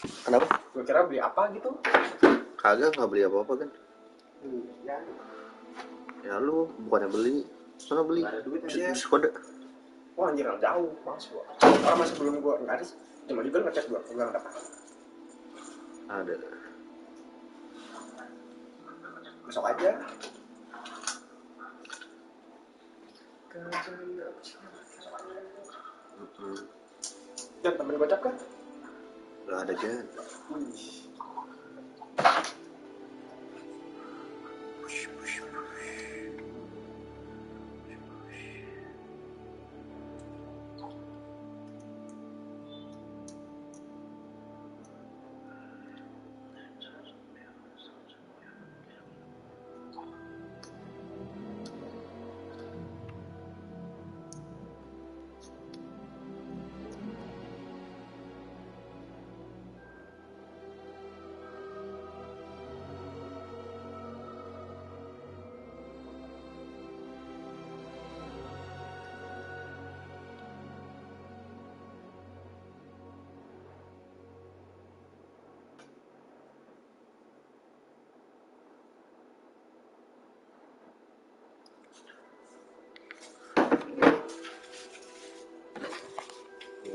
Kenapa? Gue kira beli apa gitu. Kagak, nggak beli apa-apa kan? Ya, Ya lu bukannya beli, mana beli? nggak ada duit aja. Kode. Wah anjir jauh, males gua. Orang masih belum gua nggak ada. Cuma juga ngechat gua nggak dapat. Ada. Besok aja. Dan temen gocap kan? Gak ada kan?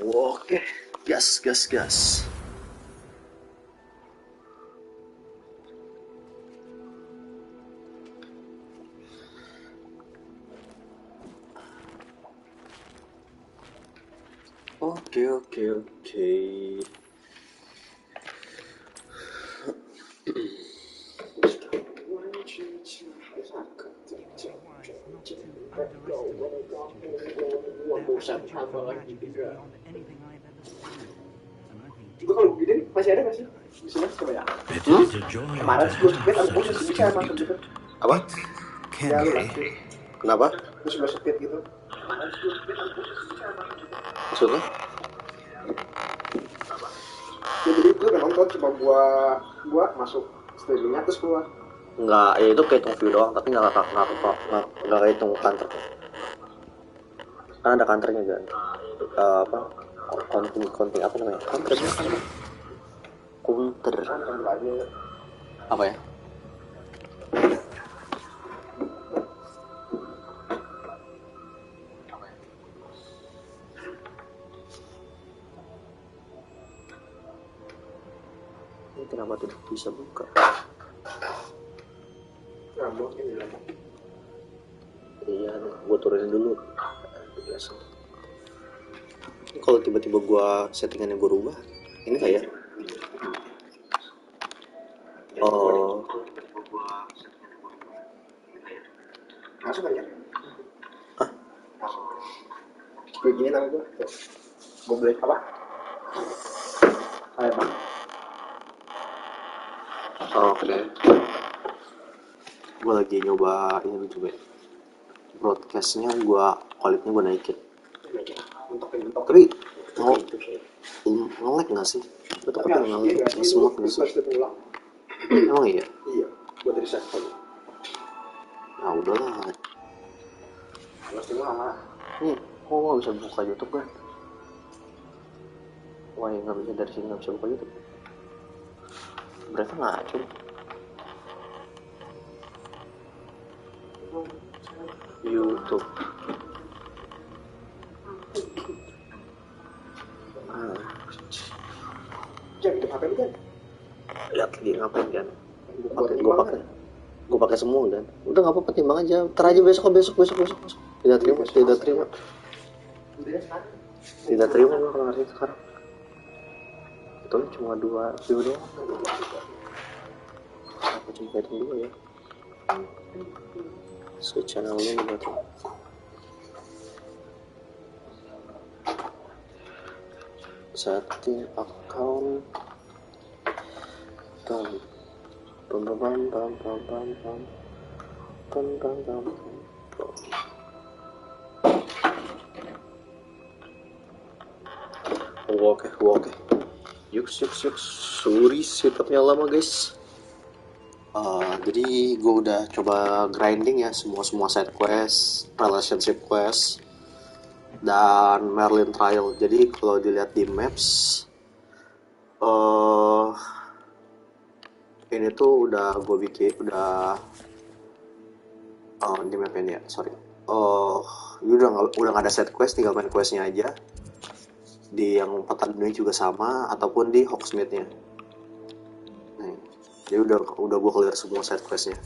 Oke, gas. Oke. Itu kalau gini masih ada nggak sih? Di sini coba ya. Kemarin gue speed aku bisa masuk gitu. Apa? Ya lu masih. Kenapa? Terus gue speed gitu. Maksudnya? Ya jadi itu udah nonton cuma gua masuk streamingnya terus keluar. Enggak, ya itu kehitung view doang, tapi nggak kehitung counter. Kan ada counternya kan? Apa? Counting apa namanya? Counter. Apa ya? Ini kenapa tidak bisa buka? Ngambok ini lama. Iya, gue turunin dulu. Biasa. Kalau tiba-tiba gue settingannya gue rubah, ini kayak Masuk aja. Hah? Kayak gini nama gue. Gue beli apa? Ayo bang. Oke. Gue lagi nyoba ini juga. Broadcastnya kualitasnya gue naikin. Tapi nge-lag nggak sih? Betul kan nge-lag semua nggak sih? Emang iya? Iya. Gue dari set tadi. Nah udahlah. Pasti lama. Kok nggak bisa buka YouTube kan? Wah ya nggak bisa dari sini nggak bisa buka YouTube. Berarti ngaco. YouTube. Jangan di HP lu kan? Lihat lagi ngapain kan? Gue pakai semua kan. Udah nggak apa-apa, timbang aja. Ntar aja besok. Tidak terima. Tidak terima gue kalau ngasih sekarang. Itu cuma 2 view doang. Aku cuma hitung dulu ya. Switch channel dulu berarti. Setting account. Oke. Yuk. Sorry setupnya lama guys. Jadi gue udah coba grinding ya semua side quest, relationship quest, dan Merlin trial. Jadi kalau dilihat di maps, ini tuh udah gue bikin, di map ini ya, sorry. Oh, ini udah nggak ada set quest, tinggal main questnya aja. Di yang peta dunia juga sama, ataupun di Hogsmeade-nya. Nih, jadi udah gue clear semua set questnya.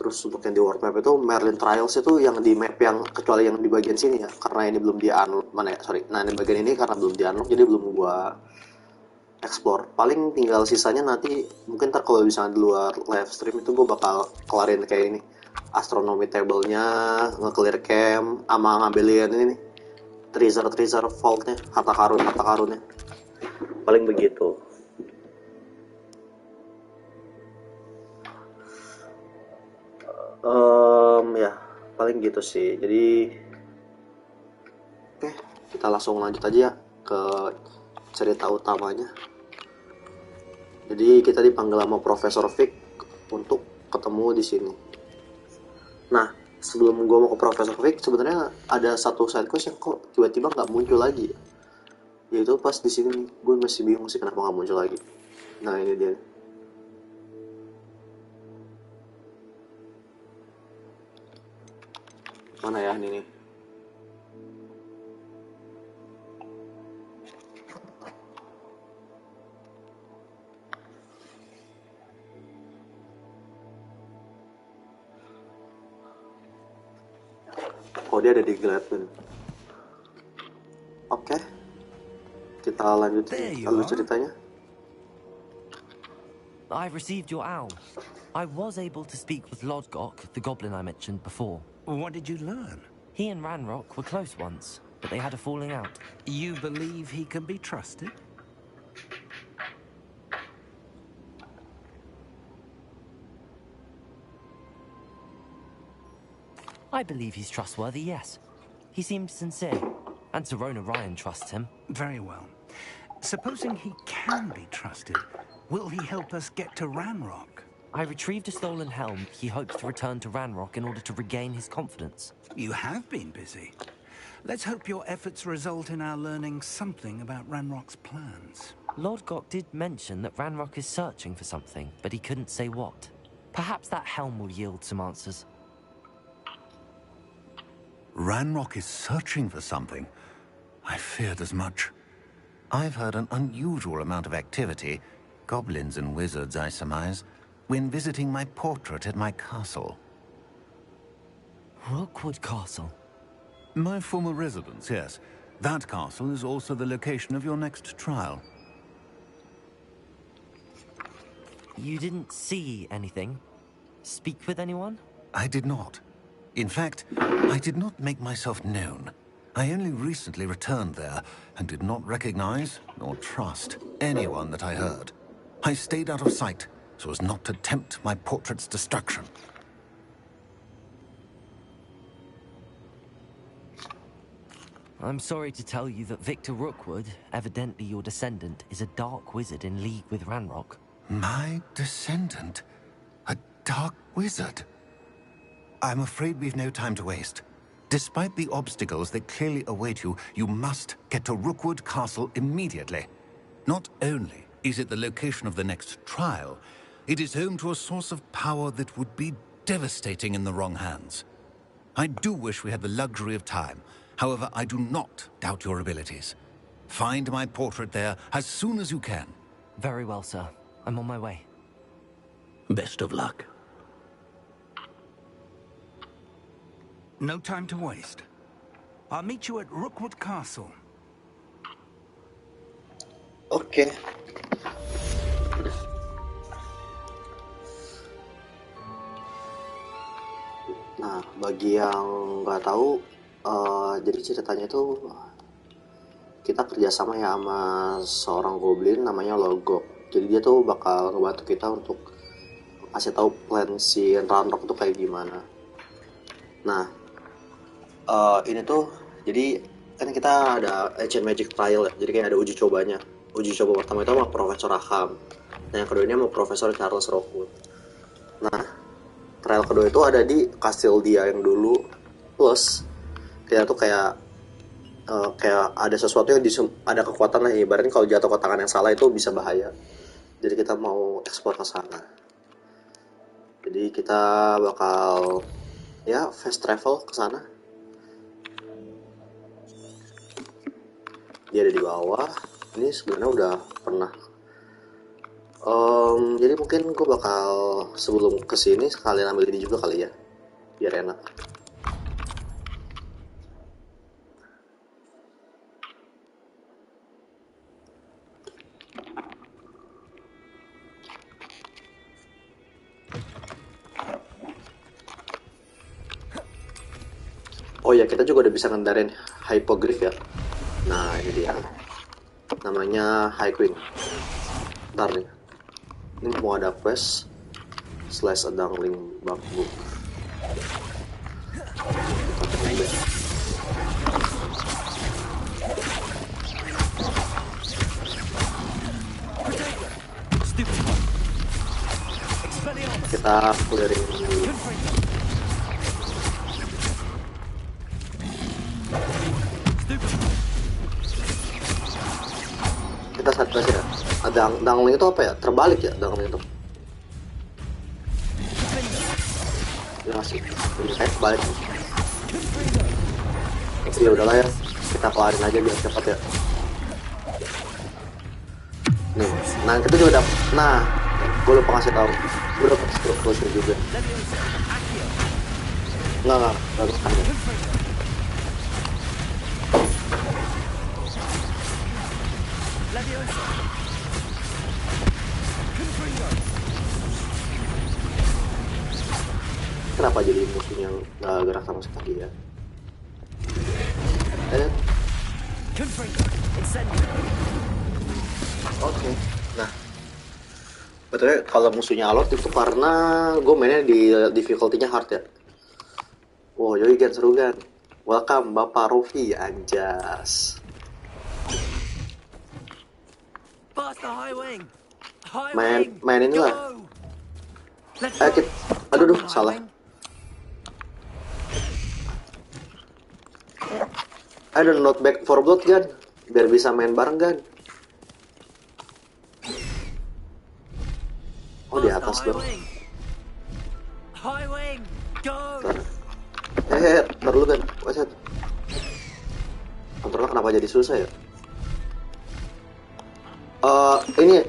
Terus untuk yang di world map itu Merlin Trials itu yang di map yang kecuali yang di bagian sini ya, karena ini belum di unlock, mana ya, sorry. Nah, di bagian ini karena belum di unlock jadi belum gua explore. Paling tinggal sisanya nanti mungkin ntar kalau misalnya di luar live stream itu gue bakal kelarin kayak ini, astronomy table-nya, nge-clear camp, sama ngambilin ini nih, treasure vault-nya, harta karunnya. Paling begitu. Ya paling gitu sih. Jadi oke, kita langsung lanjut aja ya ke cerita utamanya. Jadi kita dipanggil sama Profesor Vic untuk ketemu di sini. Nah, sebelum gue mau ke Profesor Vic, sebenarnya ada satu side quest yang kok tiba-tiba nggak muncul lagi. Yaitu pas di sini, gue masih bingung sih kenapa nggak muncul lagi. Nah, ini dia. Mana ya ini nih? Oh, dia ada di Gladman. Oke, kita lanjutin lalu ceritanya. I received your owl. I was able to speak with Lodgok, the goblin I mentioned before. What did you learn? He and Ranrock were close once, but they had a falling out. You believe he can be trusted? I believe he's trustworthy, yes. He seemed sincere, and Serona Ryan trusts him. Very well. Supposing he can be trusted, will he help us get to Ranrock? I retrieved a stolen helm. He hopes to return to Ranrock in order to regain his confidence. You have been busy. Let's hope your efforts result in our learning something about Ranrock's plans. Lodgok did mention that Ranrock is searching for something, but he couldn't say what. Perhaps that helm will yield some answers. Ranrock is searching for something. I feared as much. I've heard an unusual amount of activity, goblins and wizards, I surmise, when visiting my portrait at my castle. Rookwood Castle? My former residence, yes. That castle is also the location of your next trial. You didn't see anything? Speak with anyone? I did not. In fact, I did not make myself known. I only recently returned there and did not recognize nor trust anyone that I heard. I stayed out of sight so as not to tempt my portrait's destruction. I'm sorry to tell you that Victor Rookwood, evidently your descendant, is a dark wizard in league with Ranrock. My descendant? A dark wizard? I'm afraid we've no time to waste. Despite the obstacles that clearly await you, you must get to Rookwood Castle immediately. Not only is it the location of the next trial, it is home to a source of power that would be devastating in the wrong hands. I do wish we had the luxury of time. However, I do not doubt your abilities. Find my portrait there as soon as you can. Very well, sir. I'm on my way. Best of luck. No time to waste. I'll meet you at Rookwood Castle. Oke. Nah, bagi yang nggak tahu, jadi ceritanya itu kita kerjasama ya sama seorang goblin namanya Logo. Jadi dia tuh bakal ngebantu kita untuk kasih tahu plan si Ranrock tuh kayak gimana. Nah, ini tuh jadi kan kita ada Ancient Magic Trial ya, jadi kayak ada uji cobanya. Uji coba pertama itu sama Profesor Aham, nah yang kedua ini sama Profesor Charles Rockwood. Nah, trial kedua itu ada di kastil dia yang dulu, plus kita tuh kayak ada sesuatu yang ada kekuatan lah, ibaratnya kalau jatuh ke tangan yang salah itu bisa bahaya. Jadi kita mau ekspor ke sana. Jadi kita bakal ya fast travel ke sana. Dia ada di bawah. Ini sebenarnya udah pernah. Jadi mungkin gue bakal sebelum kesini sekalian ambil ini juga kali ya, biar enak. Oh ya, kita juga udah bisa ngendarin hypoglyph ya. Nah, ini dia. Namanya High Queen. Ntar nih. Ini mau ada quest slash a dangling bug book. Kita clearing dulu. Kita set quest ya. Ada dangling itu apa ya? Terbalik ya dangling itu. Ya sih. Ini kayak terbalik. Ya udahlah ya. Kita kelarin aja biar cepat ya. Nih, nah kita juga dapat. Nah, gue lupa ngasih tahu. Gue dapat closure juga. Enggak, bagus kan ya. Kenapa jadi musuhnya nggak gerak sama sekali ya? Oke. Nah, betulnya kalau musuhnya alot itu karena gue mainnya di difficulty-nya hard ya. Wow, yoi kan seru kan. Welcome Bapak Rofi, anjas. Main inilah. Aduh, salah. Aduh, not back for blood kan, biar bisa main bareng kan. Oh, di atas dong. Ntar dulu kan. Waset. Kontrolnya kenapa jadi susah ya? Ini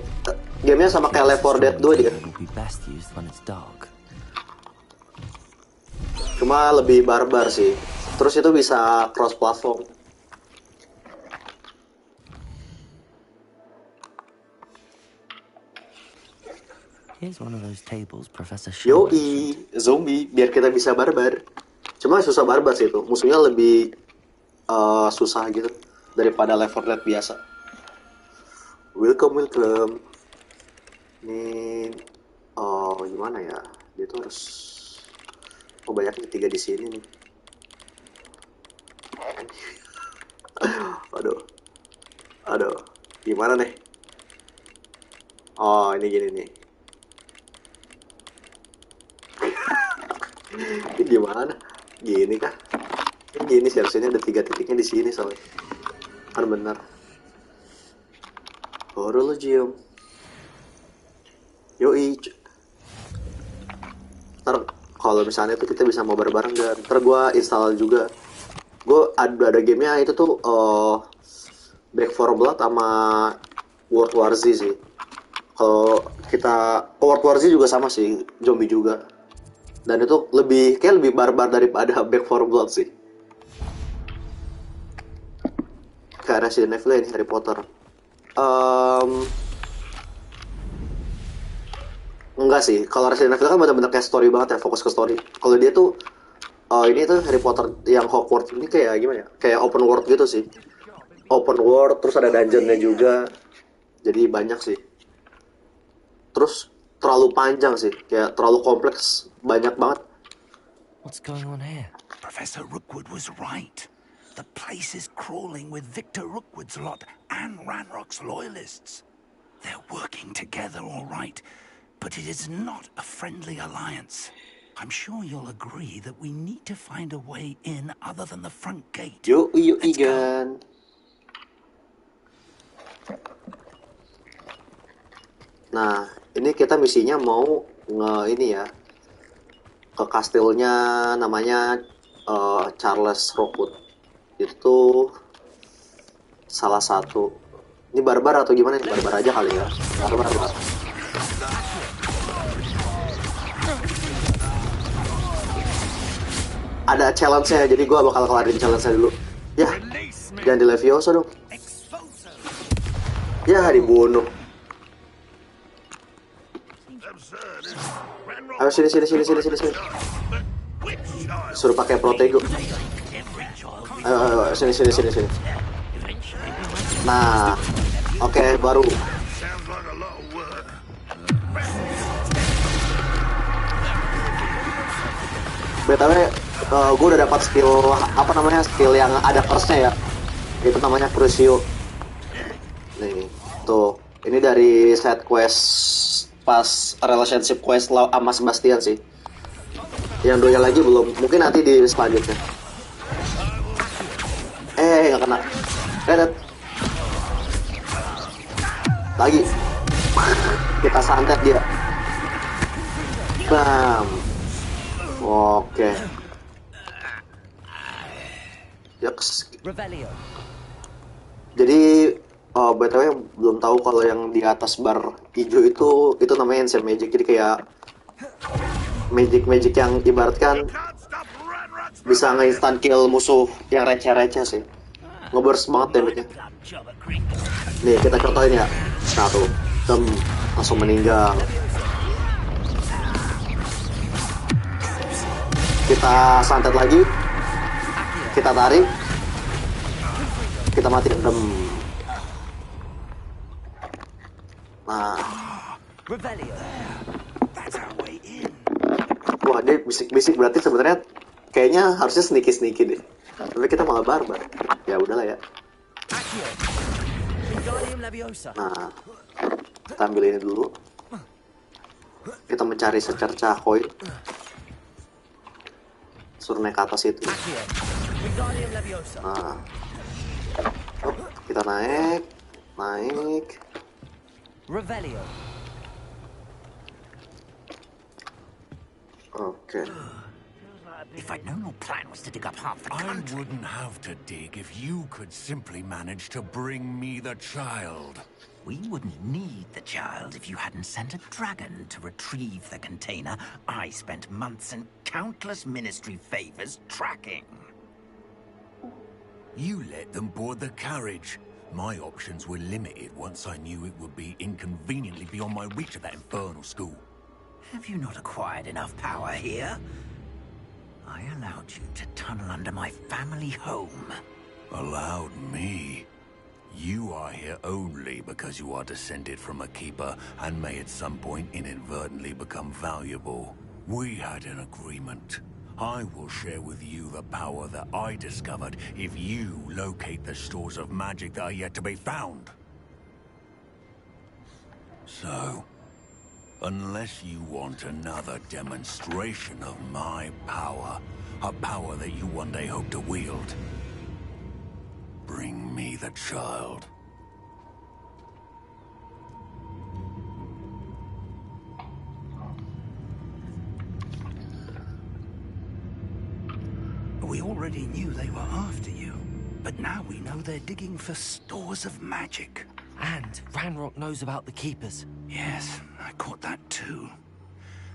gamenya sama kayak Left 4 Dead 2 dia. Cuma lebih barbar sih. Terus itu bisa cross platform. Yoi, zombie biar kita bisa barbar. Cuma susah barbar sih itu. Musuhnya lebih susah gitu daripada Left 4 Dead biasa. Welcome. Ini gimana ya? Dia tuh harus banyaknya 3 di sini nih. Aduh. Gimana nih? Oh, ini gini nih. Ini gimana? Gini kah? Ini gini sih harusnya ada 3 titiknya di sini soalnya. Kan bener. Horologium. Yoi. Ntar kalau misalnya tuh kita bisa mau bareng-bareng dan ntar gue install juga. Gue ada gamenya itu tuh Back 4 Blood sama World War Z sih. Kalau kita World War Z juga sama sih, zombie juga. Dan itu kayak lebih barbar daripada Back 4 Blood sih. Kayak Resident Evil ini, Harry Potter. Enggak sih, kalau Resident Evil kan bener-bener kayak story banget ya, fokus ke story. Kalau dia tuh ini tuh Harry Potter yang Hogwarts ini kayak gimana ya? Kayak open world gitu sih. Open world, terus ada dungeonnya juga. Jadi banyak sih. Terus terlalu panjang sih, kayak terlalu kompleks, banyak banget. What's going on here? Professor Rookwood was right. The place is crawling with Victor Rookwood's lot and Ranrock's loyalists. They're working together all right, but it is not a friendly alliance. I'm sure you'll agree that we need to find a way in other than the front gate. Yuk, Igan. Nah, ini kita misinya mau ini ya, ke kastilnya namanya Charles Rockwood. Itu salah satu. Ini barbar atau gimana? Ini barbar aja kali ya. Barbar lah. Ada challenge-nya, jadi gue bakal kelarin challenge-nya dulu. Ya, jangan di Leviosa dong. Ya, dibunuh. Ayo sini. Suruh pakai protego. Ayo, sini. Nah, oke, baru. BTW, gue udah dapat skill apa namanya, skill yang ada curse-nya ya. Itu namanya Crucio. Nih, tuh. Ini dari set quest pas relationship quest sama Sebastian sih. Yang duanya lagi belum. Mungkin nanti di selanjutnya. Nggak kena. Redet. Lagi. Kita santet dia. Bam. Oke. Yaks. Jadi BTW belum tahu kalau yang di atas bar hijau itu namanya ancient magic. Jadi kayak magic yang ibaratkan bisa nge-instant kill musuh yang receh-receh sih. Ngeburst banget damage-nya. Nih, kita contohin ya. Satu. Langsung meninggal. Kita santet lagi. Kita tarik. Kita mati. Nah. Wah, dia bisik-bisik berarti sebenarnya kayaknya harusnya sneaky deh. Tapi kita malah barbar. Ya udahlah ya. Nah, kita ambil ini dulu. Kita mencari secercah koin. Suruh naik ke atas itu. Nah, kita naik. Oke. If I'd known your plan was to dig up half the country... I wouldn't have to dig if you could simply manage to bring me the child. We wouldn't need the child if you hadn't sent a dragon to retrieve the container I spent months and countless ministry favors tracking. You let them board the carriage. My options were limited once I knew it would be inconveniently beyond my reach at that infernal school. Have you not acquired enough power here? I allowed you to tunnel under my family home. Allowed me? You are here only because you are descended from a keeper and may at some point inadvertently become valuable. We had an agreement. I will share with you the power that I discovered if you locate the stores of magic that are yet to be found. So, unless you want another demonstration of my power, a power that you one day hope to wield, bring me the child. We already knew they were after you, but now we know they're digging for stores of magic. And Ranrock knows about the Keepers. Yes, I caught that too.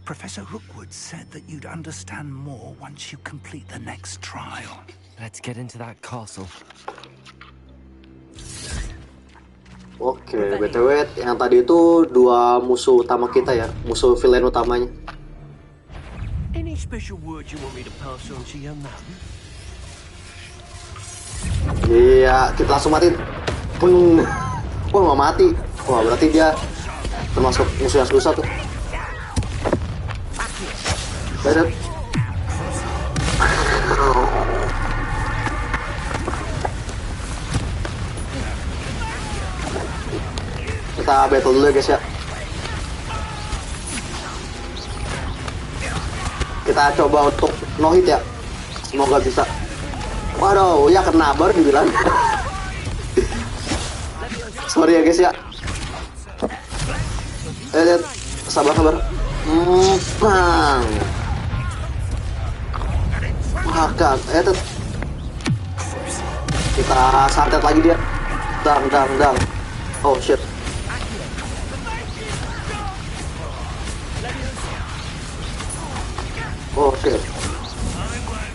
Professor Rookwood said that you'd understand more once you complete the next trial. Let's get into that castle. Oke, BTW yang tadi itu dua musuh utama kita ya, musuh villain utamanya. Any special words you want me to pass on to your mum? Iya, kita langsung matiin. Wah, nggak mati. Wah, berarti dia termasuk musuh yang susah tuh. Dadah. Kita battle dulu ya guys ya. Kita coba untuk no hit ya. Semoga bisa. Waduh, ya kena baru dibilang. Sorry ya guys ya. Lihat. Sabar. Bang. Makan. Lihat. Kita santet lagi dia. Dang. Oh shit. Oh shit.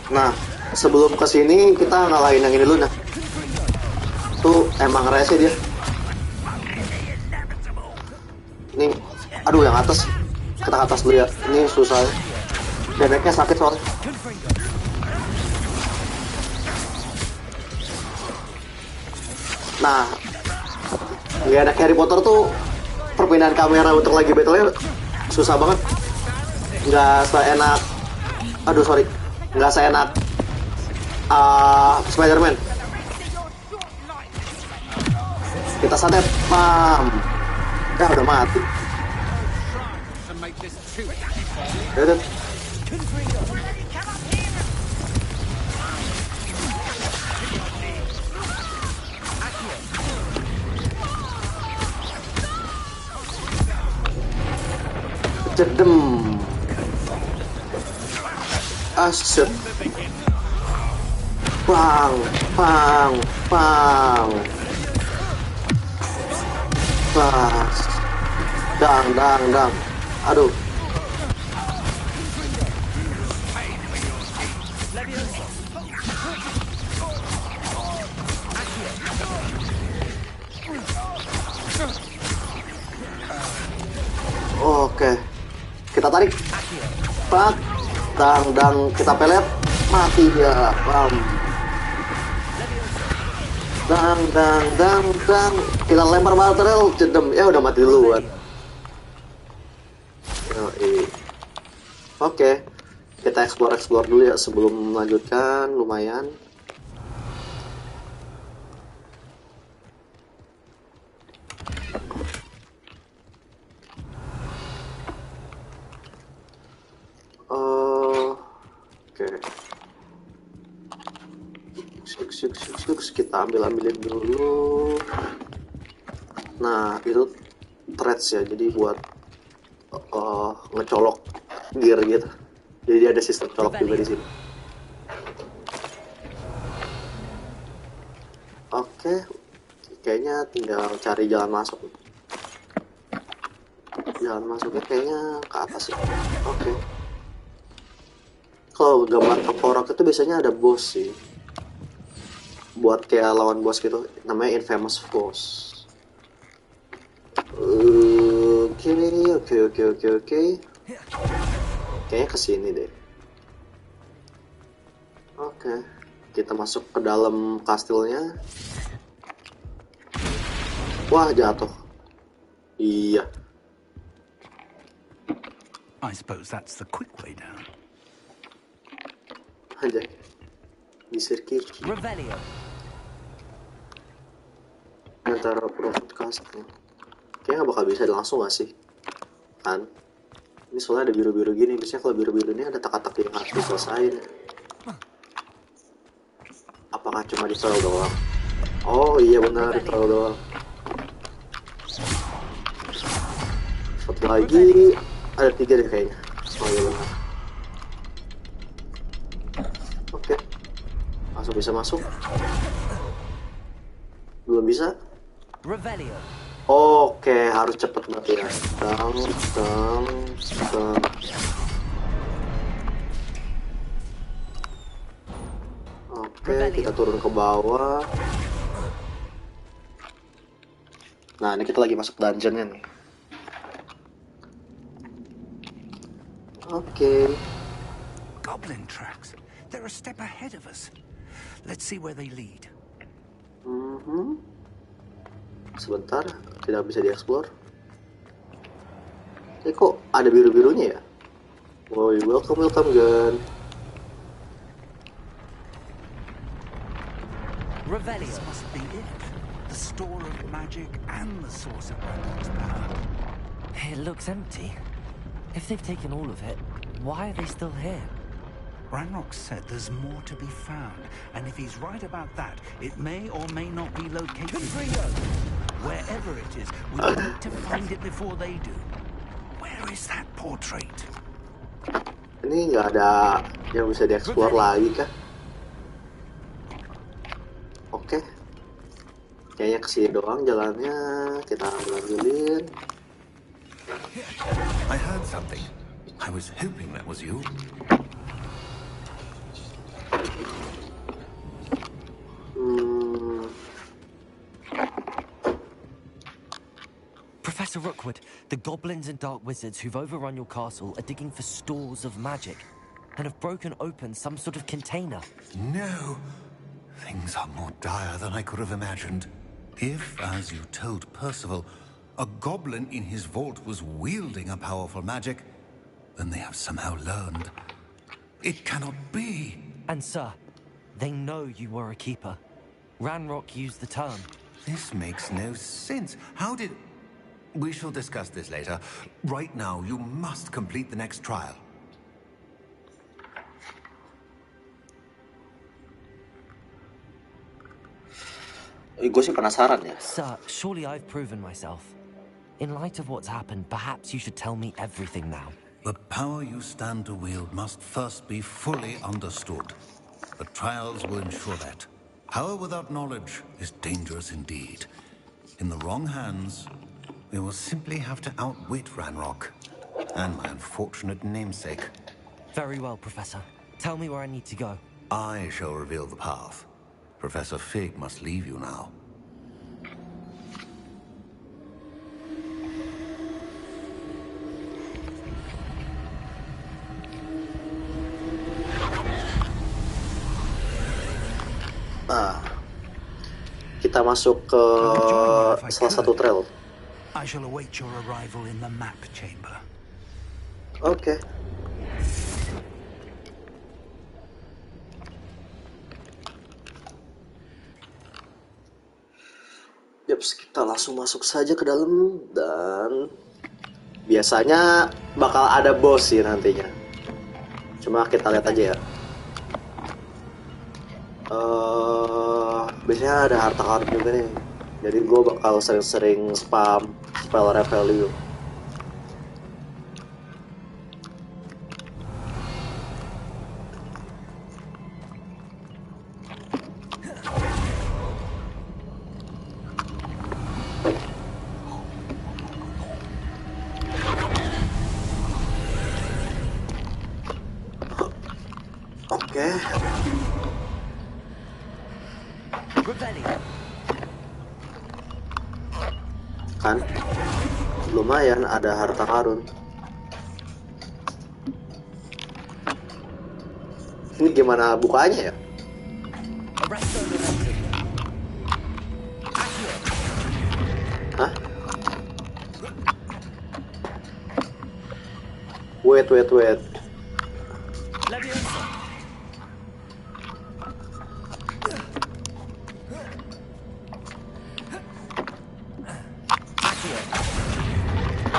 Nah, sebelum kesini kita ngalahin yang ini dulu nah. Tuh emang rese dia. Nih, aduh yang atas. Kita ke atas dulu ya. Ini susah. Damage-nya sakit soalnya. Nah, nggak ada Harry Potter tuh perpindahan kamera untuk lagi battle-nya susah banget. Nggak seenak. Aduh sorry. Nggak seenak Spider-Man. Kita santet. Pam. Ya udah mati. Lihat. Cedem. Asyik. Bang. Pas. Dang. Aduh. Oke. Kita tarik. Pak. Dang. Kita pelet. Mati dia. Bam. Dang. Kita lempar material. Cedem. Ya udah mati duluan. Oke. Kita explore dulu ya sebelum melanjutkan. Lumayan. Kita ambilin dulu. Nah itu threads ya, jadi buat ngecolok gear gitu. Jadi ada sistem colok juga di sini. Oke, kayaknya tinggal cari jalan masuk. Jalan masuknya kayaknya ke atas ya. Oke. Kalau gambar tengkorak itu biasanya ada boss sih. Buat kayak lawan bos gitu, namanya infamous boss. Oke. Kayaknya kesini deh. Oke, kita masuk ke dalam kastilnya. Wah, jatuh. Iya. I suppose that's the quick way down. Aja. Di sirkuit. Revelio. Antara profit castle. Kayaknya nggak bakal bisa langsung nggak sih? Kan? Ini soalnya ada biru-biru gini. Biasanya kalau biru-biru ini ada teka-teki yang harus diselesain. Apakah cuma di throw doang? Oh iya benar, di throw doang. Satu lagi, ada 3 deh kayaknya. Oh iya benar. Oke. Langsung bisa masuk. Belum bisa? Revelio. Oke, harus cepet banget ya. Dang. Oke, kita turun ke bawah. Nah, ini kita lagi masuk dungeonnya nih. Oke. Goblin tracks. They're a step ahead of us. Let's see where they lead. Sebentar, tidak bisa dieksplor. Kok ada biru-birunya ya? Woi, welcome gun. This must be it. The store of magic and the source of Ranrock's power. It looks empty. If they've taken all of it, why are they still here? Ranrock said there's more to be found, and if he's right about that, it may or may not be located here. Wherever it is, we need to find it before they do. Where is that portrait? Ini nggak ada yang bisa dieksplor lagi kah? Oke. Kayaknya kesini doang jalannya. Kita ambilin. I heard something. I was hoping that was you. Professor Rookwood, the goblins and dark wizards who've overrun your castle are digging for stores of magic and have broken open some sort of container. No. Things are more dire than I could have imagined. If, as you told Percival, a goblin in his vault was wielding a powerful magic, then they have somehow learned. It cannot be. And sir, they know you were a keeper. Ranrock used the term. This makes no sense. How did... We shall discuss this later. Right now, you must complete the next trial. Gue sih penasaran ya. Sir, surely I've proven myself. In light of what's happened, perhaps you should tell me everything now. The power you stand to wield must first be fully understood. The trials will ensure that. Power without knowledge is dangerous indeed. In the wrong hands, we will simply have to outwit Ranrock and my unfortunate namesake. Very well, Professor. Tell me where I need to go. I shall reveal the path. Professor Fig must leave you now. Kita masuk ke salah satu trail. I shall await your arrival in the map chamber. Oke. Yaps, kita langsung masuk saja ke dalam dan biasanya bakal ada boss sih nantinya. Cuma kita lihat aja ya. Biasanya ada harta karun juga nih. Jadi gue bakal sering-sering spam spell revalue. Oke. Kan lumayan ada harta karun. Ini gimana bukanya ya? Hah? Wait.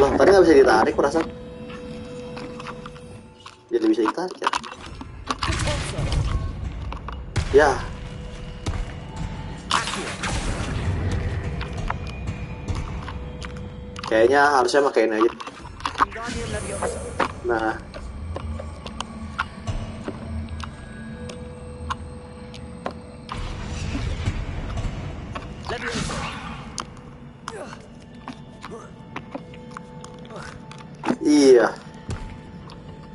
Loh, tadi nggak bisa ditarik perasaan. Jadi bisa ditarik ya? Ya. Kayaknya harusnya makain aja. Nah. Iya.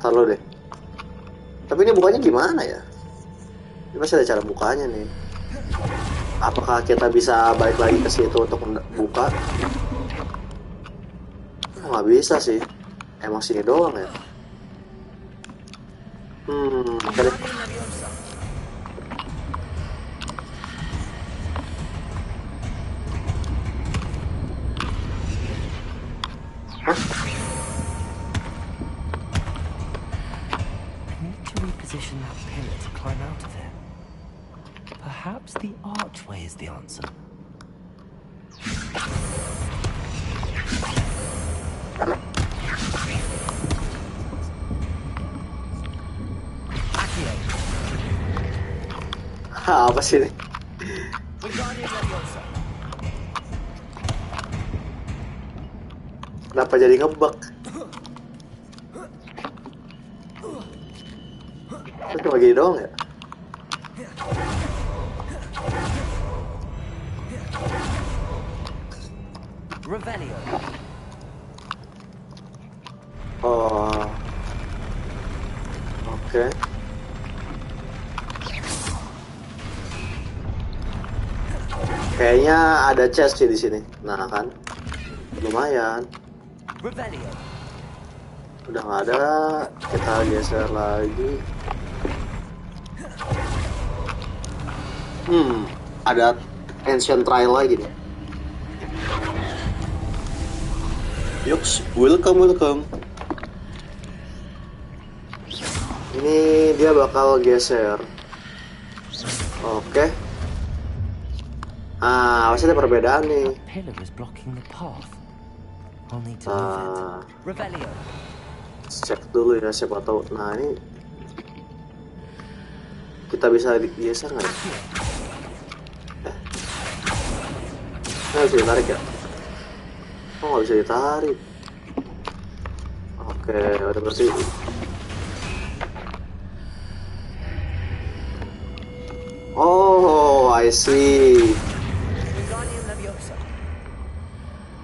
Taruh deh. Tapi ini bukanya gimana ya? Ini masih ada cara bukanya nih. Apakah kita bisa balik lagi ke situ untuk buka? Oh, nggak bisa sih. Emang sini doang ya. Oke deh. Position that pillar to climb out of it. Perhaps the archway is the answer. Apa sih ini? Kenapa jadi ngebug? Terus cuma gini doang ya? Revelio. Oh, oke. Kayaknya ada chest sih di sini. Nah kan, lumayan. Revelio. Udah nggak ada, kita geser lagi. Ada ancient trial lagi nih. Yuks, welcome. Ini dia bakal geser. Oke. Pasti ada perbedaan nih. That pillar is blocking the path. I'll need to move it. Revelio. Cek dulu ya, siapa tahu. Nah ini kita bisa geser nggak? Nggak bisa ditarik ya? Oh nggak bisa ditarik. Oke, udah berarti. Oh, I see.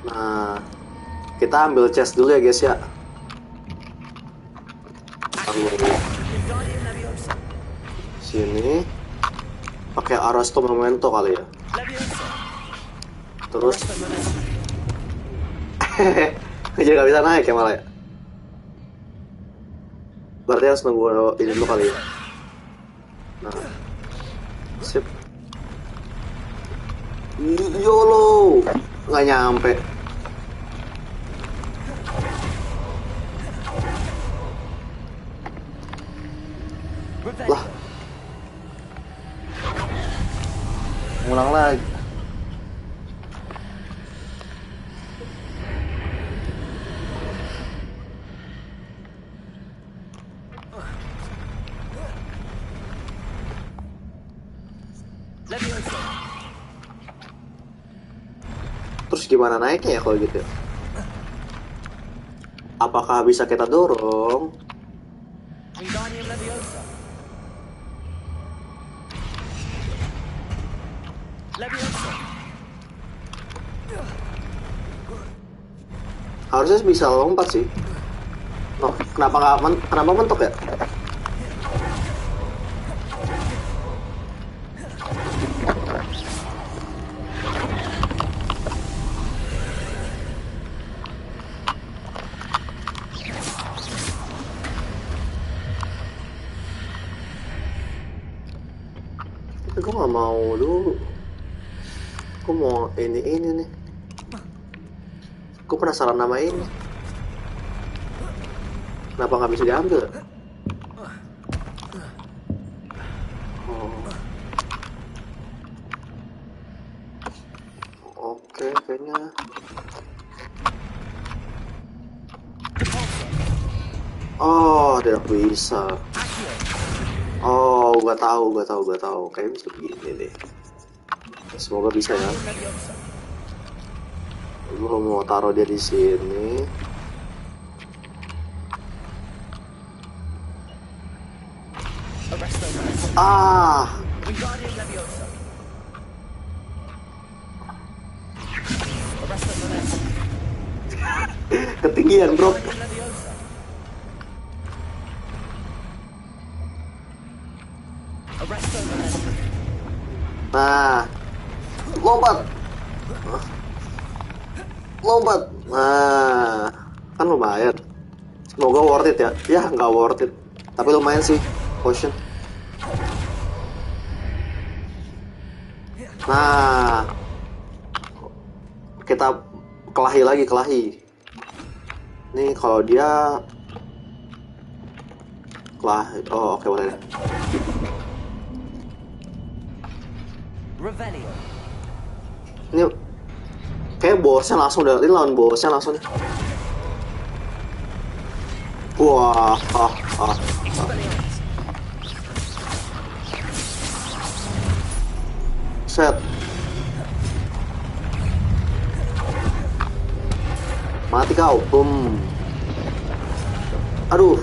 Nah, kita ambil chest dulu ya guys ya. Sini pakai Arasto Memento kali ya. Terus jadi nggak bisa naik ya malah ya. Berarti harus nunggu ini dulu kali ya. Nah, sip. YOLO, nggak nyampe. Lah, ngulang lagi. Terus gimana naiknya ya kalau gitu ya? Apakah bisa kita dorong? Harusnya bisa lompat sih. Oh, kenapa mentok ya? Gue gak mau dulu. Gue mau ini nih. Gue penasaran nama ini. Kenapa nggak bisa diambil? Oke, kayaknya. Oh, tidak bisa. Oh, gak tahu. Kayaknya bisa begini deh. Semoga bisa ya. Gue mau taruh dia di sini. Ketinggian, bro. Nah, lompat. Nah, kan lumayan. Semoga worth it ya. Ya, nggak worth it. Tapi lumayan sih, potion. Nah, kita kelahi. Nih kalau dia kelahi. Oh, oke, boleh. Ini kayak bosnya langsung ini lawan bosnya langsung. Wah, set. Mati kau, boom. Aduh.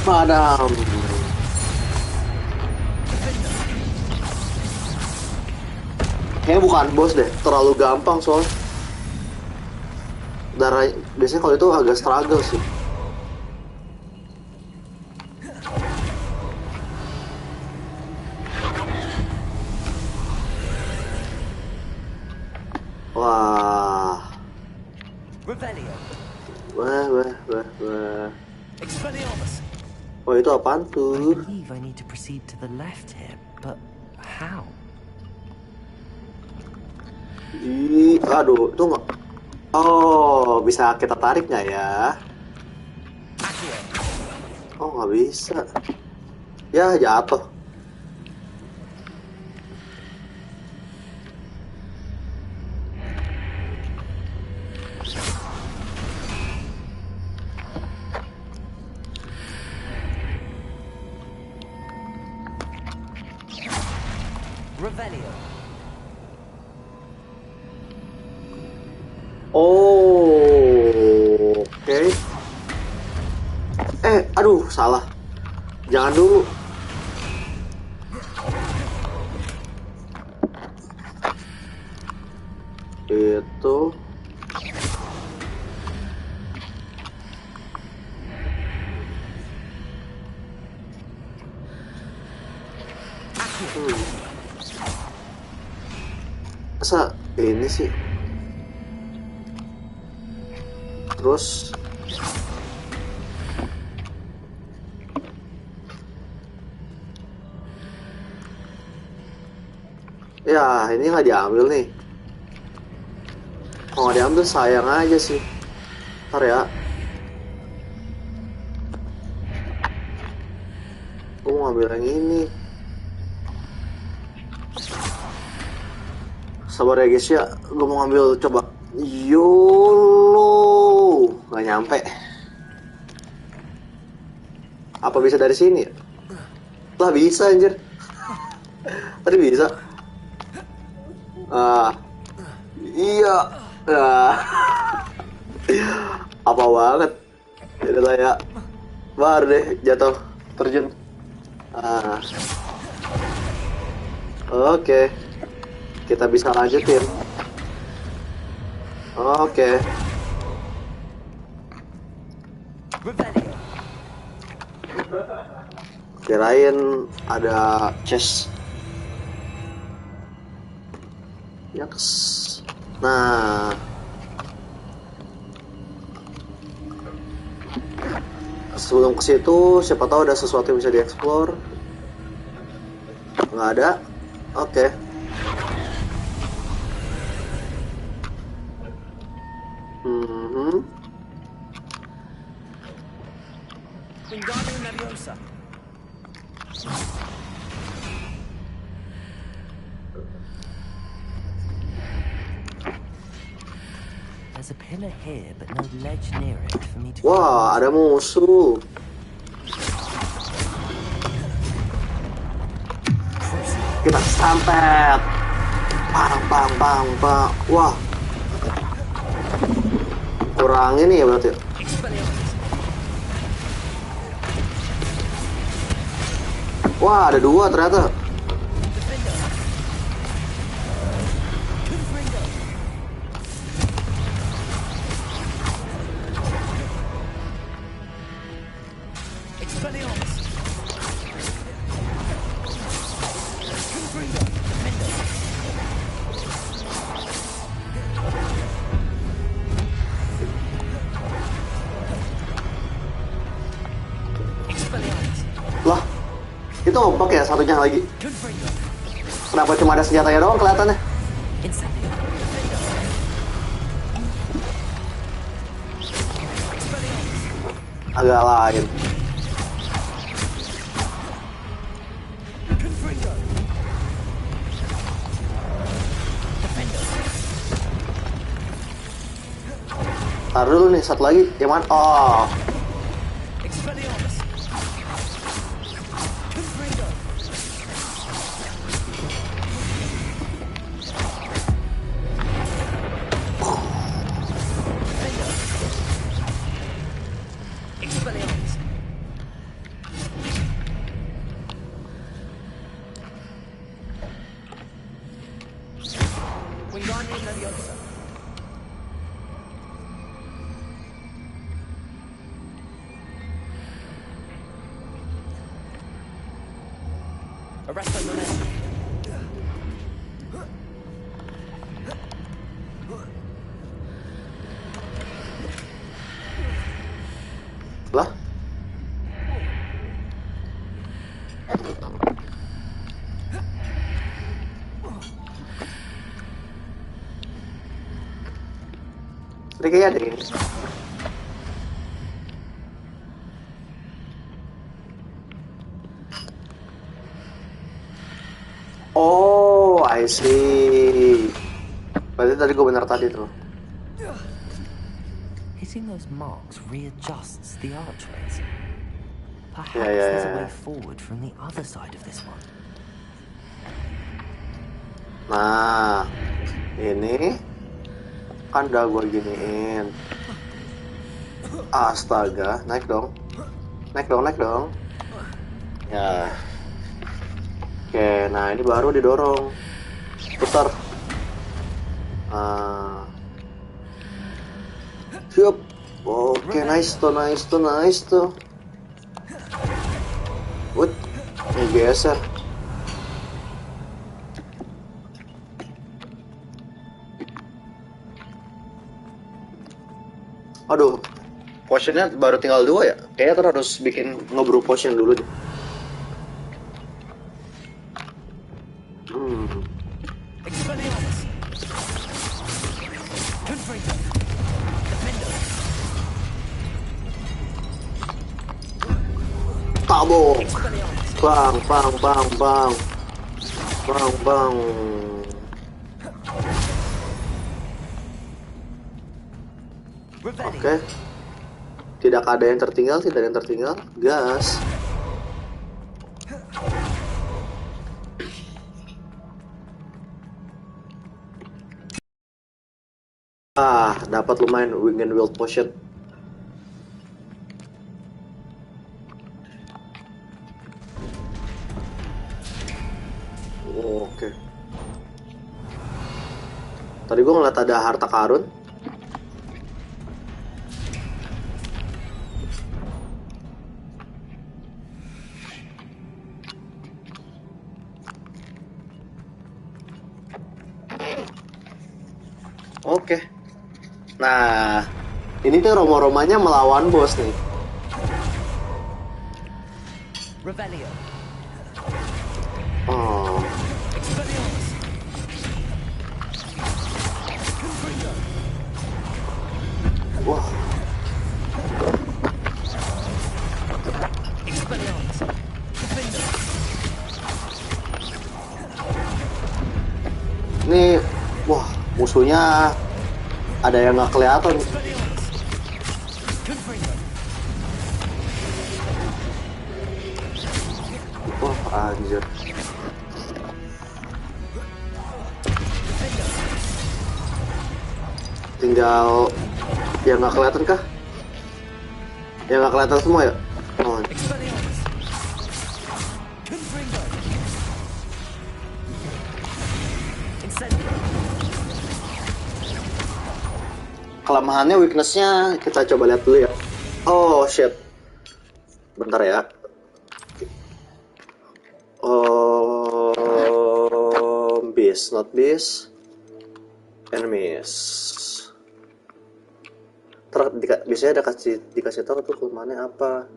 Padam. Kayaknya bukan bos deh, terlalu gampang soalnya. Darah biasanya kalau itu agak struggle sih. Wah. Wah. Oh, itu apaan I tuh? believe I need to proceed to the left here, but how? Aduh, itu nggak. Oh, bisa kita tarik nggak ya? Oh, nggak bisa. Ya, jatuh. Revelio. Oh, oke. Aduh, salah. Jangan dulu. Itu. Masa ini sih? Terus ya ini nggak diambil nih. Kalau nggak diambil sayang aja sih. Ntar ya. Gue mau ngambil yang ini. Sabar ya guys ya. Gue mau ngambil coba. YOLO. Nggak nyampe. Apa bisa dari sini ya? Lah bisa anjir. Tadi bisa. Iya. Apa banget. Yaudah lah ya. Baru deh jatuh terjun. Oke. Kita bisa lanjutin. Oke. Kirain ada chest. Yaks. Nah. Sebelum ke situ, siapa tahu ada sesuatu yang bisa dieksplor. Nggak ada. Oke. There's a pillar here, but no ledge near it for me to. Wah, ada musuh. Kita sampet. Bang. Wah. Kurang ini ya berarti. Wah, ada dua ternyata. Lah, itu ompok ya satunya lagi. Kenapa cuma ada senjatanya doang kelihatannya? Agak lain. Taruh dulu nih, satu lagi. Yang mana? Oh. Arresto momentum. Lah? Ini kayaknya ada ini. Oh, I see. Berarti tadi gue benar tadi tuh. Hitting those marks readjusts the archways. Perhaps Yeah, there's a way yeah. forward from the other side of this one. Nah, ini kan udah gue giniin. Astaga, naik dong. Naik dong, naik dong. Ya. Oke, nah ini baru didorong. Putar. Siap. Oke, nice tuh, nice tuh, nice tuh. Wut, ini geser. Aduh, potionnya baru tinggal 2 ya? Kayaknya kan harus bikin ngebrew potion dulu deh. Expelliarmus! Confringo! Defendo! Tabok! Expelliarmus! Bang, bang, bang, bang. Bang, bang. Revelio! Oke. Tidak ada yang tertinggal, tidak ada yang tertinggal. Gas. Dapat lumayan wing and wield potion. Oke. Tadi gue ngeliat ada harta karun. Oke. Nah, ini tuh Roma-Romanya melawan bos nih. Revelio! Oh, Expelliarmus! Confringo! wah. Expelliarmus! Defendo! Ini, wah, musuhnya ada yang nggak kelihatan. Expelliarmus! Confringo! Wah, anjir. Tinggal yang nggak kelihatan kah? Yang nggak kelihatan semua ya? Oh, Expelliarmus! Confringo! Incendio! kelemahannya, weaknessnya kita coba lihat dulu ya. Oh shit. Bentar ya. Beast, not beast. Enemies. Biasanya ada dikasih tahu tuh kelemahannya apa.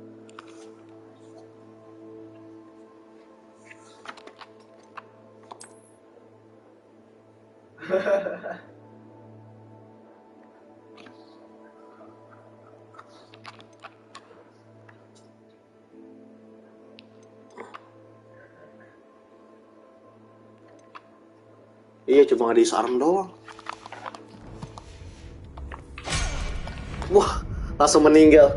Iya, cuma disarm doang. Wah, langsung meninggal.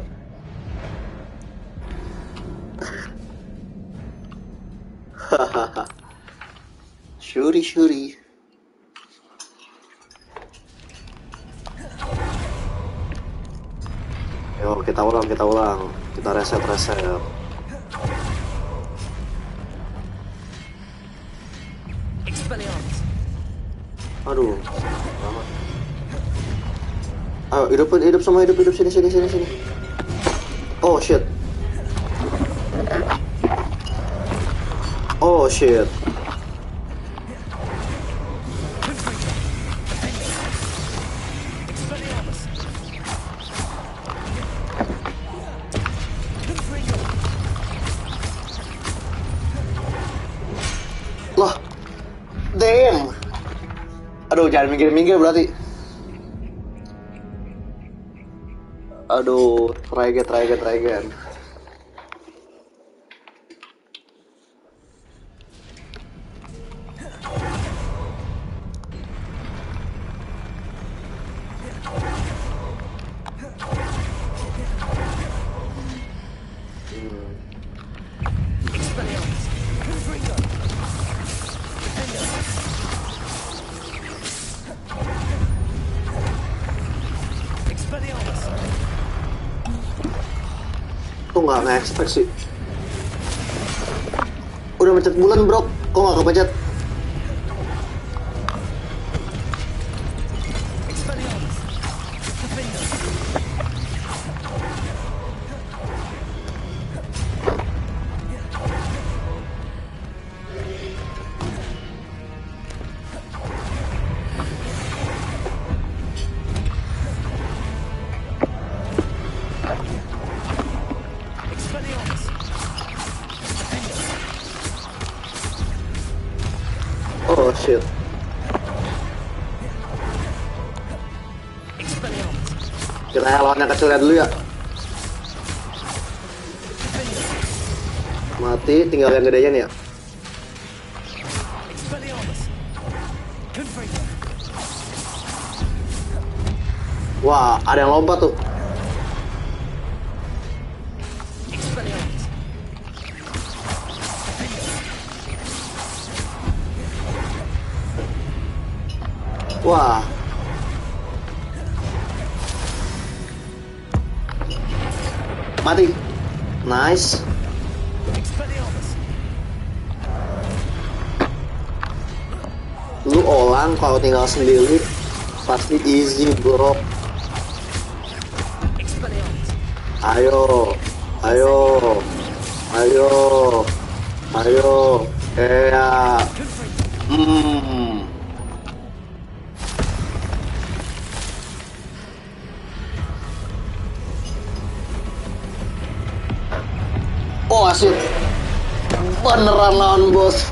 Hahaha. Shuri. Yo, kita ulang. Kita reset. Expelliarmus! Aduh, lama. Ayo, hidup semua, hidup sini. Oh shit. Loh, damn. Aduh, jangan minggir-minggir berarti. Aduh, try again. Tuh nggak nge-expect sih. Udah mencet bulan bro, kok nggak kepencet? Oh shit. Kita lawan yang kecilnya dulu ya. Mati, tinggal yang gedean ya. Wah, ada yang lompat tuh. Wah. Mati. Nice. Lu orang kalau tinggal sendiri pasti easy bro. Ayo. Kayak Oh asyik. Beneran lawan bos.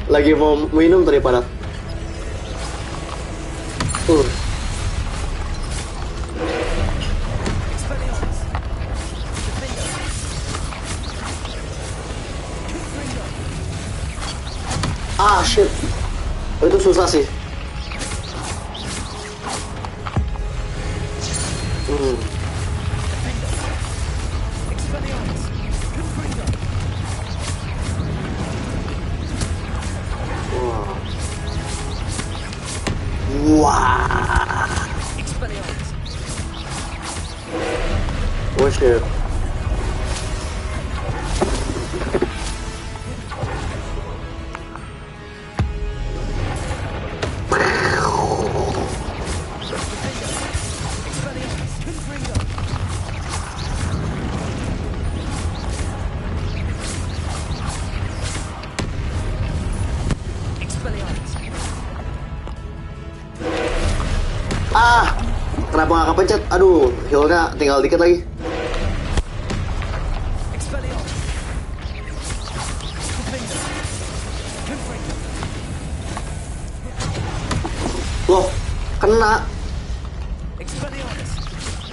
Lagi mau minum daripada. Ah shit. Itu susah sih. Wah. Oh shit. Ah, kenapa nggak kepencet? Aduh, healnya tinggal dikit lagi. Loh, kena.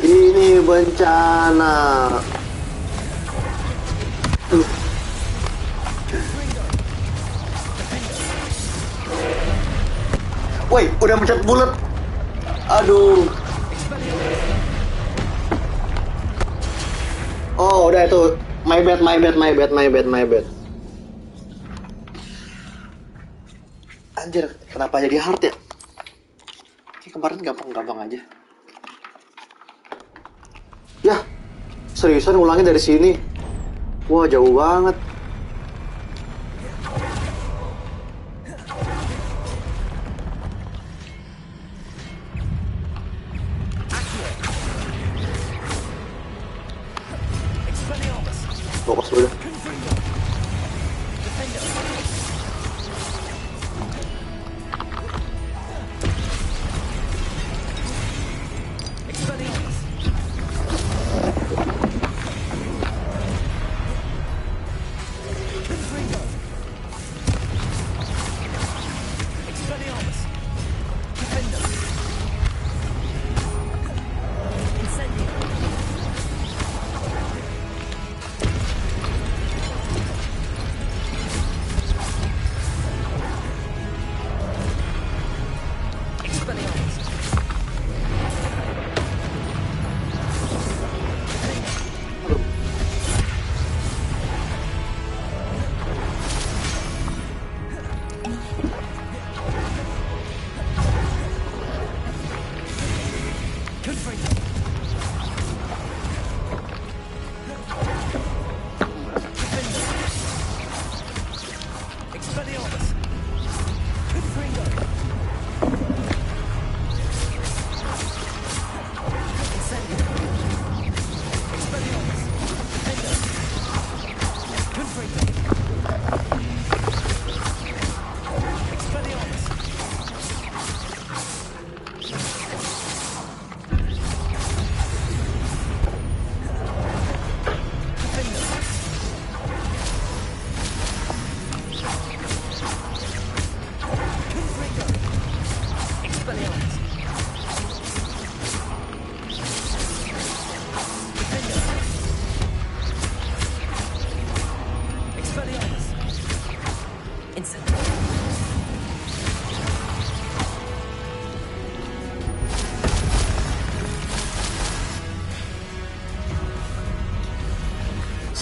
Ini bencana. Woi, udah mencet bulat. Aduh. Oh, udah itu. My bad. Anjir, kenapa jadi hard ya? Kayak kemarin gampang-gampang aja. Yah, seriusan ngulangin dari sini? Wah, jauh banget. Fokus dulu.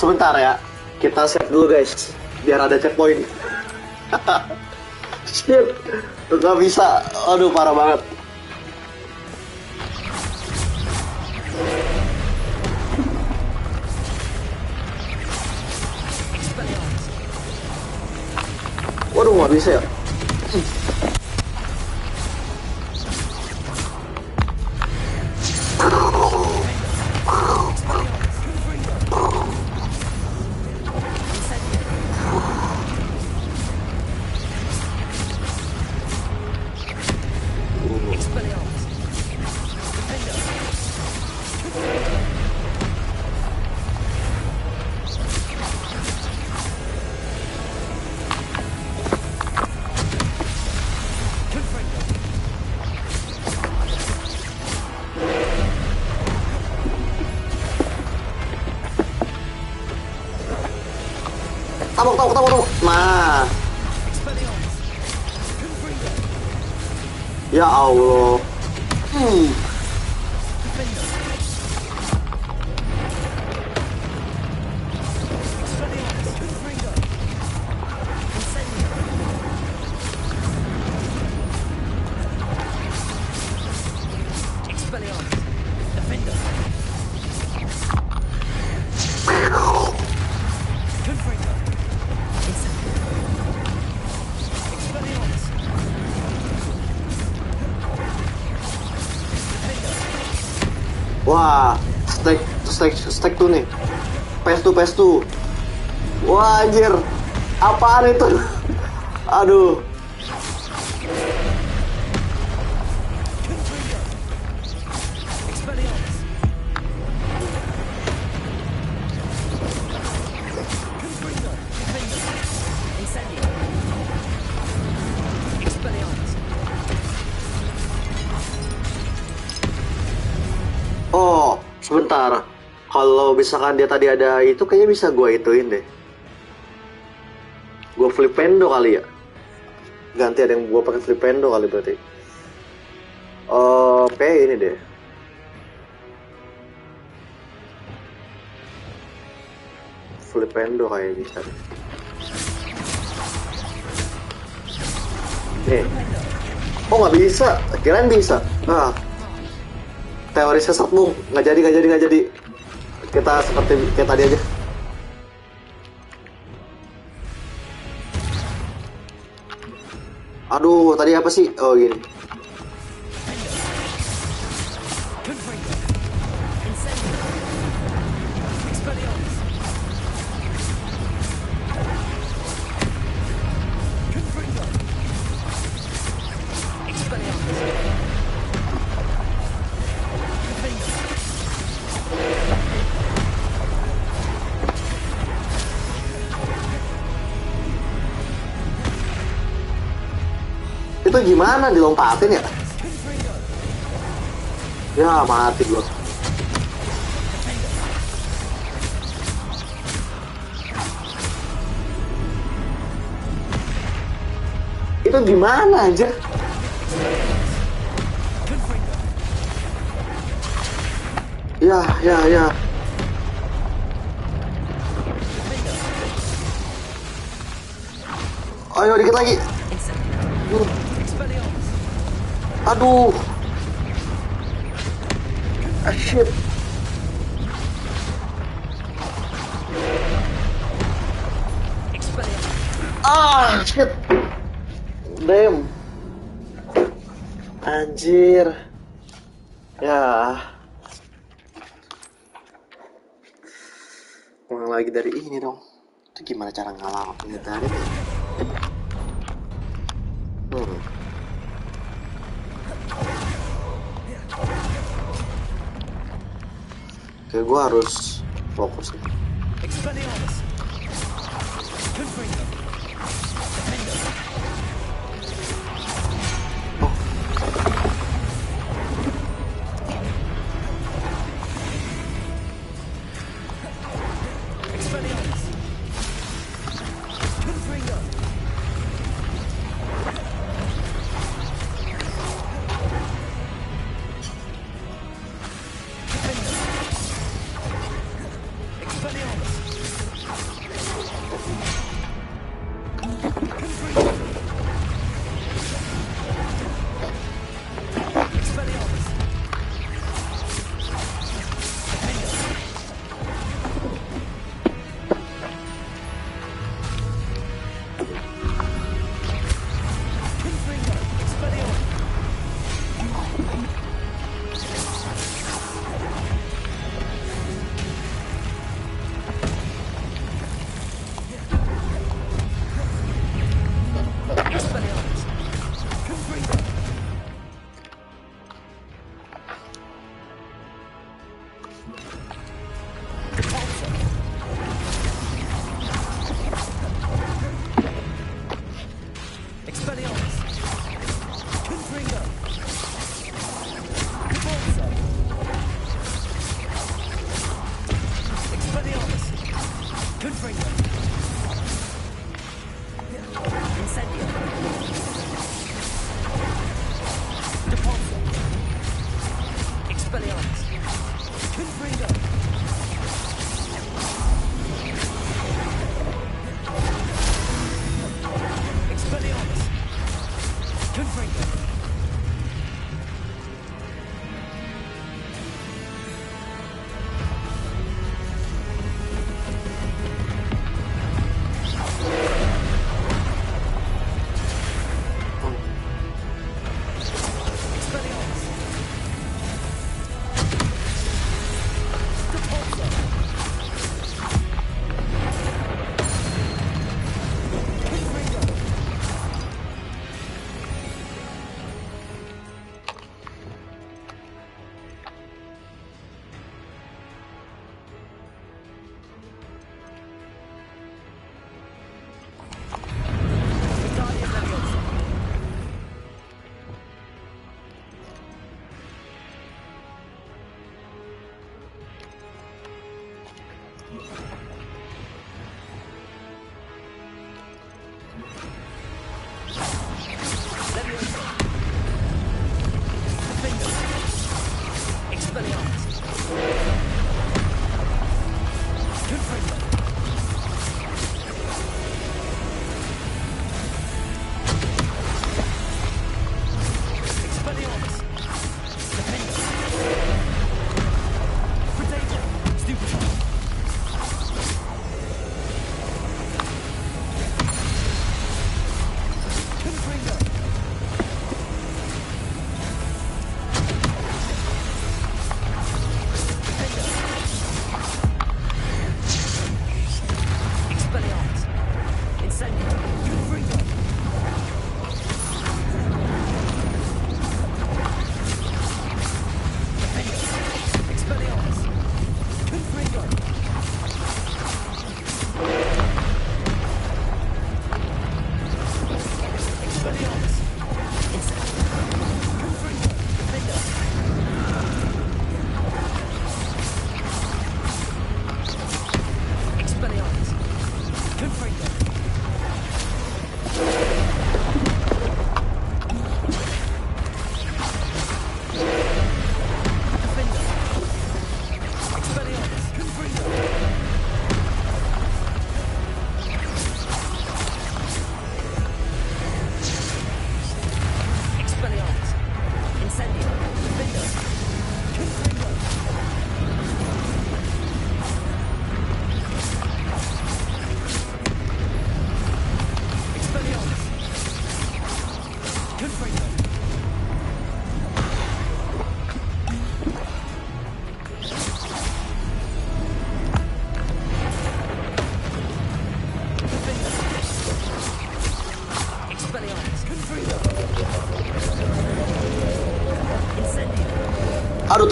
Sebentar ya, kita save dulu guys, biar ada checkpoint. Shit, nggak bisa, aduh parah banget. Waduh, nggak bisa ya. Tabok. Nah, ya Allah. Wah, stack tuh nih. Pestu. Wah, anjir. Apaan itu? Aduh. Oh, sebentar. Kalau misalkan dia tadi ada itu, kayaknya bisa gue ituin deh. Gue flipendo kali ya. Ganti ada yang gue pakai flipendo kali berarti. Oke, ini deh. Flipendo kayak bisa deh. Nih. Oh, nggak bisa. Kirain bisa. Nah. Teori sesat bung, nggak jadi. Kita seperti kayak tadi aja. Aduh, tadi apa sih? Oh gini. Itu gimana dilompatin ya? Ya mati gua. Itu gimana aja? Ya. Ayo dikit lagi. Aduh. Shit. Shit. Damn. Anjir. Ya. Ulang lagi dari ini dong. Itu gimana cara ngeliatin ya? Kayak gue harus fokus nih.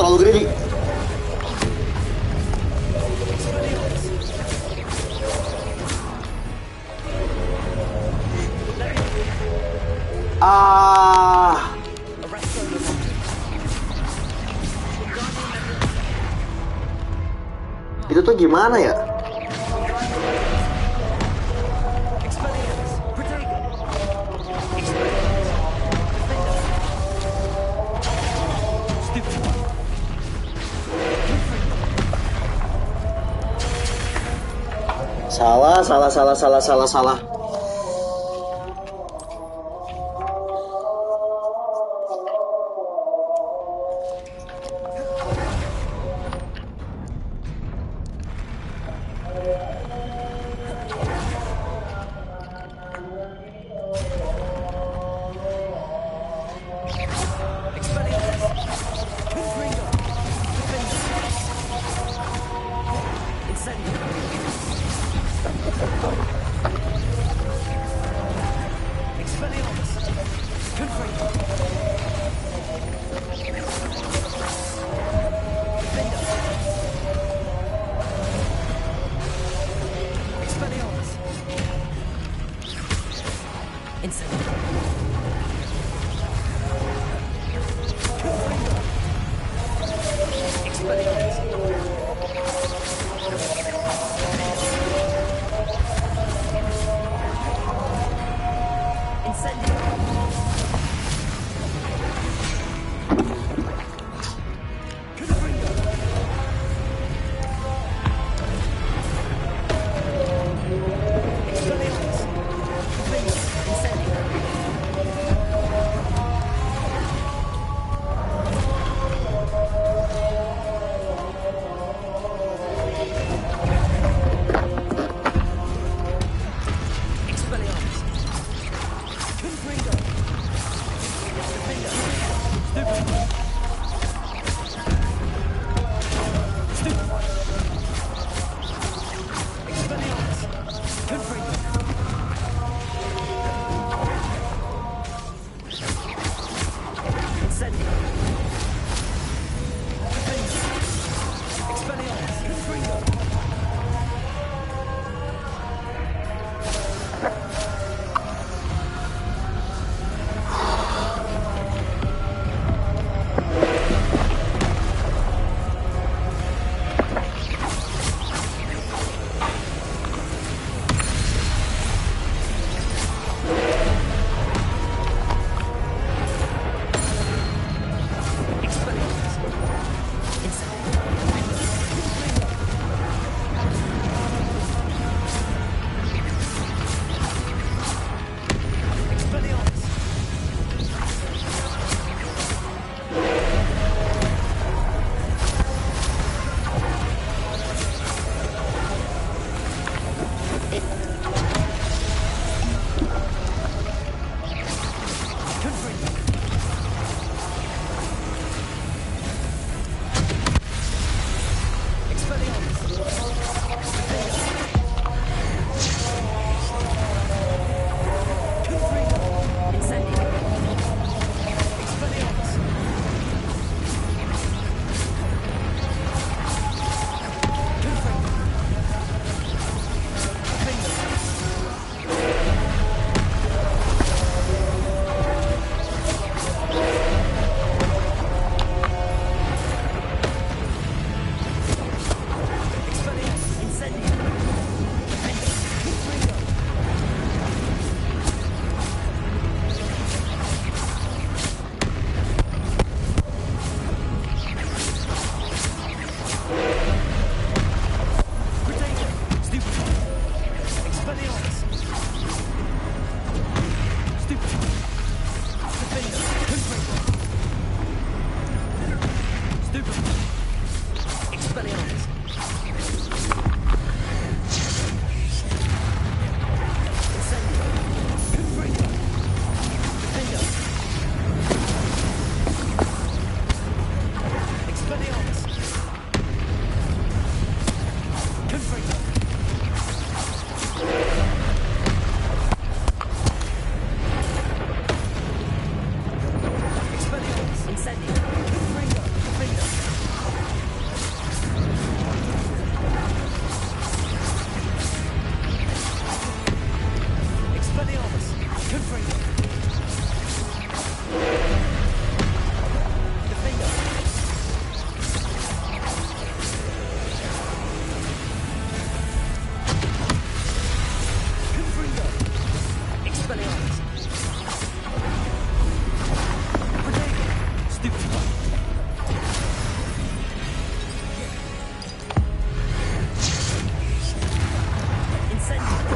terlalu gede nih. Itu tuh gimana ya? Salah.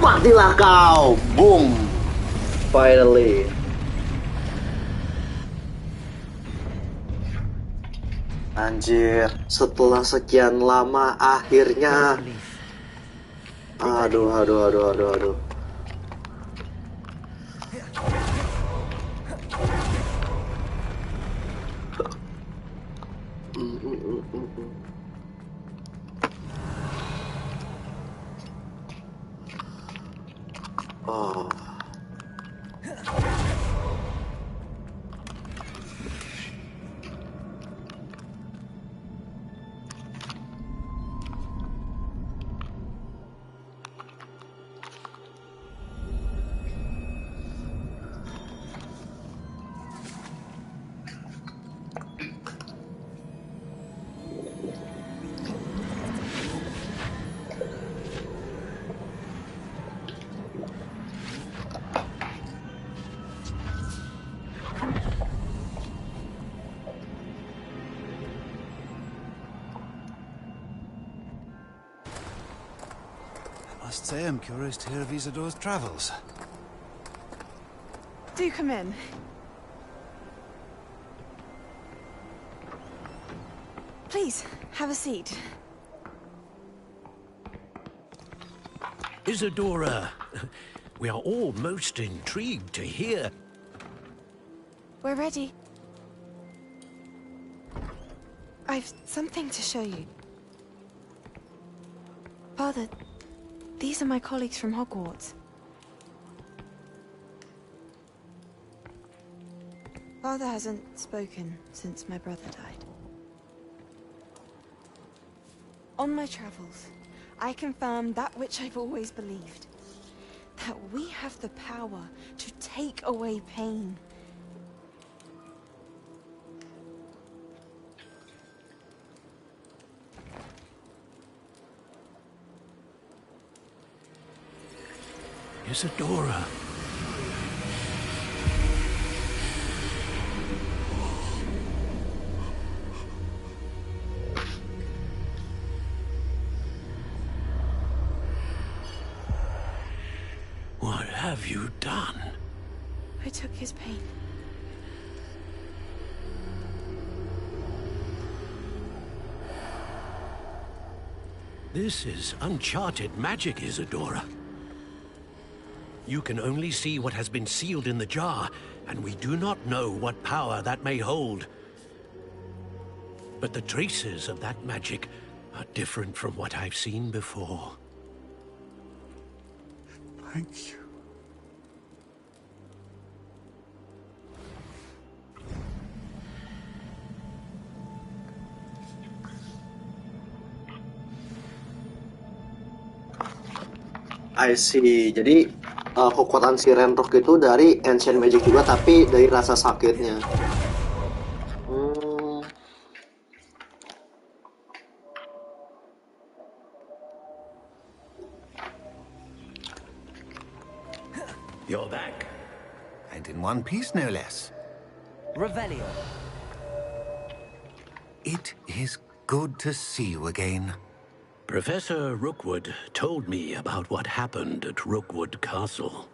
Matilah kau. Boom. Finally. Anjir, setelah sekian lama akhirnya. Aduh. Oh. I must say I'm curious to hear of Isidor's travels. Do come in. Please, have a seat. Isadora, we are all most intrigued to hear. We're ready. I've something to show you. Father, these are my colleagues from Hogwarts. Father hasn't spoken since my brother died. On my travels, I confirmed that which I've always believed. That we have the power to take away pain. Isadora. What have you done? I took his pain. This is uncharted magic, Isadora. You can only see what has been sealed in the jar, and we do not know what power that may hold. But the traces of that magic are different from what I've seen before. Thank you. I see. Jadi kekuatan si Renrock itu dari ancient magic juga, tapi dari rasa sakitnya. You're back. And in one piece, no less. Revelio. It is good to see you again. Professor Rookwood told me about what happened at Rookwood Castle.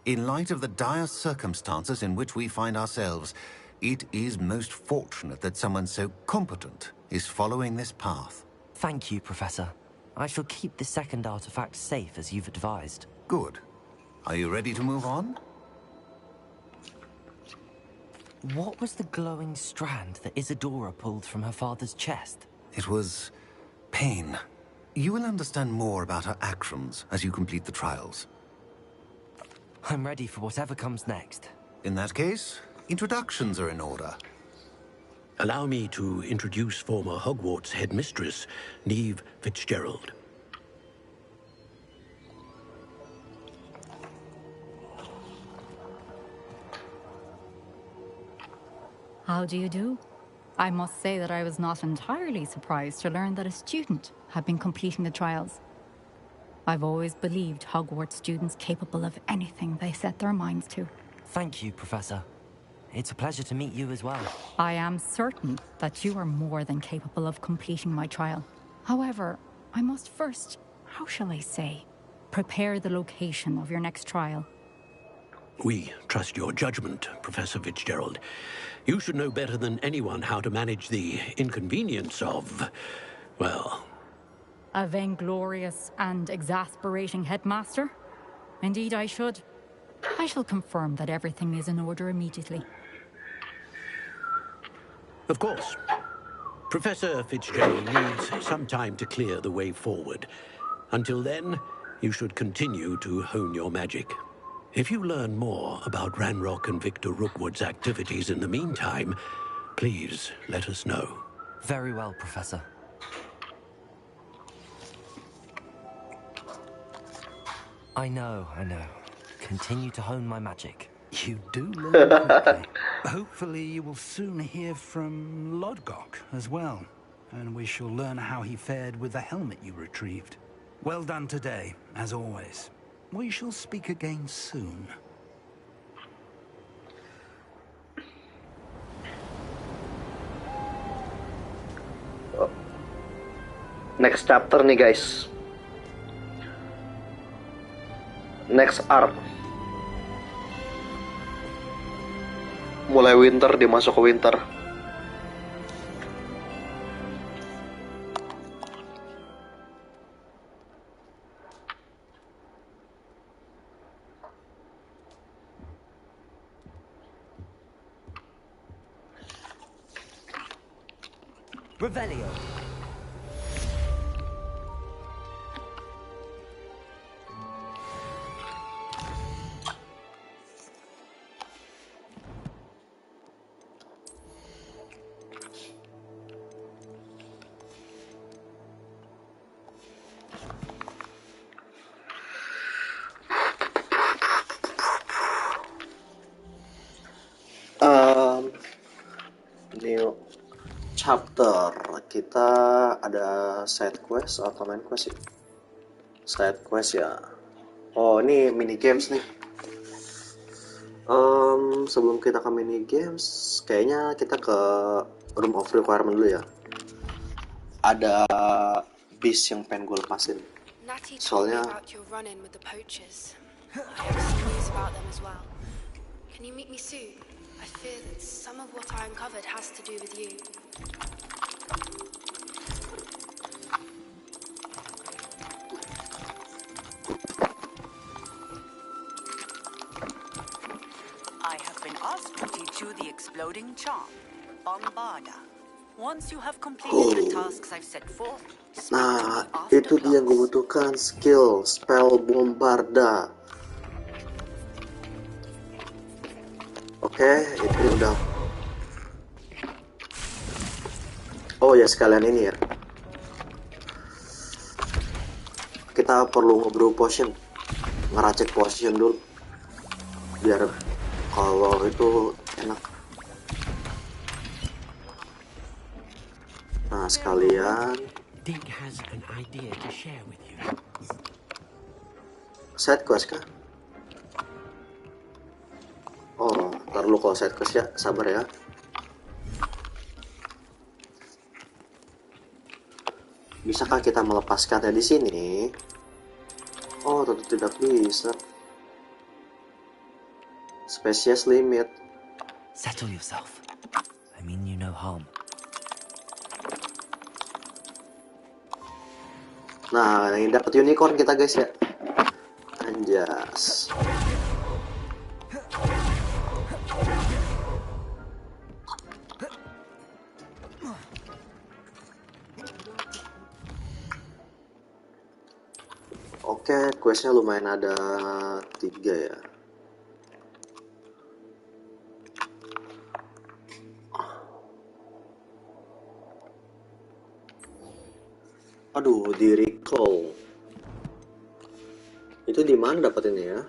In light of the dire circumstances in which we find ourselves, it is most fortunate that someone so competent is following this path. Thank you, Professor. I shall keep the second artifact safe as you've advised. Good. Are you ready to move on? What was the glowing strand that Isadora pulled from her father's chest? It was pain. You will understand more about her actions as you complete the trials. I'm ready for whatever comes next. In that case, introductions are in order. Allow me to introduce former Hogwarts headmistress, Neve Fitzgerald. How do you do? I must say that I was not entirely surprised to learn that a student had been completing the trials. I've always believed Hogwarts students capable of anything they set their minds to. Thank you, Professor. It's a pleasure to meet you as well. I am certain that you are more than capable of completing my trial. However, I must first, how shall I say, Prepare the location of your next trial. We trust your judgment, Professor Fitzgerald. You should know better than anyone how to manage the inconvenience of, well... A vainglorious and exasperating headmaster? Indeed I should. I shall confirm that everything is in order immediately. Of course. Professor Fitzgerald needs some time to clear the way forward. Until then, you should continue to hone your magic. If you learn more about Ranrock and Victor Rookwood's activities in the meantime, please let us know. Very well, Professor. I know. Continue to hone my magic. You do learn quickly. Hopefully you will soon hear from Lodgok as well, and we shall learn how he fared with the helmet you retrieved. Well done today, as always. We shall speak again soon. Next chapter nih guys. Next arc. Mulai winter, dia masuk ke winter. Revelio. New chapter, kita ada side quest atau main quest sih? Side quest ya. Oh, ini mini games nih. Sebelum kita ke mini games, kayaknya kita ke room of requirement dulu ya. Ada beast yang pengen gue lepasin. Soalnya Can you meet me soon? I fear that some of what I uncovered has to do with you. I have been asked to teach you the exploding charm, Bombarda. Once you have completed the tasks I've set forth, nah, itu dia yang gue butuhkan, skill spell Bombarda. Oke, itu udah. Oh ya, sekalian ini ya. Kita perlu ngebrew potion, ngeracik potion dulu, biar kalau itu enak. Nah, sekalian. Dig has an idea to share with you. Side quest kah? Oh, ntar lu kalau side quest ya, sabar ya. Bisakah kita melepaskannya di sini? Oh, tentu tidak bisa. Species limit. Settle yourself. I mean you no harm. Nah, yang dapat unicorn kita guys ya. Anjas. Oke, questnya lumayan ada 3 ya. Aduh, di recall. Itu di mana dapetinnya ya?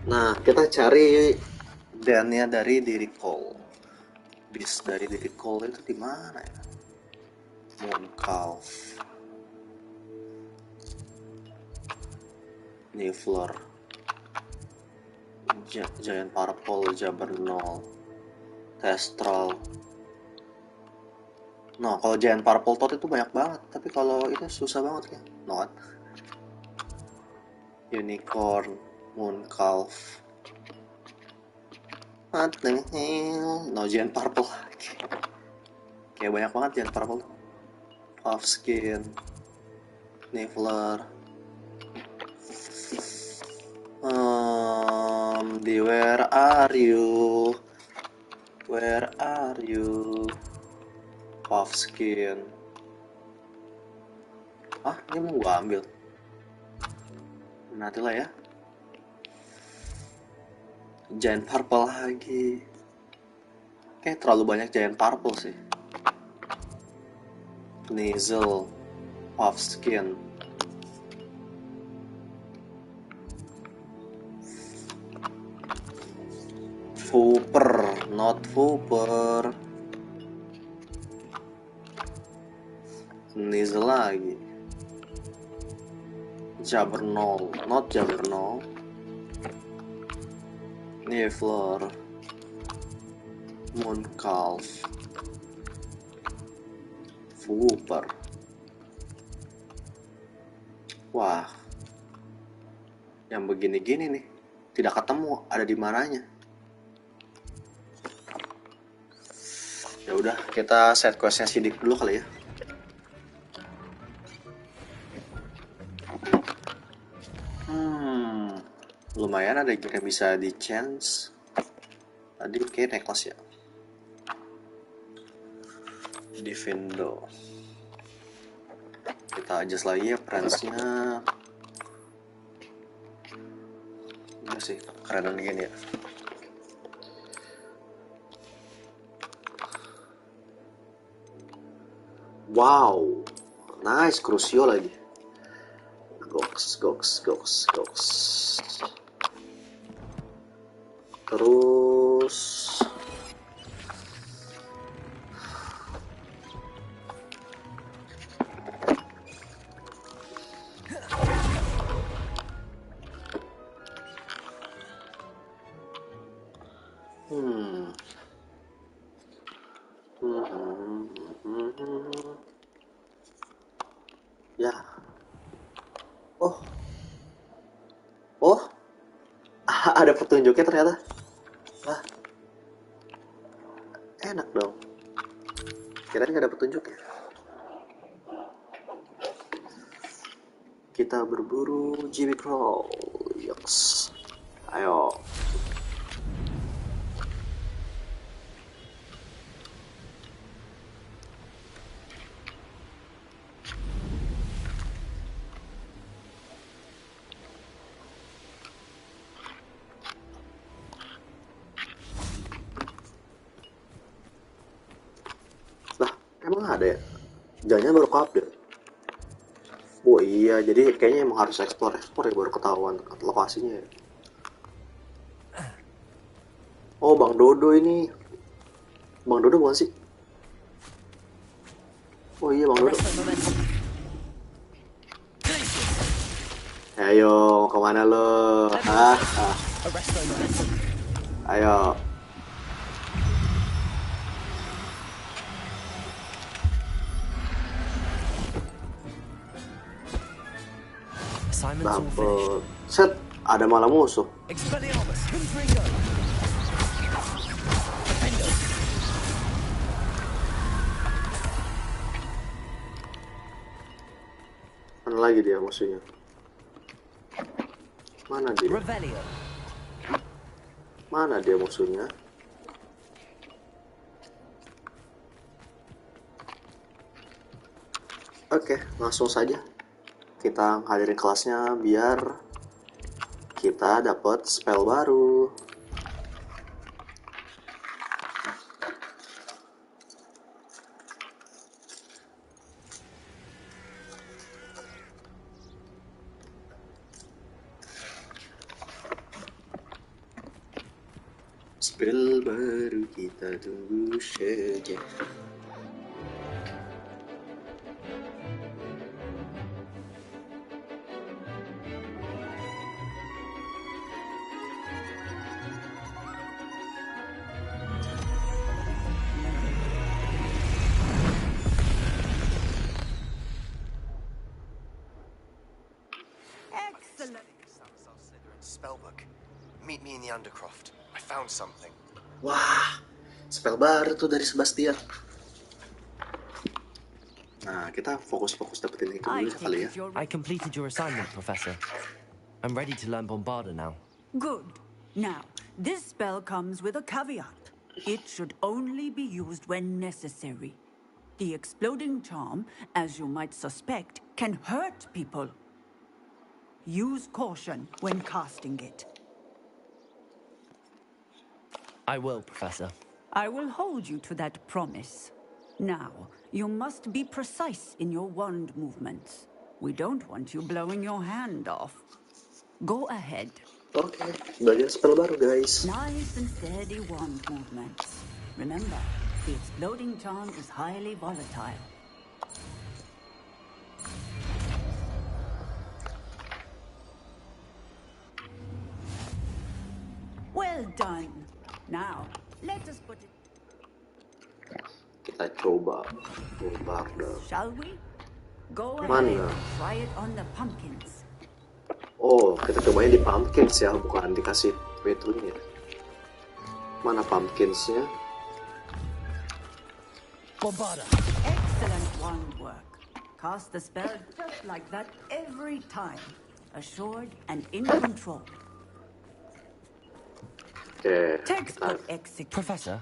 Nah, kita cari dan-nya dari di recall. Bis dari di recall itu di mana ya? Mooncalf, Niffler, Giant Purple, Jabernol, Testral. Nah, kalau giant purple toad itu banyak banget, tapi kalau itu susah banget ya. Not. Unicorn, moon calf. What the hell? No giant purple. Kayak banyak banget giant purple. Puff skin, niffler. Where are you? Where are you? Puff skin. Ah, ini mau gua ambil. Nanti lah ya. Giant purple lagi. Kayak terlalu banyak giant purple sih. Nasal, puff skin. Fooper, not Fooper. Nasal lagi. Jabernol, not Jabernol. Niffler, Mooncalf, Fooper. Wah, yang begini-gini nih, tidak ketemu ada di mananya. Ya udah, kita set questnya sidik dulu kali ya. Lumayan ada yang bisa di chance. Tadi kayak necklace ya. Divindo. Kita adjust lagi ya price-nya. Ini sih kerenan gini ya. Wow, nice, Crucio lagi. Goks. Terus ya. Oh, ada petunjuknya ternyata. Wah, enak dong. Kirain nggak ada petunjuk ya. Kita berburu GB Crawl. Yoks. Ayo. Lah, emang ada ya? Jangan baru update. Oh iya, jadi kayaknya emang harus explore ya baru ketahuan lokasinya ya. Oh, Bang Dodo ini. Bang Dodo bukan sih? Oh iya, Bang Dodo. Ayo, kemana lo? Ayo. Dapat. Set, ada malah musuh. Mana lagi dia musuhnya? Mana dia? Mana dia musuhnya? Oke, langsung saja kita hadirin kelasnya biar kita dapat spell baru. Spell baru kita tunggu saja. spellbook. Meet me in the Undercroft. I found something. Wah, spell baru tuh dari Sebastian. Nah, kita fokus-fokus dapetin itu dulu kali ya. I completed your assignment, Professor. I'm ready to learn Bombarda now. Good. Now, this spell comes with a caveat. It should only be used when necessary. The exploding charm, as you might suspect, can hurt people. Use caution when casting it. I will, Professor. I will hold you to that promise. Now, you must be precise in your wand movements. We don't want you blowing your hand off. Go ahead. Okay, belajar spell baru, guys. Nice and steady wand movements. Remember, the exploding charm is highly volatile. Well done. Now, let us put it... Kita coba Bombarda. Shall we? Go Mana? ahead, try it on the pumpkins. Oh, kita cobain di pumpkins ya, bukan dikasih metrunya. Mana pumpkinsnya? Bombarda! Excellent wand work. Cast the spell just like that every time. Assured and in control. Okay. Textbook execute. Professor,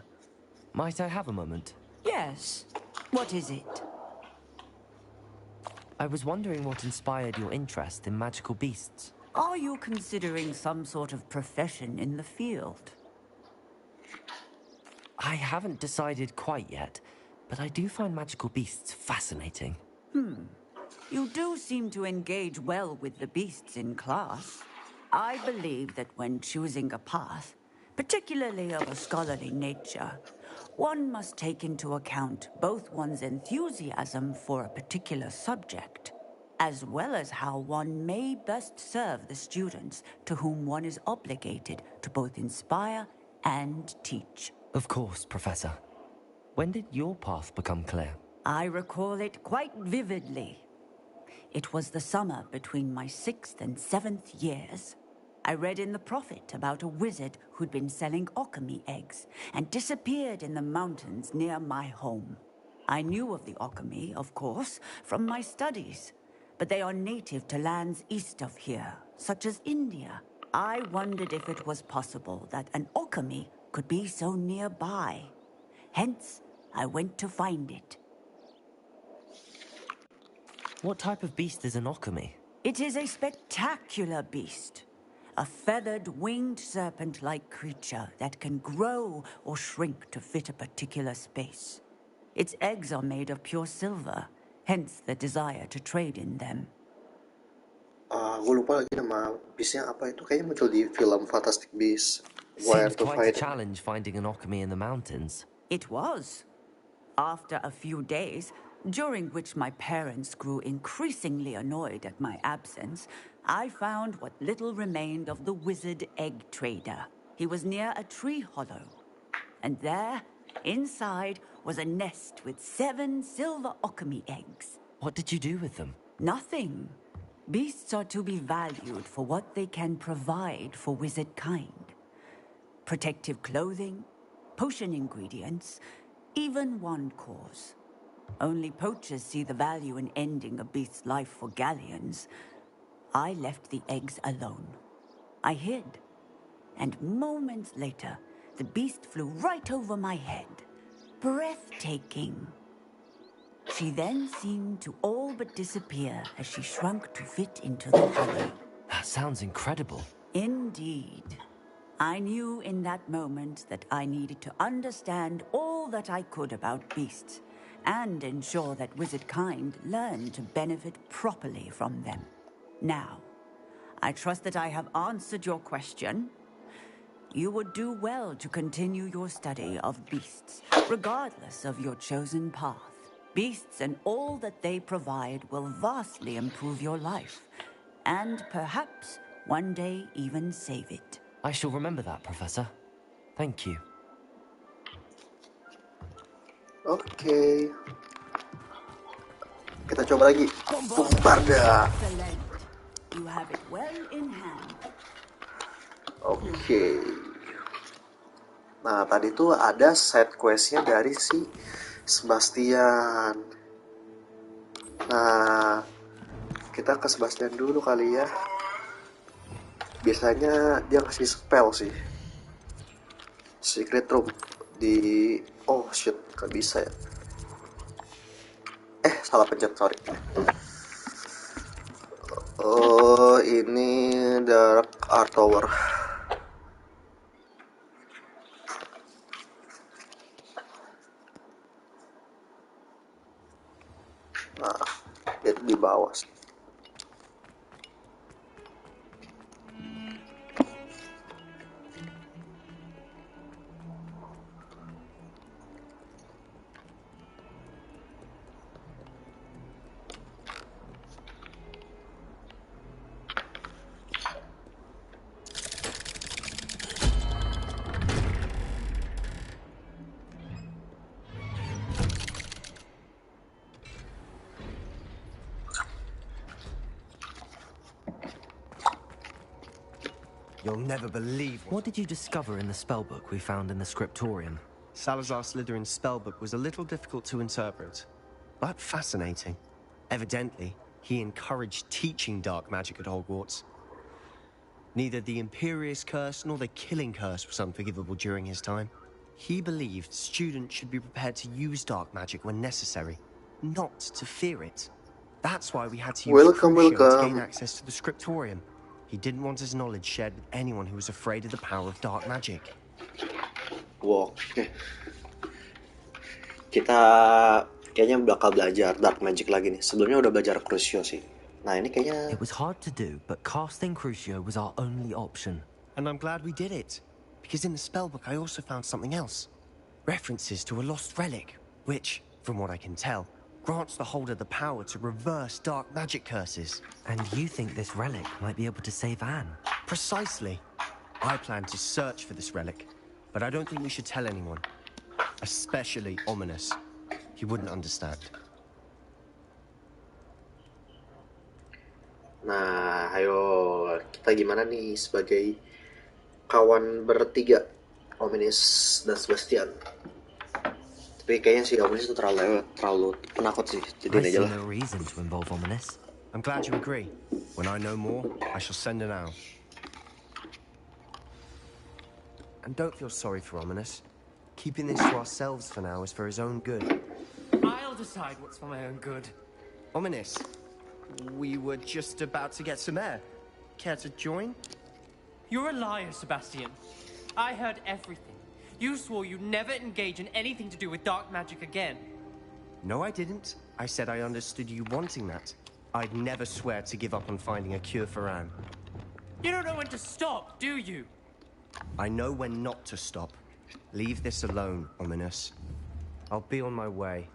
might I have a moment? Yes. What is it? I was wondering what inspired your interest in magical beasts. Are you considering some sort of profession in the field? I haven't decided quite yet, but I do find magical beasts fascinating. You do seem to engage well with the beasts in class. I believe that when choosing a path, particularly of a scholarly nature, one must take into account both one's enthusiasm for a particular subject, as well as how one may best serve the students to whom one is obligated to both inspire and teach. Of course, Professor. When did your path become clear? I recall it quite vividly. It was the summer between my 6th and 7th years. I read in the Prophet about a wizard who'd been selling alchemy eggs and disappeared in the mountains near my home. I knew of the alchemy, of course, from my studies, but they are native to lands east of here, such as India. I wondered if it was possible that an alchemy could be so nearby. Hence, I went to find it. What type of beast is an alchemy? It is a spectacular beast. A feathered, winged serpent-like creature that can grow or shrink to fit a particular space. Its eggs are made of pure silver, hence the desire to trade in them. Gue lupa lagi nama beastnya apa itu. Kayaknya muncul di film Fantastic Beasts. Where Seems to quite a fight it. challenge finding an alchemy in the mountains. It was. After a few days, during which my parents grew increasingly annoyed at my absence, I found what little remained of the wizard egg trader. He was near a tree hollow. And there, inside, was a nest with 7 silver alchemy eggs. What did you do with them? Nothing. Beasts are to be valued for what they can provide for wizard kind. Protective clothing, potion ingredients, even wand cores. Only poachers see the value in ending a beast's life for galleons. I left the eggs alone. I hid. And moments later, the beast flew right over my head. Breathtaking. She then seemed to all but disappear as she shrunk to fit into the hollow. That sounds incredible. Indeed. I knew in that moment that I needed to understand all that I could about beasts and ensure that wizard kind learned to benefit properly from them. Now, I trust that I have answered your question. You would do well to continue your study of beasts, regardless of your chosen path. Beasts and all that they provide will vastly improve your life, and perhaps one day even save it. I shall remember that, Professor. Thank you. Oke. Kita coba lagi. Bombarda. Excellent. You have it well in hand. Oke. Nah, tadi tuh ada side quest-nya dari si Sebastian. Nah, kita ke Sebastian dulu kali ya. Biasanya dia kasih spell sih. Secret room di... Oh shit, gak bisa ya. Salah pencet, sorry. Oh, ini Dark Art Tower. Nah, itu di bawah sih. You'll never believe What did you discover in the spellbook we found in the scriptorium? Salazar Slytherin's spellbook was a little difficult to interpret, but fascinating. Evidently, he encouraged teaching dark magic at Hogwarts. Neither the Imperious Curse nor the Killing Curse was unforgivable during his time. He believed students should be prepared to use dark magic when necessary, not to fear it. That's why we had to use Crucio to gain access to the scriptorium. He didn't want his knowledge shared with anyone who was afraid of the power of dark magic. Oke. Kita kayaknya bakal belajar dark magic lagi nih. Sebelumnya udah belajar Crucio sih. Nah, ini kayaknya... It was hard to do, but casting Crucio was our only option. And I'm glad we did it, because in the spellbook I also found something else. References to a lost relic, which, from what I can tell, grants the holder the power to reverse dark magic curses. And you think this relic might be able to save Anne? Precisely. I plan to search for this relic, but I don't think we should tell anyone. Especially Ominous. He wouldn't understand. Nah, ayo kita gimana nih sebagai kawan bertiga, Ominous dan Sebastian. Tapi kayaknya si Ominous itu terlalu penakut sih. Jadiin aja lah. No reason to involve Ominous. I'm glad you agree. When I know more, I shall send an owl. And don't feel sorry for Ominous. Keeping this to ourselves for now is for his own good. I'll decide what's for my own good. Ominous, we were just about to get some air. Care to join? You're a liar, Sebastian. I heard everything. You swore you'd never engage in anything to do with dark magic again. No, I didn't. I said I understood you wanting that. I'd never swear to give up on finding a cure for Anne. You don't know when to stop, do you? I know when not to stop. Leave this alone, Ominous. I'll be on my way.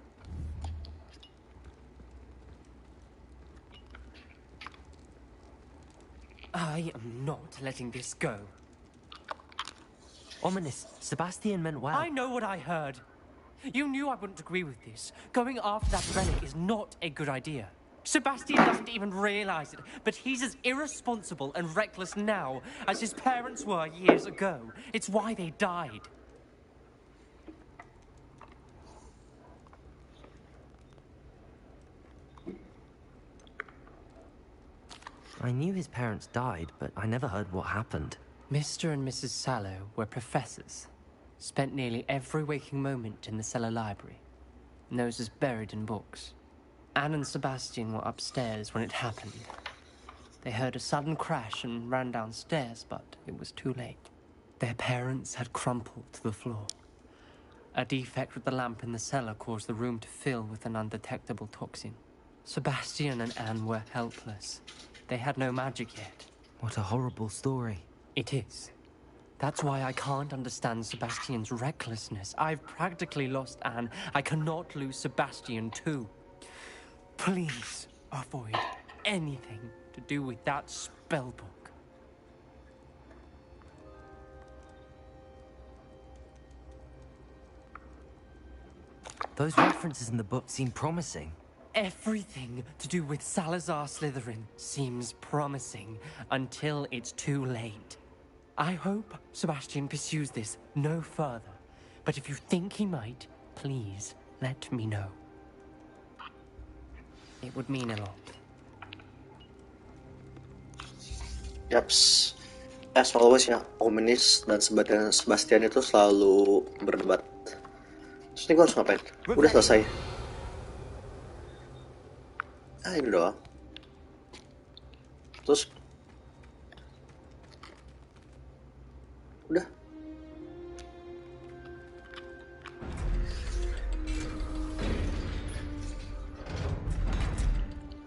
I am not letting this go. Ominous, Sebastian meant well. I know what I heard. You knew I wouldn't agree with this. Going after that relic is not a good idea. Sebastian doesn't even realize it, but he's as irresponsible and reckless now as his parents were years ago. It's why they died. I knew his parents died, but I never heard what happened. Mr. and Mrs. Sallow were professors. Spent nearly every waking moment in the cellar library. Noses buried in books. Anne and Sebastian were upstairs when it happened. They heard a sudden crash and ran downstairs, but it was too late. Their parents had crumpled to the floor. A defect with the lamp in the cellar caused the room to fill with an undetectable toxin. Sebastian and Anne were helpless. They had no magic yet. What a horrible story. It is. That's why I can't understand Sebastian's recklessness. I've practically lost Anne. I cannot lose Sebastian too. Please avoid anything to do with that spellbook. Those references in the book seem promising. Everything to do with Salazar Slytherin seems promising until it's too late. I hope Sebastian pursues this no further. But if you think he might, please let me know. It would mean a lot. Yaps. As always ya, Ominis dan Sebastian itu selalu berdebat. Terus ini gue harus ngapain? Udah selesai. Ini doang. Terus udah.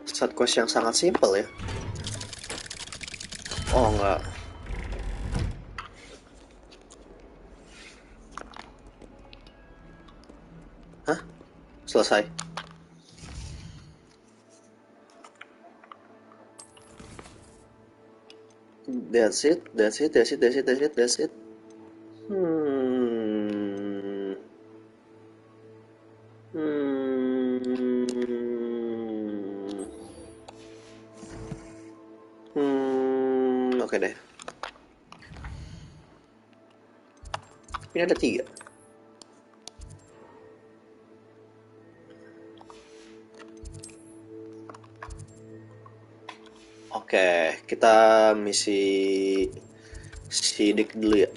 Side quest yang sangat simpel ya. Oh enggak. Hah? Selesai. That's it. Oke deh. Ini ada 3. Oke, kita misi sidik dulu ya.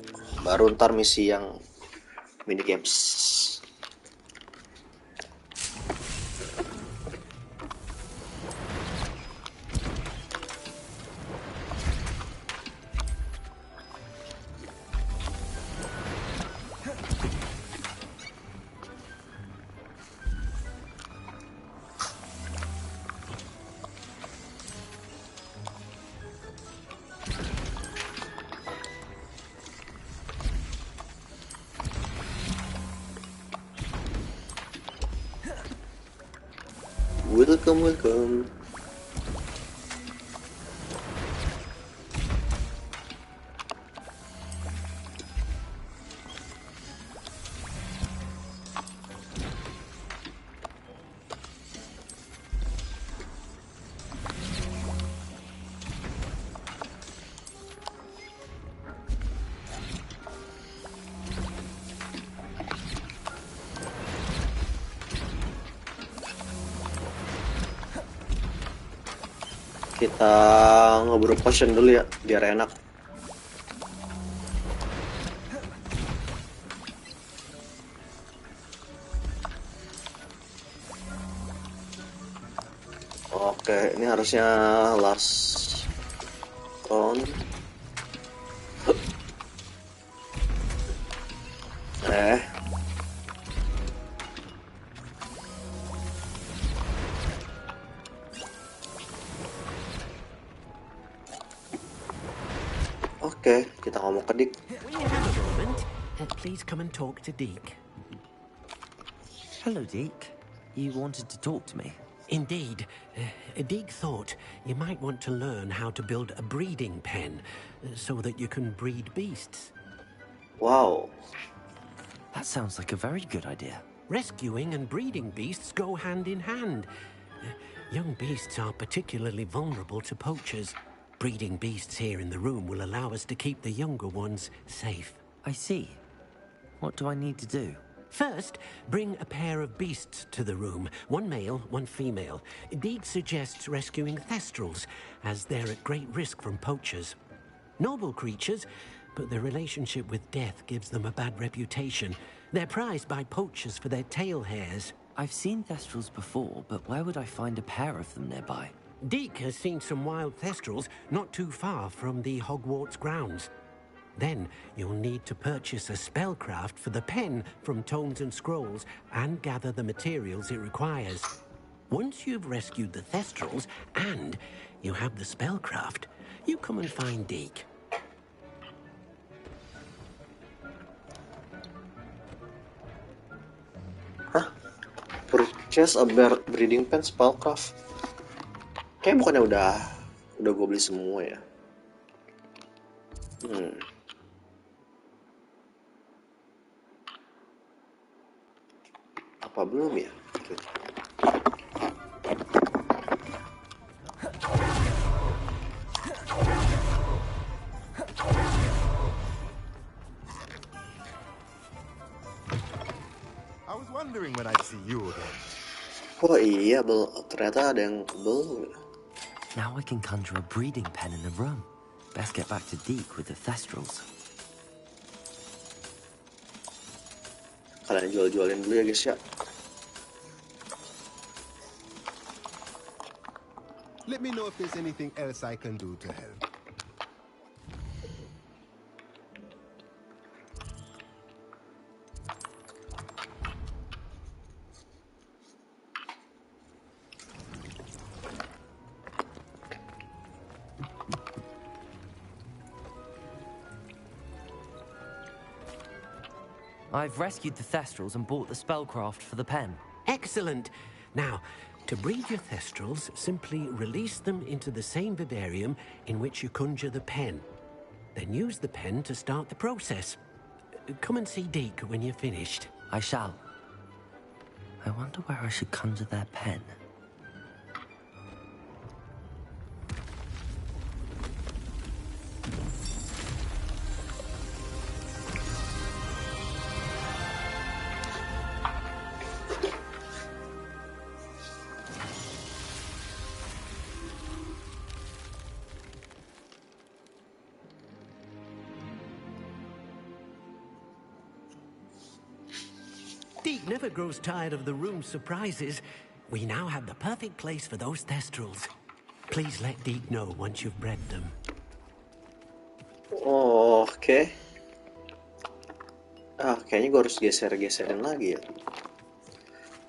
Baru ntar misi yang mini games. Welcome. Kita ngeburu potion dulu ya, biar enak. Oke, ini harusnya last round. Oke, kita ngomong ke Dick. Please come and talk to Deke. Hello, Deke. You wanted to talk to me? Indeed. Deke thought you might want to learn how to build a breeding pen so that you can breed beasts. Wow. That sounds like a very good idea. Rescuing and breeding beasts go hand in hand. Young beasts are particularly vulnerable to poachers. Breeding beasts here in the room will allow us to keep the younger ones safe. I see. What do I need to do? First, bring a pair of beasts to the room. One male, one female. Deke suggests rescuing thestrals, as they're at great risk from poachers. Noble creatures, but their relationship with death gives them a bad reputation. They're prized by poachers for their tail hairs. I've seen thestrals before, but where would I find a pair of them nearby? Deke has seen some wild thestrals not too far from the Hogwarts grounds. Then you'll need to purchase a spellcraft for the pen from Tomes and Scrolls and gather the materials it requires. Once you've rescued the thestrals and you have the spellcraft, you come and find Deke. Hah? Purchase a breeding pen spellcraft. Kayaknya bukannya udah gue beli semua ya. Apa belum ya? wondering when I'd see you again. Oh iya, ternyata ada yang bel. Now I can conjure a breeding pen in the room. Best get back to Deke with the thestrals. Kalian jual-jualin dulu ya guys ya. Let me know if there's anything else I can do to help. I've rescued the thestrals and bought the spellcraft for the pen. Excellent. Now, to breed your thestrals, simply release them into the same vivarium in which you conjure the pen. Then use the pen to start the process. Come and see Deke when you're finished. I shall. I wonder where I should conjure their pen. Deke never grows tired of the room's surprises. We now have the perfect place for those thestrals. Please let Deke know once you've bred them. Oke. Kayaknya gue harus geser-geserin lagi ya.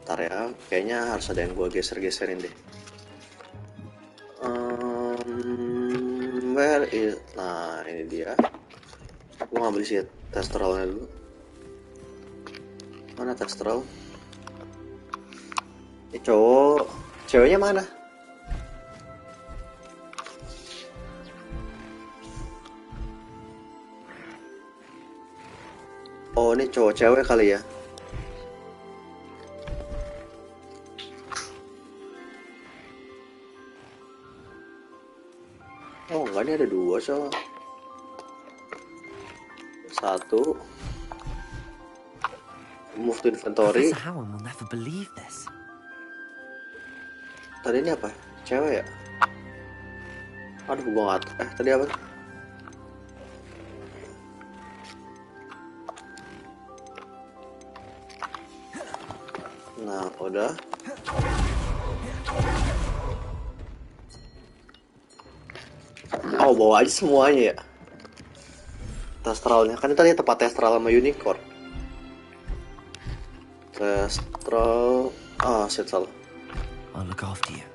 Ntar ya, kayaknya harus ada yang gue geser-geserin deh. Where is... Nah, ini dia. Gue ngambil si testralnya dulu. Mana testral? Ini cowok. Ceweknya mana? Oh, ini cowok cewek kali ya. Oh, enggak, ini ada dua cowok. Satu. Move to inventory. Professor Howard will never believe this. Tadi ini apa? Cewek ya? Aduh, gua nggak. Tadi apa? Nah, udah. Oh, bawa aja semuanya ya. Testralnya kan itu tadi tempat testral sama unicorn. Testral. Shit, salah. I'll look after you.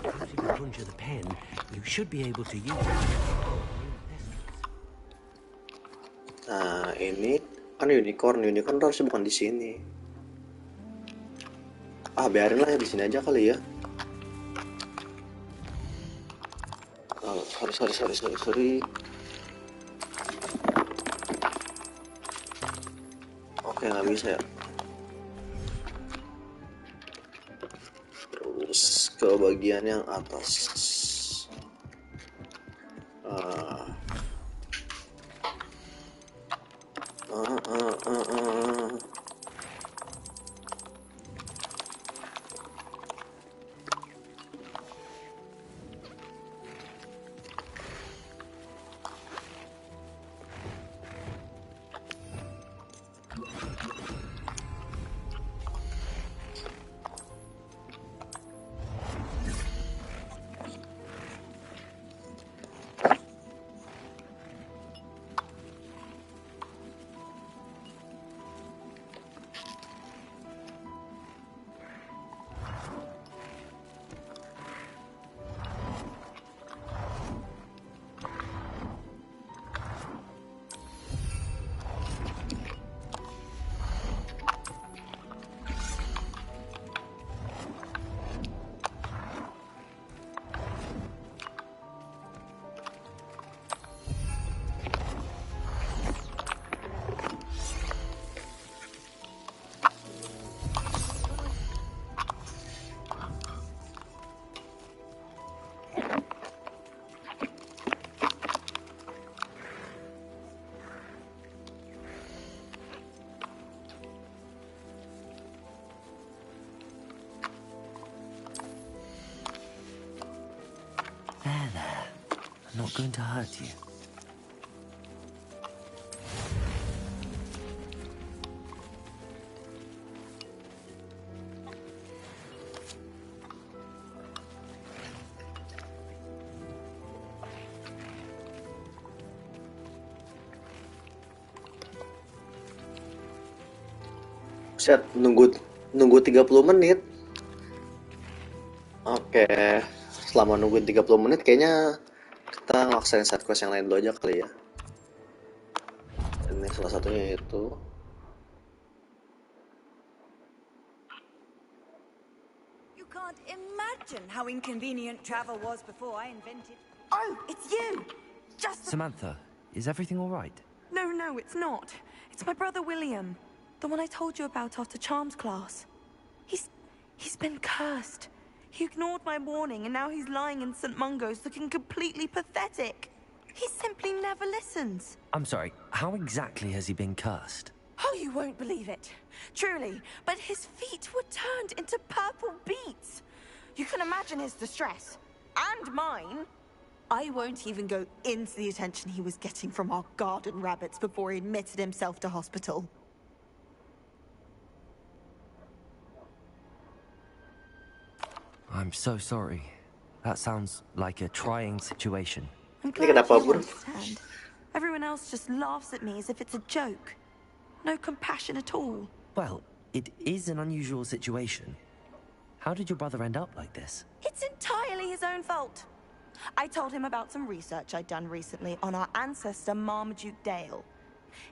Once you conjure the pen, you should be able to use it. Nah, ini kan unicorn harusnya bukan di sini. Biarin lah ya, di sini aja kali ya. Sorry. Oke, nggak bisa ya. Terus ke bagian yang atas. There. I'm not going to hurt you. Set, nunggu 30 menit. Oke, selama nungguin 30 menit kayaknya kita ngelaksanain side quest yang lain dulu aja kali ya. Ini salah satunya itu. You can't imagine how inconvenient travel was before I invented... Oh, it's you! Samantha, is everything all right? No, it's not. It's my brother William. The one I told you about after Charms class. He's been cursed. He ignored my warning and now he's lying in St. Mungo's looking completely pathetic. He simply never listens. I'm sorry, how exactly has he been cursed? Oh, you won't believe it. Truly, but his feet were turned into purple beets. You can imagine his distress. And mine. I won't even go into the attention he was getting from our garden rabbits before he admitted himself to hospital. I'm so sorry. That sounds like a trying situation. I'm glad you understand. Everyone else just laughs at me as if it's a joke. No compassion at all. Well, it is an unusual situation. How did your brother end up like this? It's entirely his own fault. I told him about some research I'd done recently on our ancestor Marmaduke Dale.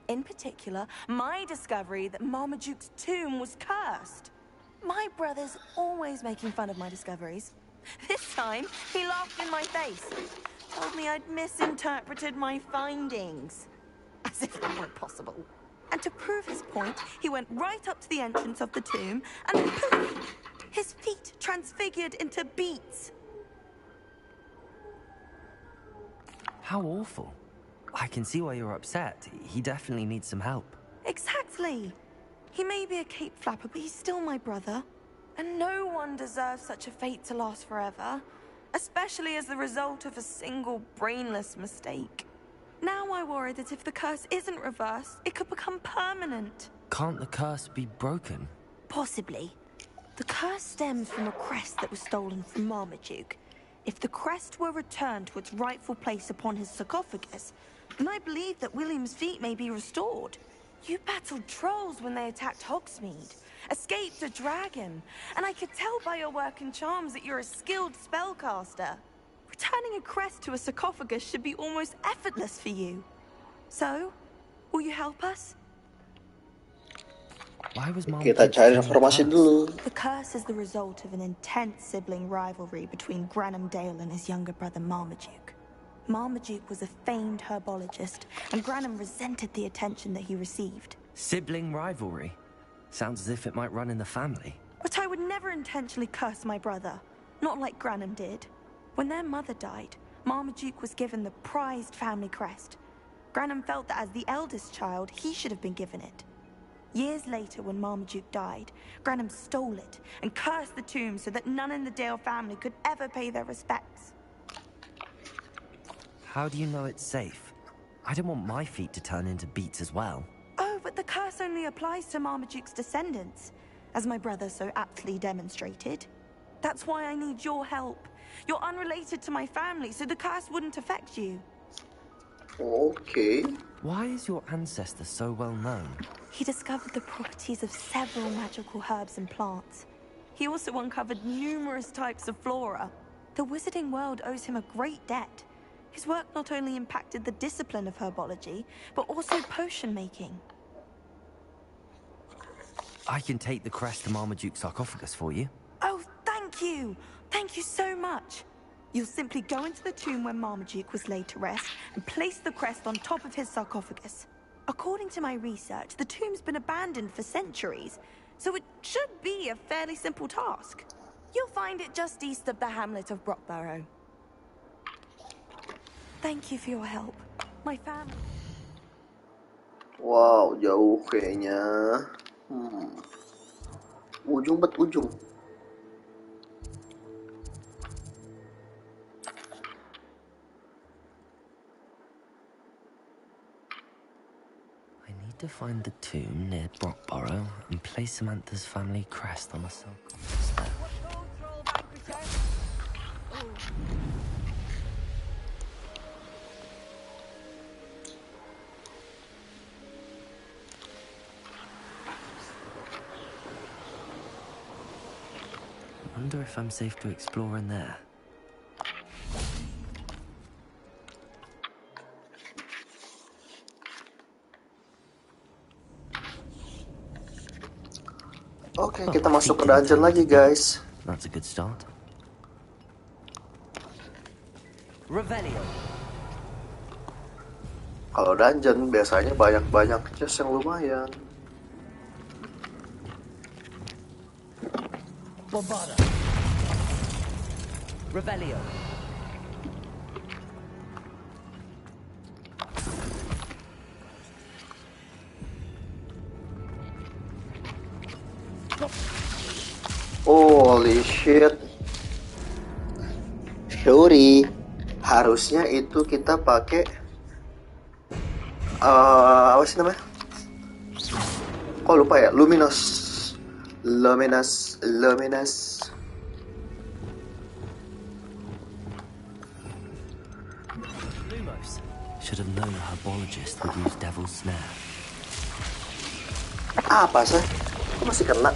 In particular, my discovery that Marmaduke's tomb was cursed. My brother's always making fun of my discoveries. This time, he laughed in my face. Told me I'd misinterpreted my findings. As if that weren't possible. And to prove his point, he went right up to the entrance of the tomb and poof! His feet transfigured into beets. How awful. I can see why you're upset. He definitely needs some help. Exactly. He may be a cape flapper, but he's still my brother. And no one deserves such a fate to last forever. Especially as the result of a single brainless mistake. Now I worry that if the curse isn't reversed, it could become permanent. Can't the curse be broken? Possibly. The curse stems from a crest that was stolen from Marmaduke. If the crest were returned to its rightful place upon his sarcophagus, then I believe that William's feet may be restored. You battled trolls when they attacked Hogsmeade, escaped a dragon, and I could tell by your work in charms that you're a skilled spellcaster. Returning a crest to a sarcophagus should be almost effortless for you. So, will you help us? Why was Mom Kita cari informasi dulu. The curse is the result of an intense sibling rivalry between Granham Dale and his younger brother Marmaduke. Marmaduke was a famed herbologist, and Granham resented the attention that he received. Sibling rivalry? Sounds as if it might run in the family. But I would never intentionally curse my brother, not like Granham did. When their mother died, Marmaduke was given the prized family crest. Granham felt that as the eldest child, he should have been given it. Years later, when Marmaduke died, Granham stole it and cursed the tomb so that none in the Dale family could ever pay their respects. How do you know it's safe? I don't want my feet to turn into beets as well. Oh, but the curse only applies to Marmaduke's descendants, as my brother so aptly demonstrated. That's why I need your help. You're unrelated to my family, so the curse wouldn't affect you. Okay. Why is your ancestor so well known? He discovered the properties of several magical herbs and plants. He also uncovered numerous types of flora. The wizarding world owes him a great debt. His work not only impacted the discipline of herbology, but also potion making. I can take the crest to Marmaduke's sarcophagus for you. Oh, thank you! Thank you so much! You'll simply go into the tomb where Marmaduke was laid to rest and place the crest on top of his sarcophagus. According to my research, the tomb's been abandoned for centuries, so it should be a fairly simple task. You'll find it just east of the hamlet of Brockborough. Thank you for your help. My family... Wow, jauh kayaknya. Ujung bet ujung. to find the tomb near Brockborough and place Samantha's family crest on a silk. I wonder if I'm safe to explore in there. Oke, kita masuk ke dungeon lagi, guys. That's a good start. Revelio. Kalau dungeon biasanya banyak chest yang lumayan. Bombarda. Revelio. Holy shit. Sorry. Harusnya itu kita pakai apa sih namanya? Kok lupa ya? Luminous. Should have known a herbologist would use devil's snare. Apa sih? Masih kena.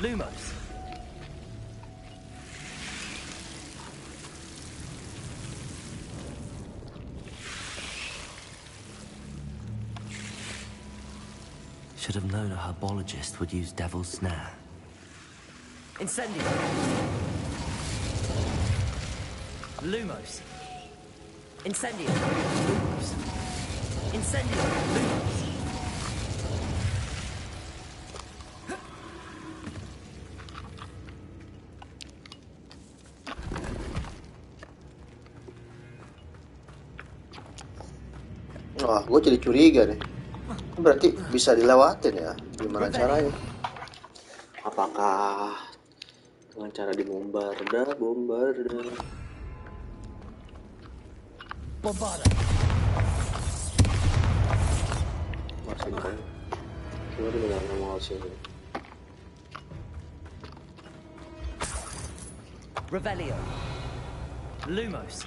Lumos. Should have known a herbologist would use devil's snare. Incendio. Lumos. Incendio. Lumos. Incendio. Lumos. Wah, gue jadi curiga nih. Berarti bisa dilewatin ya? Gimana caranya? Apakah dengan cara bombarda? Bombarda. Masih kan? Cuma dia nggak mau sini. Revelio. Lumos.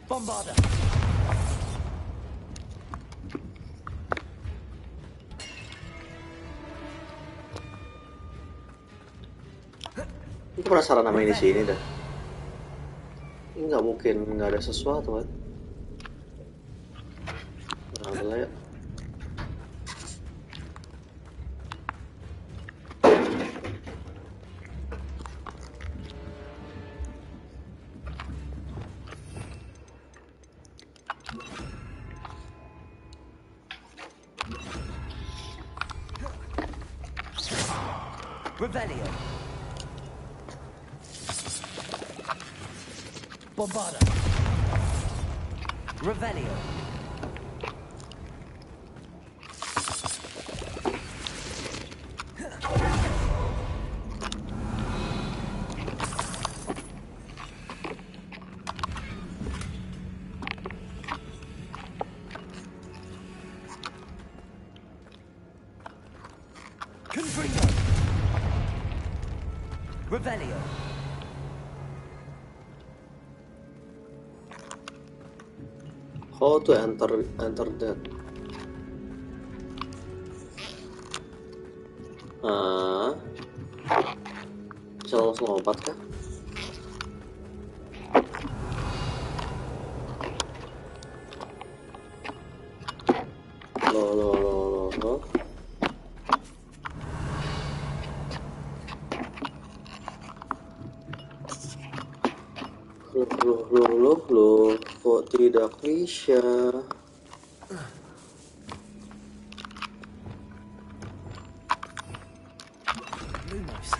Bombarda. Aku penasaran nama ini sini dah. Ini nggak mungkin nggak ada sesuatu kan? Nah, ya. Revelio. Bombarda. Revelio. Confringo. Revelio. How to enter that? Bisa langsung lompat kah? Loh. Loh, kok tidak bisa? Lumos.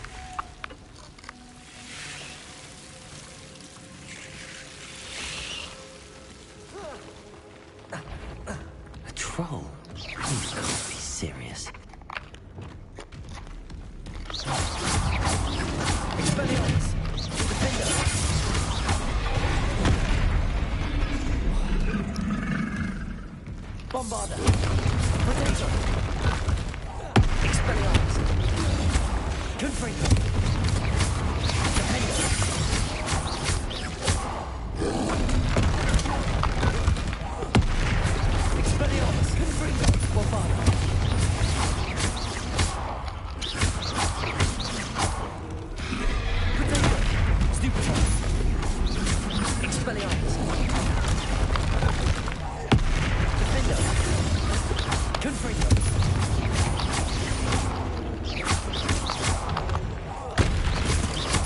A troll? You can't be serious. Bombarda. Potato. Expelliarmus. Confringo. Defender. Expelliarmus. Confringo. Bombarda. Potato. Stupefy. Expelliarmus. Defender. Confringo.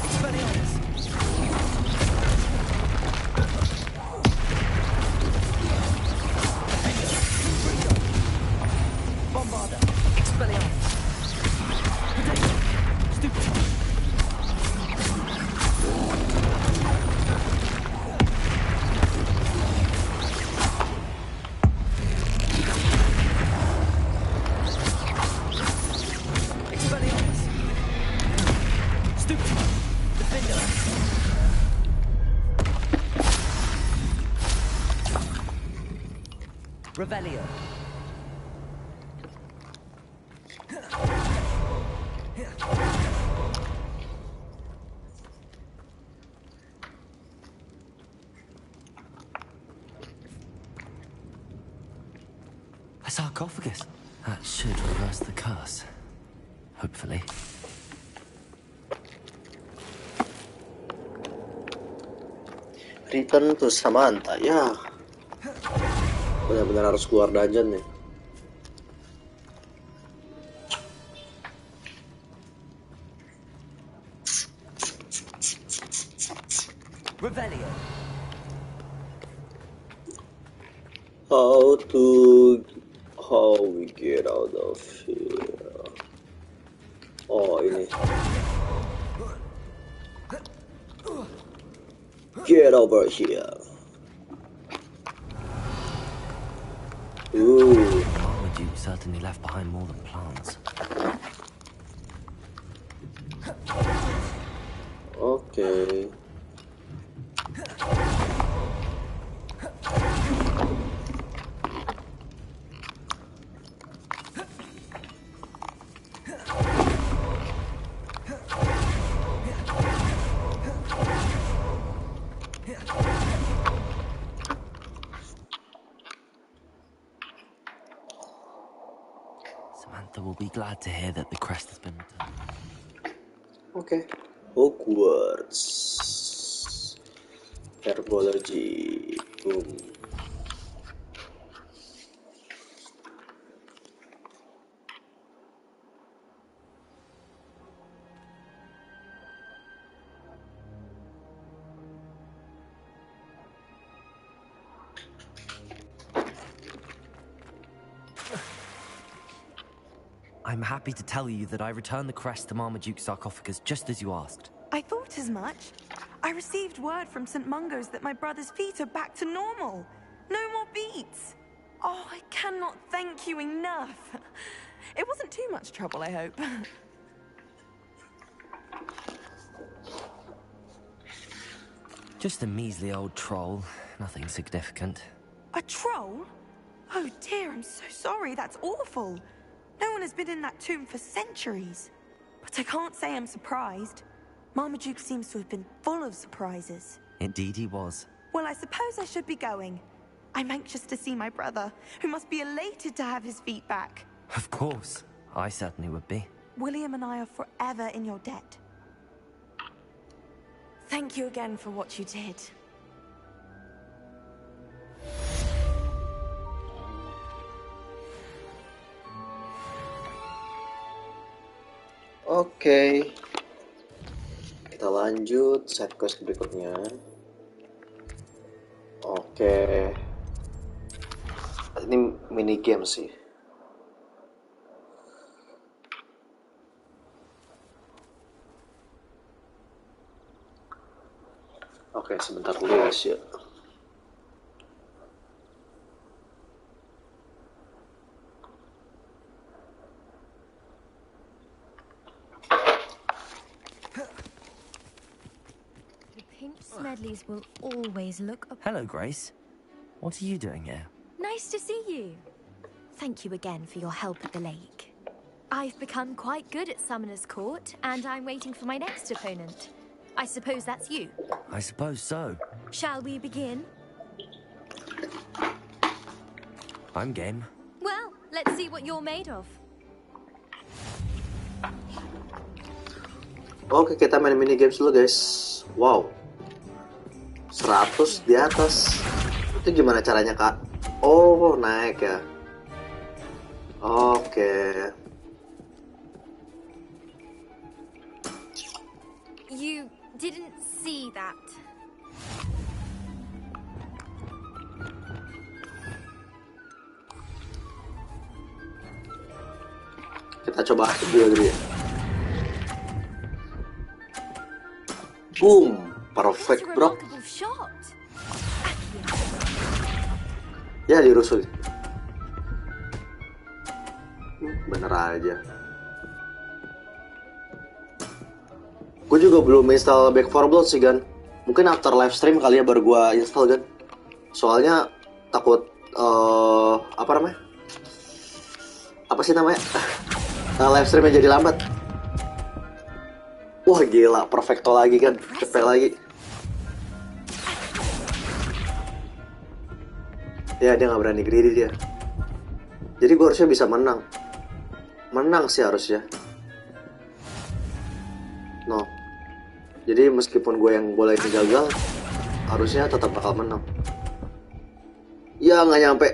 Expelliarmus. Defender. Confringo. Bombarda. Expelliarmus. Potato. Stupefy. Expelliarmus. Stupefy. Defender. Revelio. A sarcophagus. That should reverse the curse. Hopefully. Return to Samantha. Ya, benar-benar harus keluar dungeon nih. Revelio. How we get out of here? Oh, ini. Get over here. Ooh. Marmaduke certainly left behind more than plants. Okay. Samantha will be glad to hear that the crest has been returned. Okay. Hogwarts. Herbology. Boom. I'm happy to tell you that I returned the crest to Marmaduke's sarcophagus just as you asked. I thought as much. I received word from St. Mungo's that my brother's feet are back to normal. No more beats. Oh, I cannot thank you enough. It wasn't too much trouble, I hope. Just a measly old troll. Nothing significant. A troll? Oh dear, I'm so sorry. That's awful. No one has been in that tomb for centuries. But I can't say I'm surprised. Marmaduke seems to have been full of surprises. Indeed he was. Well, I suppose I should be going. I'm anxious to see my brother, who must be elated to have his feet back. Of course. I certainly would be. William and I are forever in your debt. Thank you again for what you did. Oke. Kita lanjut side quest berikutnya. Oke. Ini mini game sih. Oke, sebentar dulu guys ya. Pink Smedleys will always look up. Hello, Grace. What are you doing here? Nice to see you. Thank you again for your help at the lake. I've become quite good at Summoner's Court, and I'm waiting for my next opponent. I suppose that's you. I suppose so. Shall we begin? I'm game. Well, let's see what you're made of. Oke, kita main mini games dulu guys. Wow, 100 di atas. Itu gimana caranya kak? Oh, naik ya. Oke. You didn't see that. Kita coba dulu ya. Boom, perfect bro. Ya dirusuh. Bener aja. Gue juga belum install Back 4 Blood sih Gan. Mungkin after live stream kali ya baru gue install Gan. Soalnya takut apa namanya? Apa sih namanya? Live streamnya jadi lambat. Wah gila, perfecto lagi kan, cepet lagi. Ya dia nggak berani greedy dia. Jadi gue harusnya bisa menang. Menang sih harusnya. No. Jadi meskipun gue yang bola ini gagal, harusnya tetap bakal menang. Ya nggak nyampe.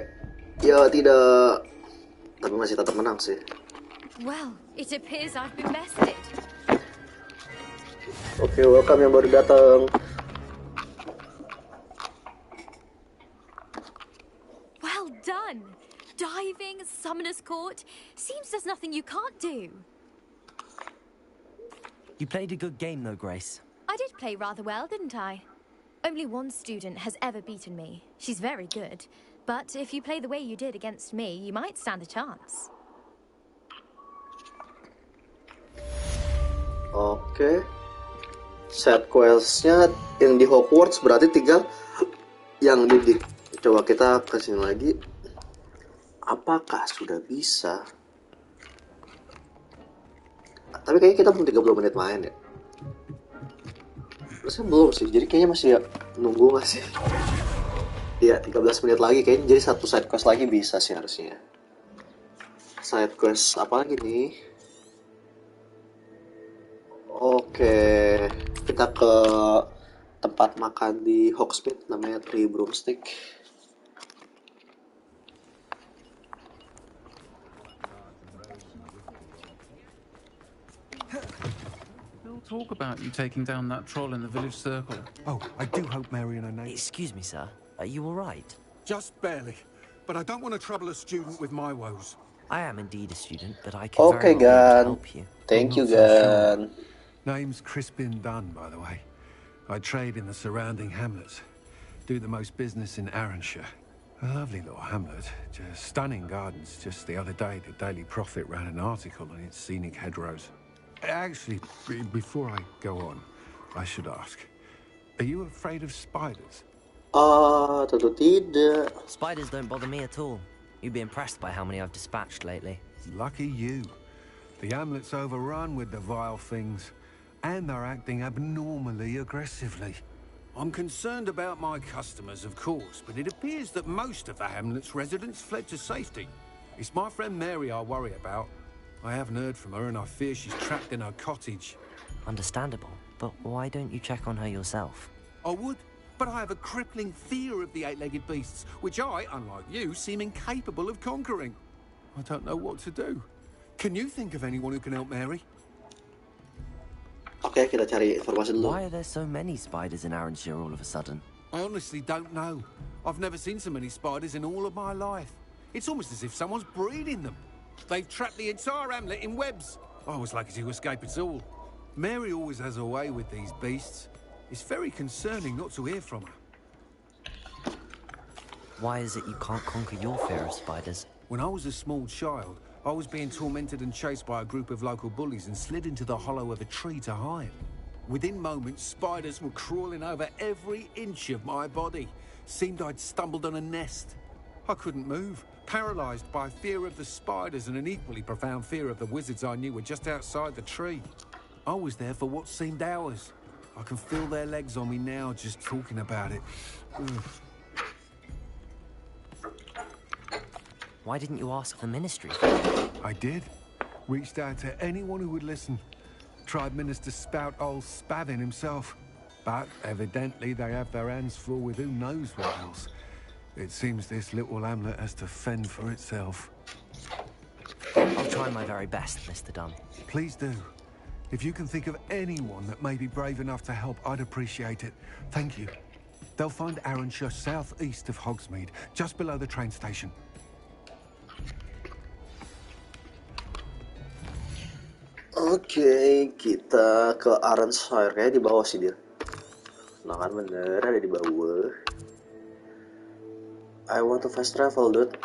Ya tidak. Tapi masih tetap menang sih. Well, it appears I've been bested. Oke, welcome yang baru datang. Well done. Diving, Summoner's Court. Seems there's nothing you can't do. You played a good game though, Grace. I did play rather well, didn't I? Only one student has ever beaten me. She's very good. But if you play the way you did against me, you might stand a chance. Oke. Set questnya yang di Hogwarts berarti tinggal yang di coba kita kesini lagi. Apakah sudah bisa? Tapi kayaknya kita belum 30 menit main ya. Terusnya belum sih, jadi kayaknya masih ya nunggu gak sih? Iya, 13 menit lagi kayaknya, jadi satu side quest lagi bisa sih harusnya. Side quest apa lagi nih? Oke, kita ke tempat makan di Hogsmeade namanya Three Broomstick. Talk about you taking down that troll in the village circle. Oh, I do hope Mary and her neighbor... Excuse me, sir. Are you all right? Just barely. But I don't want to trouble a student with my woes. I am indeed a student, but I can very well be able to help you. Thank you, Gan. Name's Crispin Dunn, by the way. I trade in the surrounding hamlets. Do the most business in Arranshire. A lovely little hamlet. Just stunning gardens. Just the other day, the Daily Prophet ran an article on its scenic hedgerows. Actually, before I go on, I should ask. Are you afraid of spiders? Tentu tidak. Spiders don't bother me at all. You'd be impressed by how many I've dispatched lately. Lucky you. The hamlet's overrun with the vile things, and they're acting abnormally aggressively. I'm concerned about my customers, of course, but it appears that most of the hamlet's residents fled to safety. It's my friend Mary I worry about. I haven't heard from her, and I fear she's trapped in her cottage. Understandable, but why don't you check on her yourself? I would, but I have a crippling fear of the eight-legged beasts, which I, unlike you, seem incapable of conquering. I don't know what to do. Can you think of anyone who can help Mary? Oke, kita cari informasi dulu. Why are there so many spiders in Arranshire all of a sudden? I honestly don't know. I've never seen so many spiders in all of my life. It's almost as if someone's breeding them. They've trapped the entire hamlet in webs. I was lucky to escape it all. Mary always has a way with these beasts. It's very concerning not to hear from her. Why is it you can't conquer your fear of spiders? When I was a small child, I was being tormented and chased by a group of local bullies and slid into the hollow of a tree to hide. Within moments, spiders were crawling over every inch of my body. Seemed I'd stumbled on a nest. I couldn't move, paralyzed by fear of the spiders and an equally profound fear of the wizards I knew were just outside the tree. I was there for what seemed hours. I can feel their legs on me now just talking about it. Ugh. Why didn't you ask the ministry? I did. Reached out to anyone who would listen. Tried Minister Spout old Spavin himself. But evidently they have their hands full with who knows what else. It seems this little hamlet has to fend for itself. I'll try my very best, Mr. Dunn. Please do. If you can think of anyone that may be brave enough to help, I'd appreciate it. Thank you. They'll find Arranshire southeast of Hogsmeade, just below the train station. Oke, kita ke Arranshire, kayak di bawah sih dia. Nah kan bener, ada di bawah. I want to fast travel, dude.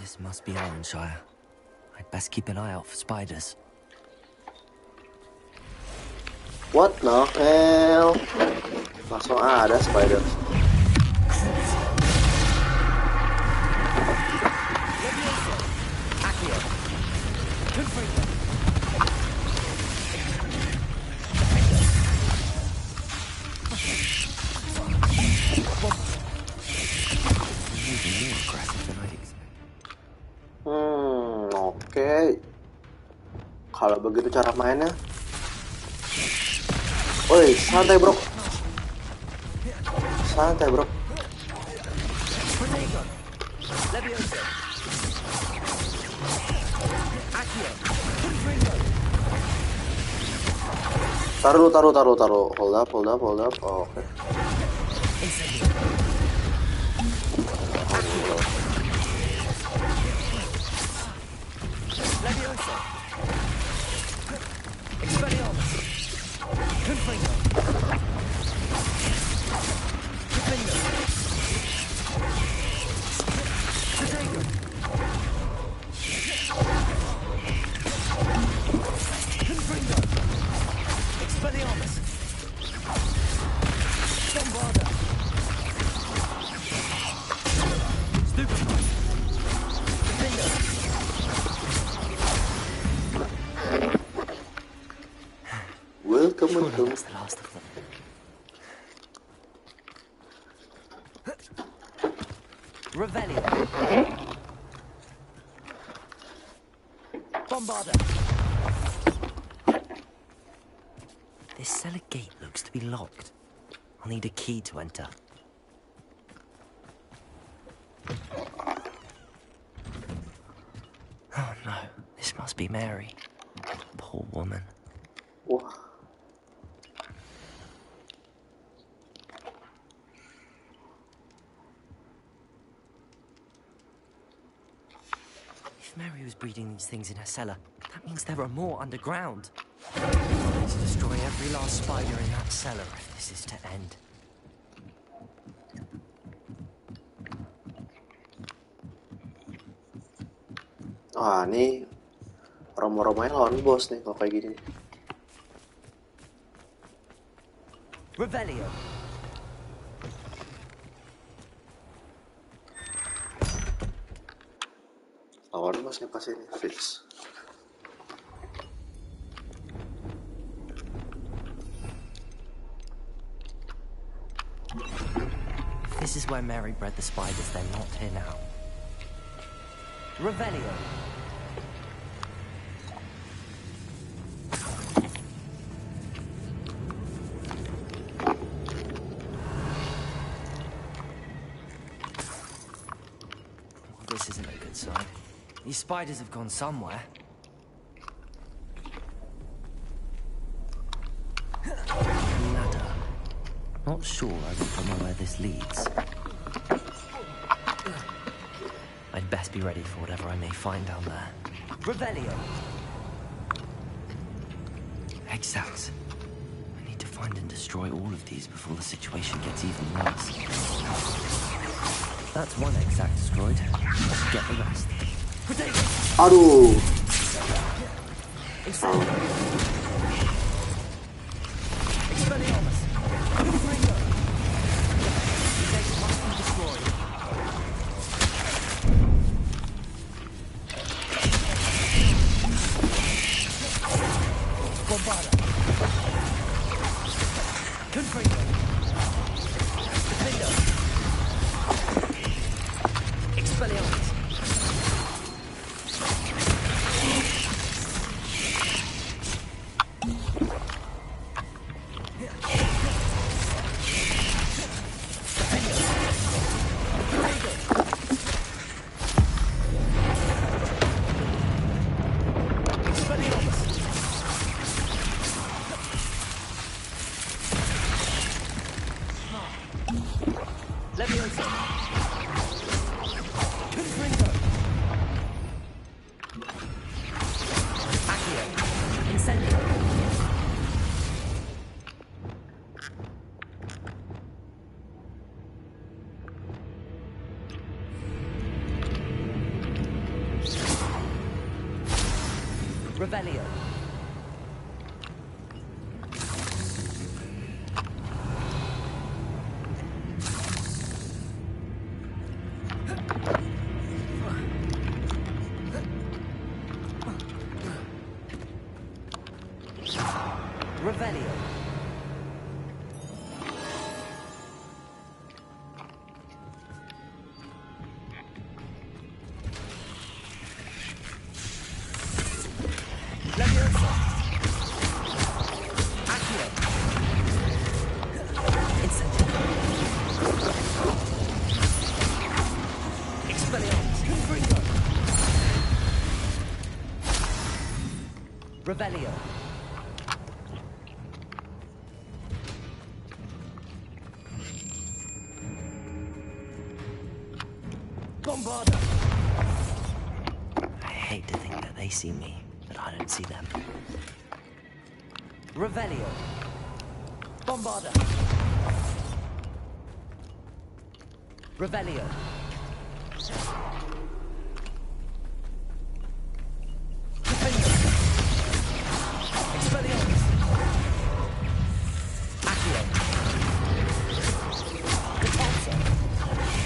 This must be Arranshire. I'd best keep an eye out for spiders. What the hell? Langsung ada spider. Oke. Kalau begitu cara mainnya. Woi, santai bro. Santai bro. Taruh. Hold up. Oh, oke. Welcome. That's the last of them. Revelio. Bombarder. This cellar gate looks to be locked. I'll need a key to enter. Oh no, this must be Mary. Poor woman. Wah. If Mary was breeding these things in her cellar, that means there are more underground. I need to destroy every last spider in that cellar if this is to end. Wah, nih Romo-romonya lawan bos nih kalau kayak gini. Revelio. Lawan bosnya pas ini fix. This is where Mary bred the spiders. They're not here now. Revelio. Well, this isn't a good sign. These spiders have gone somewhere. Ladder. Not sure I don't know where this leads. I'd best be ready for whatever I may find down there. Revelio! Exact. I need to find and destroy all of these before the situation gets even worse. That's one exact destroyed. Let's get the rest. Aduh. Confringo. Defendo. Expelliarmus. Revelio. Revelio. Leviosa. Accio. Incendio. Expelliarmus. Confringo. Revelio. Bombarda. I hate to think that they see me, but I don't see them. Revelio. Bombarda. Revelio. Expelliarmus. Accio. Repulsor.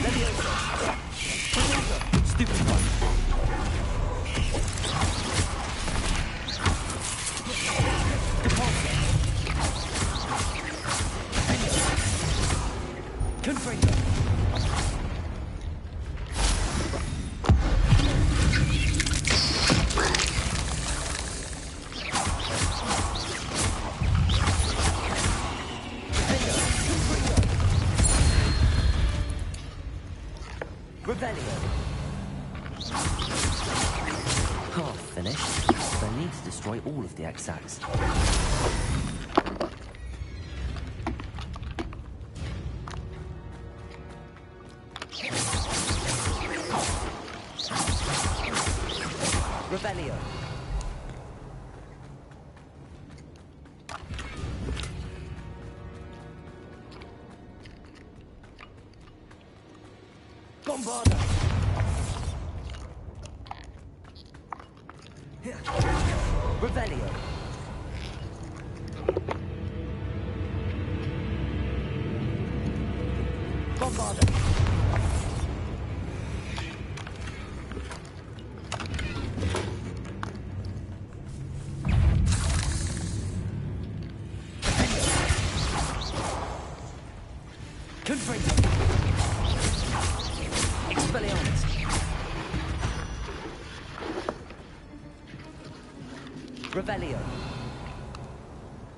Leviosa. Stupid one. Confringo. Revelio. Half finished. But I need to destroy all of the exacts. Revelio. Bombarda. Revelio. Bombarda. Confringo. Expelliarmus. Revelio.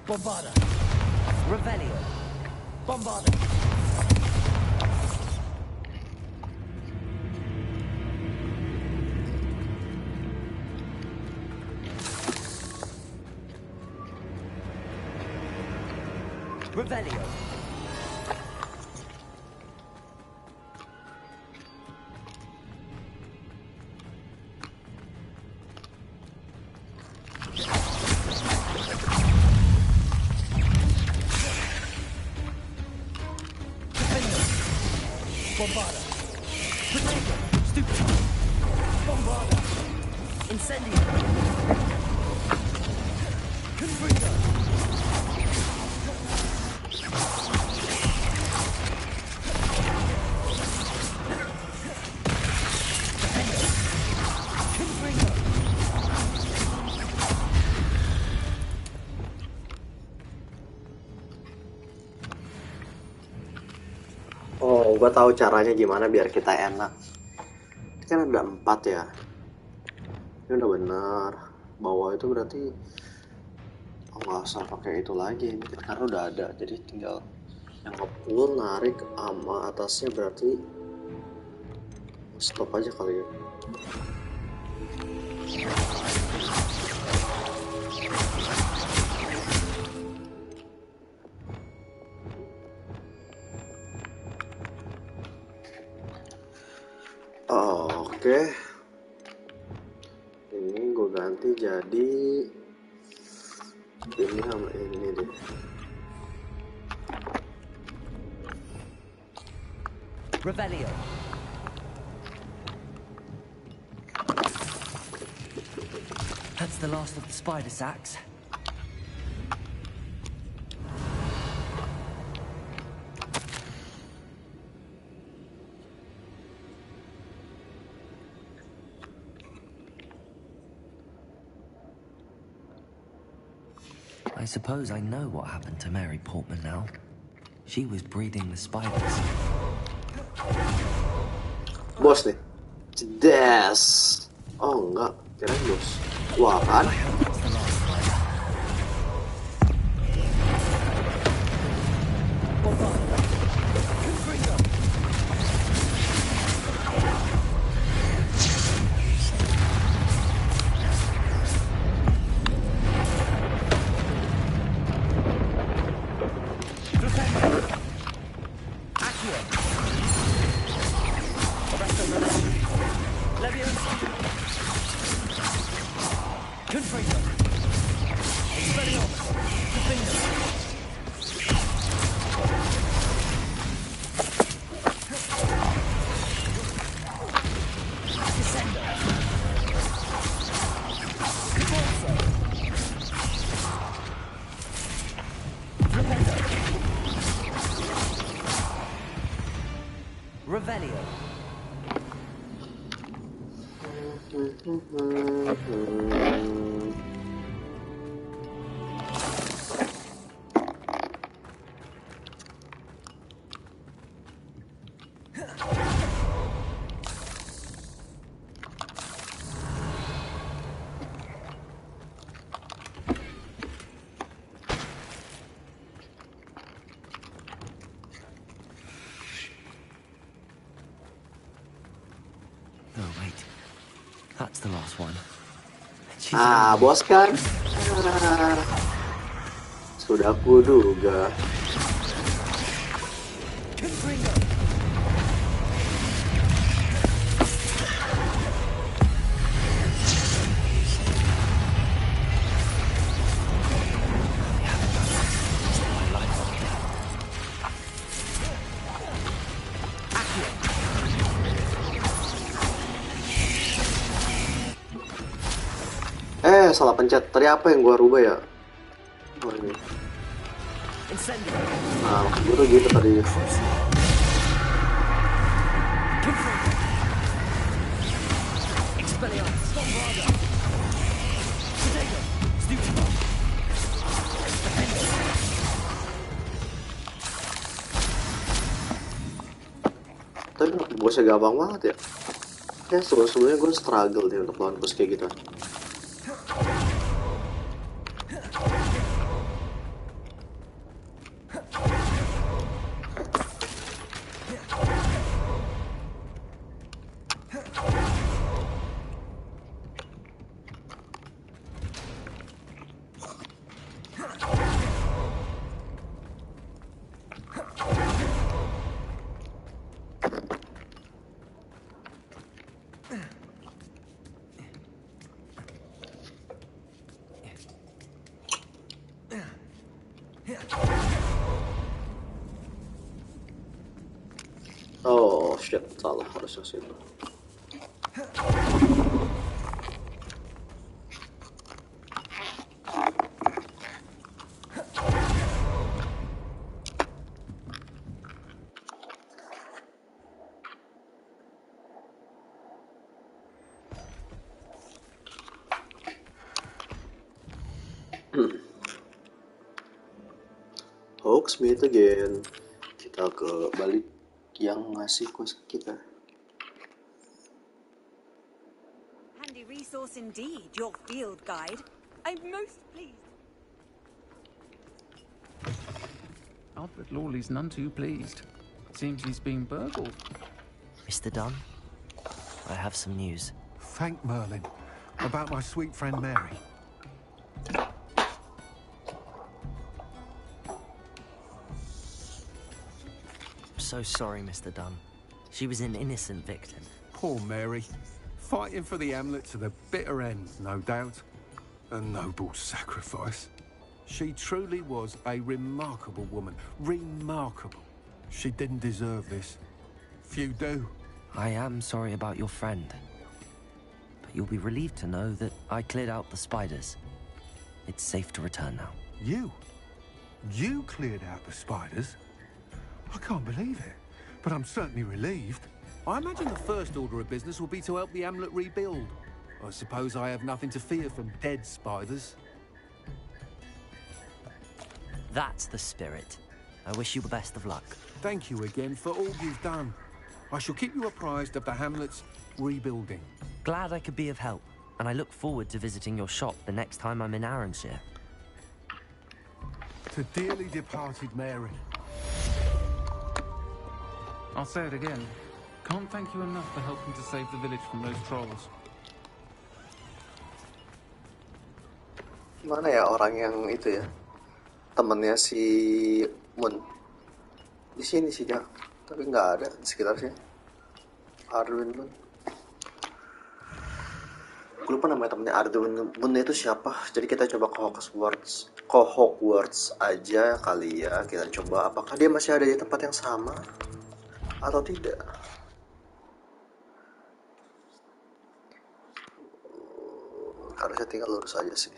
Bombarda. Revelio. Bombarda. Revelio. Bombarda. Protego. Stupid. Bombarda. Incendio. Confringo. Confringo. Oh, gue tahu caranya gimana biar kita enak. Ini kan ada 4 ya. Ini udah bener. Bawah itu berarti nggak usah pakai itu lagi ini karena udah ada. Jadi tinggal yang nge-pull, narik sama atasnya berarti stop aja kali ya. Oke. Ini gue ganti jadi ini sama ini deh. Revelio. That's the last of the spider sacks. I suppose I know what happened to Mary Portman now. She was breeding the spiders. Bos nih. Cedes. Oh enggak, kirain bos. Wah kan? Revelio. Oh, wait. That's the last one. Bos kan? Sudah kuduga. Salah pencet. Tadi apa yang gua rubah ya? Oh ini. Nah, gue tuh gitu tadi. Tapi bosnya gampang banget ya. Ya sebelumnya gue struggle deh untuk lawan bos kayak gitu. Oh shit, salah harusnya situ. Hogsmeade again. Kita ke balik yang ngasih quest kita. Handy resource indeed, your field guide. I'm most pleased. Albert Lawley's none too pleased. Seems he's been burgled. Mr. Dunn, I have some news. Thank Merlin. About my sweet friend Mary. So sorry, Mr. Dunn. She was an innocent victim. Poor Mary. Fighting for the Hamlet to the bitter end, no doubt. A noble sacrifice. She truly was a remarkable woman. Remarkable. She didn't deserve this. Few do. I am sorry about your friend. But you'll be relieved to know that I cleared out the spiders. It's safe to return now. You? You cleared out the spiders? I can't believe it. But I'm certainly relieved. I imagine the first order of business will be to help the Hamlet rebuild. I suppose I have nothing to fear from dead spiders. That's the spirit. I wish you the best of luck. Thank you again for all you've done. I shall keep you apprised of the Hamlet's rebuilding. Glad I could be of help, and I look forward to visiting your shop the next time I'm in Arranshire. To dearly departed Mary. I'll say it again. Can't thank you enough for helping to save the village from those trolls. Mana ya orang yang itu ya? Temennya si Moon. Di sini sih dia, tapi nggak ada di sekitar sini. Arduin Moon. Gue lupa namanya temennya Arduin Moon itu siapa. Jadi kita coba ke Hogwarts aja kali ya. Kita coba apakah dia masih ada di tempat yang sama atau tidak. Harusnya tinggal lurus aja sih.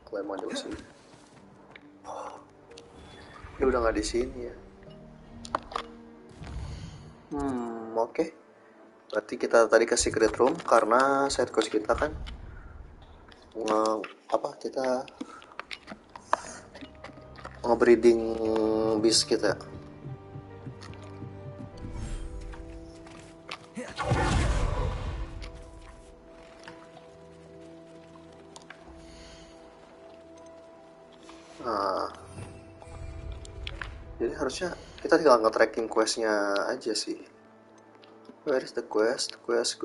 Kalau emang jauh sini. Dia udah nggak di sini ya. Oke. Berarti kita tadi ke secret room karena side quest kita kan kita nge-breeding beast kita. Nah, jadi harusnya kita tinggal nge-tracking questnya aja sih. Where is the quest? Quest.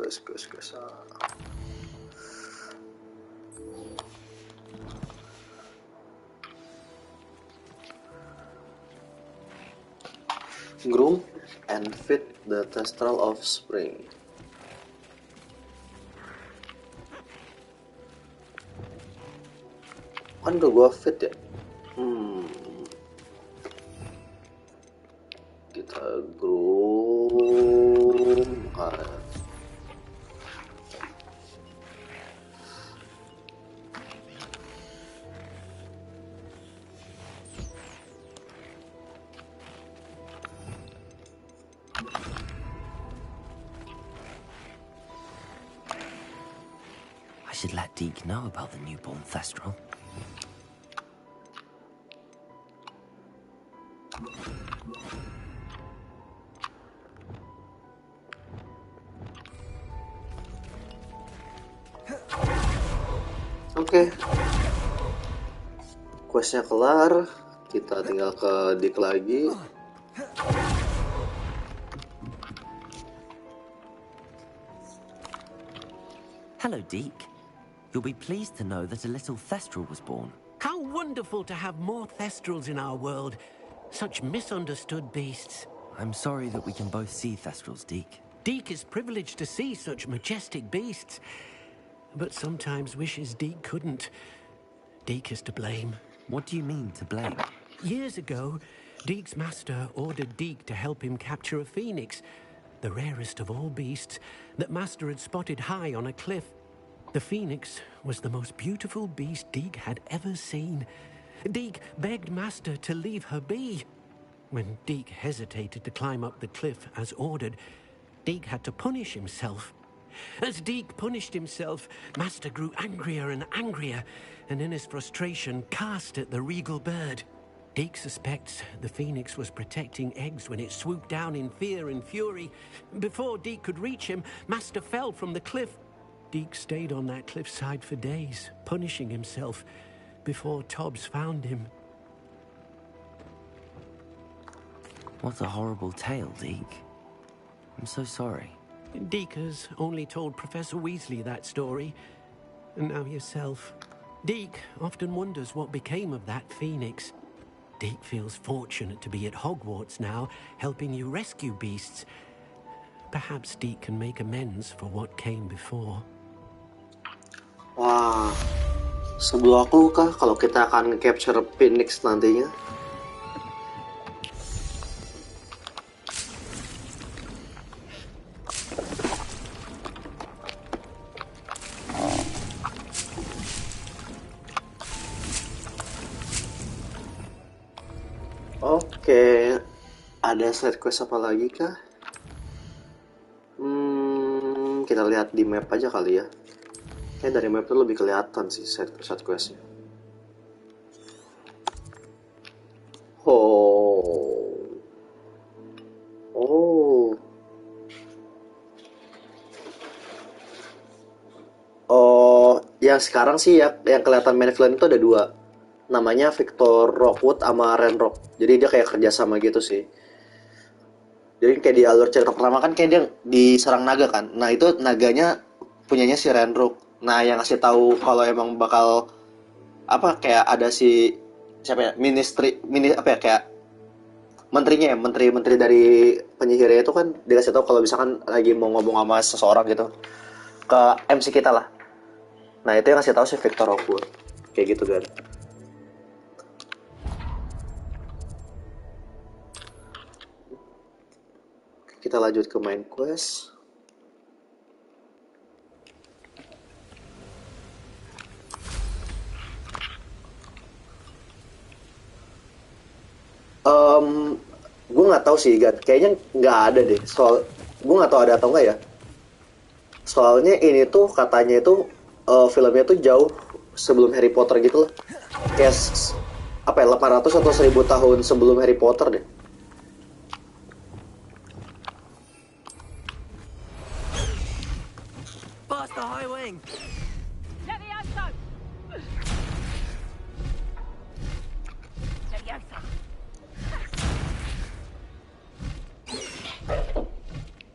Groom and feed the Thestral offspring. Kan udah gua feed ya. Kita groom. I should let Deke know about the newborn Thestral. Oke. Questnya kelar. Kita tinggal ke Deke lagi. Hello, Deke. You'll be pleased to know that a little Thestral was born. How wonderful to have more Thestrals in our world. Such misunderstood beasts. I'm sorry that we can both see Thestrals, Deke. Deke is privileged to see such majestic beasts. But sometimes wishes Deke couldn't. Deke is to blame. What do you mean, to blame? Years ago, Deke's master ordered Deke to help him capture a phoenix, the rarest of all beasts, that master had spotted high on a cliff. The phoenix was the most beautiful beast Deke had ever seen. Deke begged master to leave her be. When Deke hesitated to climb up the cliff as ordered, Deke had to punish himself. As Deke punished himself, master grew angrier and angrier, and in his frustration cast at the regal bird. Deke suspects the phoenix was protecting eggs when it swooped down in fear and fury. Before Deke could reach him, Master fell from the cliff. Deke stayed on that cliffside for days, punishing himself before Tobbs found him. What a horrible tale, Deke. I'm so sorry. Deke has only told Professor Weasley that story, and now yourself. Deke often wonders what became of that phoenix. Deke feels fortunate to be at Hogwarts now, helping you rescue beasts. Perhaps Deke can make amends for what came before. Wah, sebuah clue kah kalau kita akan capture Phoenix nantinya? Oke, ada side quest apa lagi kah? Kita lihat di map aja kali ya. Kayak dari map itu lebih kelihatan sih side questnya. Yang sekarang sih ya yang kelihatan main villain itu ada dua. Namanya Victor Rockwood sama Renrock. Jadi dia kayak kerjasama gitu sih. Jadi kayak di alur cerita pertama kan kayak dia diserang naga kan. Nah itu naganya punyanya si Renrock. Nah yang ngasih tahu kalau emang bakal apa kayak ada si siapa ya kayak menterinya ya menteri dari penyihirnya itu kan dikasih tahu kalau misalkan lagi mau ngomong sama seseorang gitu ke MC kita lah. Nah itu yang ngasih tahu si Victor Rockwood kayak gitu kan. Kita lanjut ke main quest. Gue nggak tahu sih, Gan. Kayaknya nggak ada deh. Soal gue nggak tahu ada atau nggak ya. Soalnya ini tuh katanya itu filmnya tuh jauh sebelum Harry Potter gitu loh. Kayak apa ya 800 atau 1000 tahun sebelum Harry Potter deh. Faster, High Wing!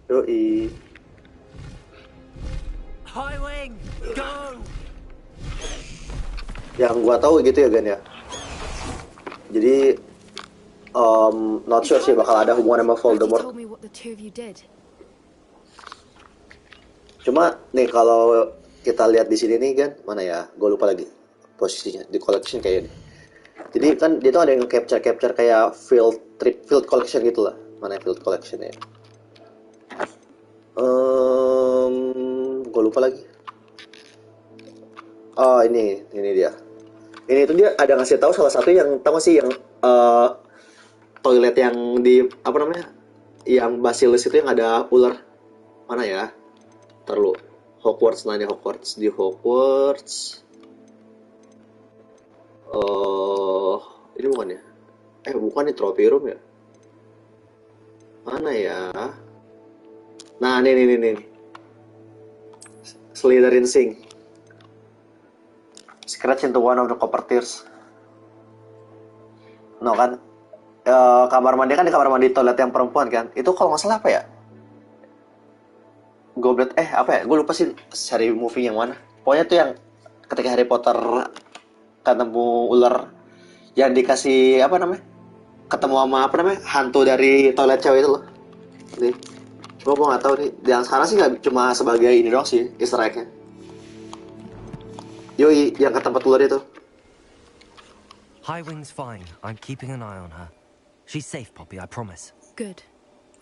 Yoi. High Wing, go! Yang gua tahu gitu ya, Gan ya. Jadi not sure sih bakal ada hubungan sama Voldemort. Cuma nih kalau kita lihat di sini nih kan mana ya? Gue lupa lagi posisinya di collection kayaknya. Jadi kan dia tuh ada yang capture kayak field collection gitu lah. Mana field collection ya? Gue lupa lagi. Oh ini dia. Ini tuh dia ada ngasih tahu salah satu yang tahu sih yang toilet yang di apa namanya? Yang Basilisk itu yang ada ular. Mana ya? Terlalu Hogwarts di Hogwarts. Ini bukan ya? Bukan nih trophy room ya? Mana ya? Nah, nih. Slytherin Sing. Scratch into one of the copper tears. No kan? Kamar mandi kan di kamar mandi toilet yang perempuan kan? Itu kalau nggak salah apa ya? Goblet apa ya? Gue lupa sih seri movie yang mana. Pokoknya tuh yang ketika Harry Potter ketemu ular yang dikasih apa namanya? Ketemu sama apa namanya? Hantu dari toilet cewek itu loh. Nih. Cuma gue nggak tahu nih. Yang sekarang sih nggak cuma sebagai ini doang sih Easter egg-nya. Yoi, yang ke tempat ular itu. High Wing's fine. I'm keeping an eye on her. She's safe, Poppy, I promise. Good.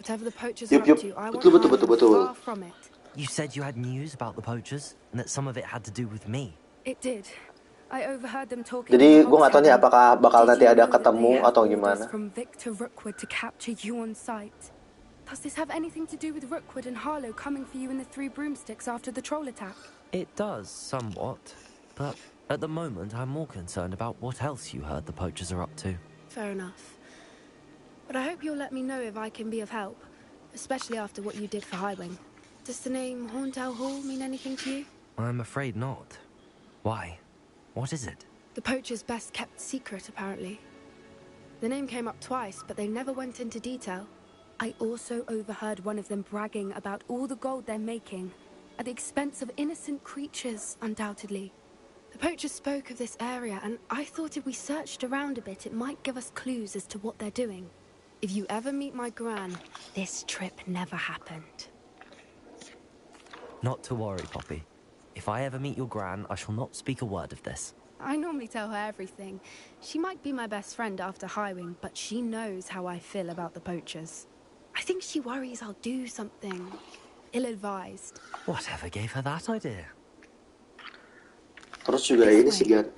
Whatever the poachers are up to, I want betul. far from it. You said you had news about the poachers, and that some of it had to do with me. It did. I overheard them talking. Jadi gue nggak tahu nih apakah bakal nanti ada ketemu atau gimana. From Victor Rookwood to capture you on sight. Does this have anything to do with Rookwood and Harlow coming for you in the Three Broomsticks after the troll attack? It does, somewhat. But at the moment, I'm more concerned about what else you heard the poachers are up to. Fair enough. But I hope you'll let me know if I can be of help, especially after what you did for Highwing. Does the name Horntail Hall mean anything to you? I'm afraid not. Why? What is it? The poacher's best kept secret, apparently. The name came up twice, but they never went into detail. I also overheard one of them bragging about all the gold they're making, at the expense of innocent creatures, undoubtedly. The poacher spoke of this area, and I thought if we searched around a bit, it might give us clues as to what they're doing. If you ever meet my gran, this trip never happened. Not to worry, Poppy. If I ever meet your gran, I shall not speak a word of this. I normally tell her everything. She might be my best friend after Highwing, but she knows how I feel about the poachers. I think she worries I'll do something ill-advised. Whatever gave her that idea? Terus juga ini sih Gan,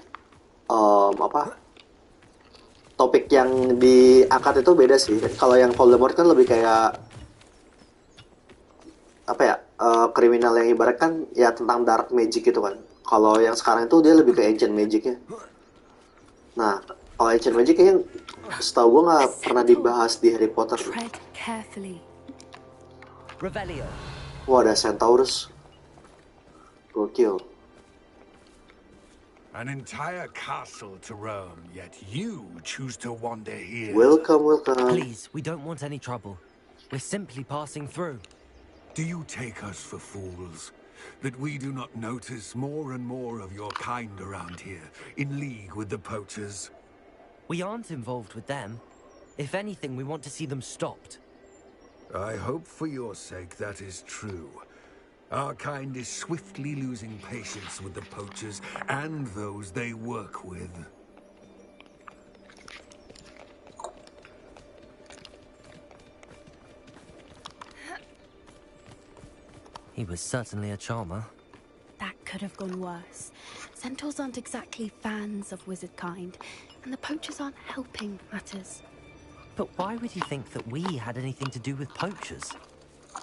topik yang diangkat itu beda sih. Kalau yang Voldemort kan lebih kayak kriminal yang ibarat kan ya tentang dark magic gitu kan. Kalau yang sekarang itu dia lebih ke ancient magicnya. Nah, kalau ancient magic kayaknya setahu gue nggak pernah dibahas di Harry Potter. Wah, ada Centaurus. Gokil. An entire castle to roam, yet you choose to wander here. Welcome, welcome. Please, we don't want any trouble. We're simply passing through. Do you take us for fools? That we do not notice more and more of your kind around here, in league with the poachers? We aren't involved with them. If anything, we want to see them stopped. I hope for your sake that is true. Our kind is swiftly losing patience with the poachers and those they work with. He was certainly a charmer. That could have gone worse. Centaurs aren't exactly fans of wizard kind, and the poachers aren't helping matters. But why would he think that we had anything to do with poachers?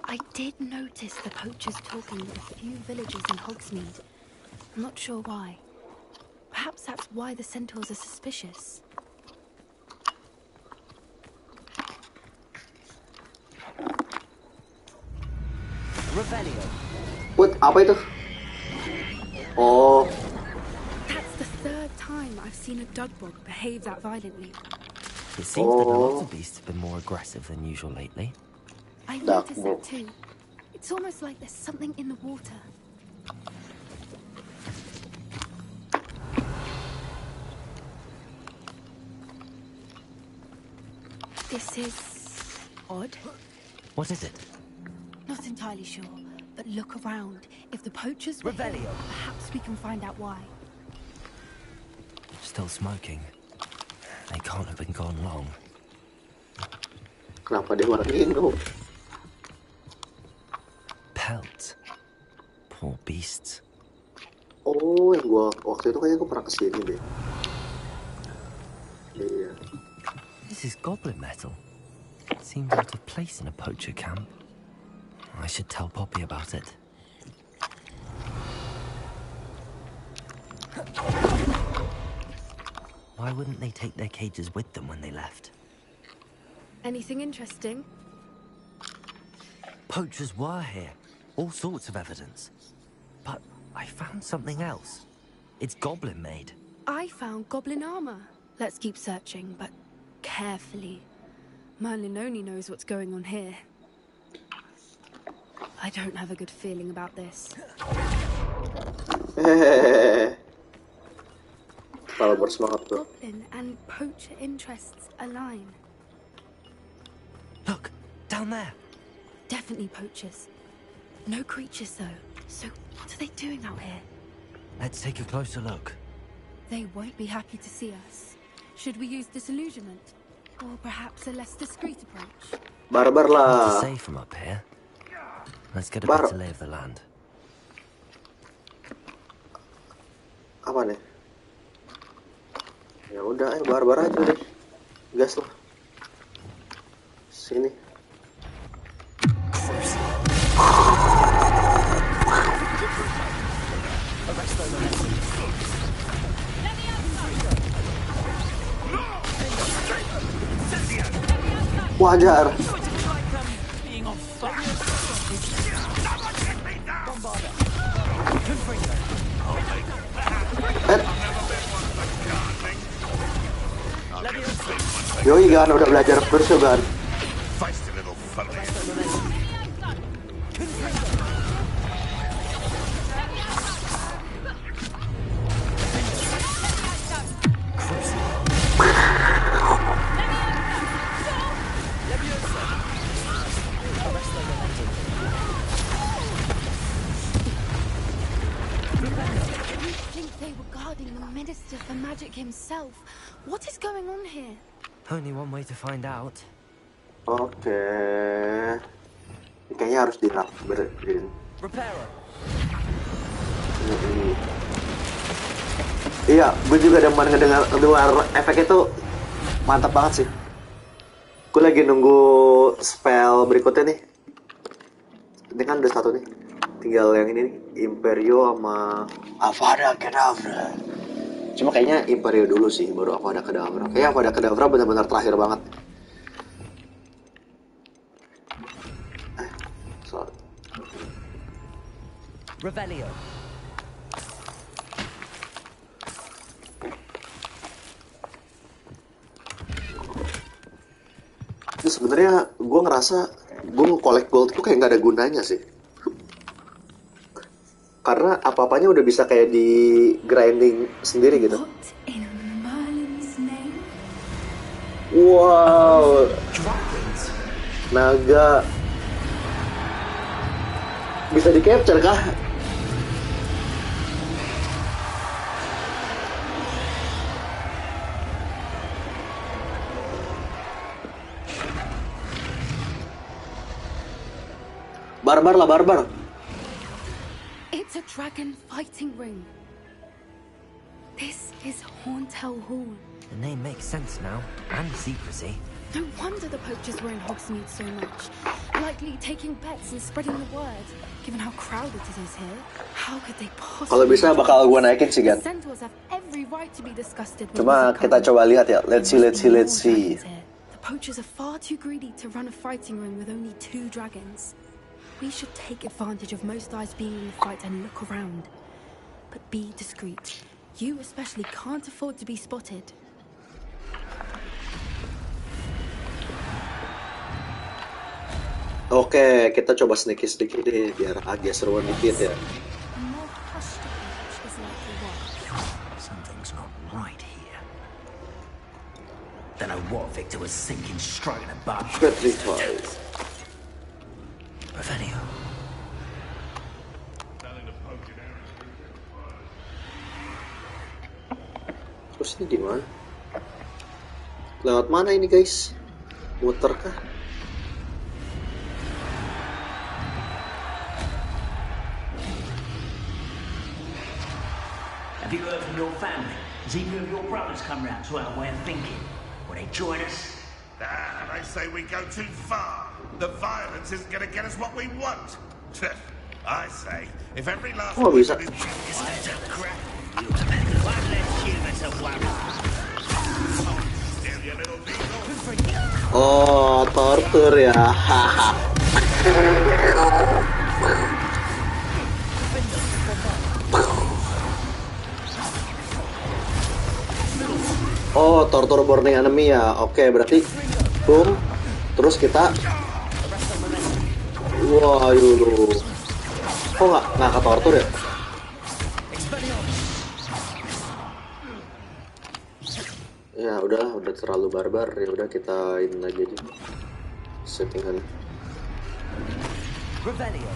I did notice the poachers talking with a few villagers in Hogsmeade. I'm not sure why. Perhaps that's why the centaurs are suspicious. Revelio. What? Apa itu? Oh. That's the third time I've seen a dugbog behave that violently. It seems that a lot of beasts have been more aggressive than usual lately. I noticed that too. It's almost like there's something in the water. This is odd. What is it? Not entirely sure, but look around. If the poachers were here, perhaps we can find out why. Still smoking. They can't have been gone long. Kenapa dia warna minum? Pelts. Poor beasts. Oh, yang waktu itu kayaknya gue pernah kesini deh. Iya. This is goblin metal. Seems out of place in a poacher camp. I should tell Poppy about it. Why wouldn't they take their cages with them when they left? Anything interesting? Poachers were here. All sorts of evidence. But I found something else. It's goblin made. I found goblin armor. Let's keep searching, but carefully. Merlin only knows what's going on here. I don't have a good feeling about this. Kalau bersemangat tuh. Goblin and poacher interests align. Look, down there. Definitely poachers. No creatures though. So what are they doing out here? Let's take a closer look. They won't be happy to see us. Should we use disillusionment? Or perhaps a less discreet approach? Barbar Hard lah. to say from up here. Let's get a better lay of the land. Apa nih? Ya udah, barbar aja deh. Gas lah. Sini. Wajar. Yoi Gan, udah belajar terus ya Gan. Minister for Magic himself. What is going on here? Only one way to find out. Oke. Ini kayaknya harus berin. Repairer. Iya, gue juga demen ngedengar efek itu mantap banget sih. Gue lagi nunggu spell berikutnya nih. Ini kan udah satu nih. Tinggal yang ini nih, Imperio sama Avada Kedavra. Cuma kayaknya Imperio dulu sih, baru Avada Kedavra. Kayaknya Avada Kedavra benar-benar terakhir banget. Sorry. Revelio. Ini sebenarnya gue ngerasa gue nge-collect gold itu kayak nggak ada gunanya sih. Karena apa-apanya udah bisa kayak di grinding sendiri gitu. Wow. Naga. Bisa di capture kah? Barbar lah, barbar. It's a dragon fighting ring. This is Hauntel Hall. The name makes sense now, and secrecy. No wonder the poachers were in Hogsmeade so much. Likely taking bets and spreading the word. Given how crowded it is here, how could they possibly... Kalau bisa bakal gue naikin sih, Gan. Cuma kita coba lihat ya. Let's see. The poachers are far too greedy to run a fighting ring with only 2 dragons. We should take advantage of most eyes being in the fight and look around. But be discreet. You especially can't afford to be spotted. Oke, kita coba sneaky sedikit deh biar agak seruan dikit ya. Something's not right here. Don't know what Victor was thinking, striking a bug. Revelio. Terus ini gimana? Lewat mana ini guys? Muter kah? Have you heard from your family? Has either of your brothers come round to our way of thinking? Will they join us? They say we go too far. The violence isn't going to get us what we want. I say, if every last one is... Oh, tortur ya. Oh, tortur burning enemy ya. Oke, berarti boom. Terus kita wah, yuluh. Kok nggak ke tortur ya? Ya udah terlalu barbar. Ya udah kita ini lagi aja. Settingan. Revelio.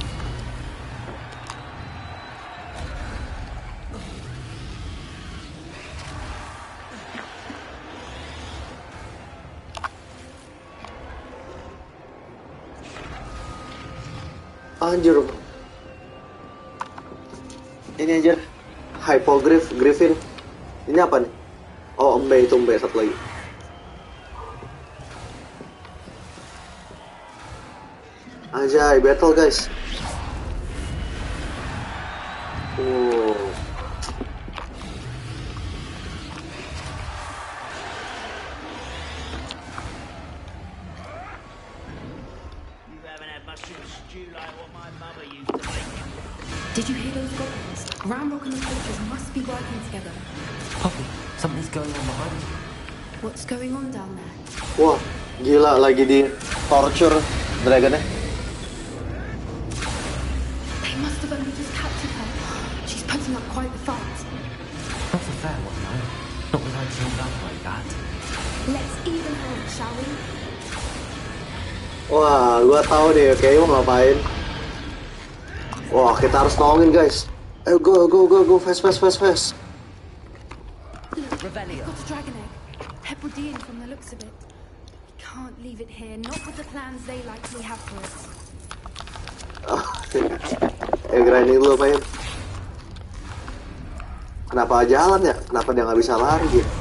Anjir. Ini aja. Hypogryph Griffin. Ini apa nih? Oh, embe satu lagi. Anjay, battle guys. Oh. chew like what my mother used to make. Did you hear those goblins? Ramrock and the poachers must be working together. Poppy, something's going on behind you. What's going on down there? Wah, gila lagi di torture dragonnya. They must have only just captured her. She's putting up quite the fight. Not a fair one, no. Not with her killed up like that. Let's even her, shall we? Wah, gua tahu deh, kayaknya mau ngapain. Wah, kita harus nolongin guys. Ayo go, fast. We've got a dragon egg. Hebridean from the looks of it. We can't leave it here, not with the plans they likely have for it. Grinding dulu main. Kenapa jalan ya? Kenapa dia nggak bisa lari gitu?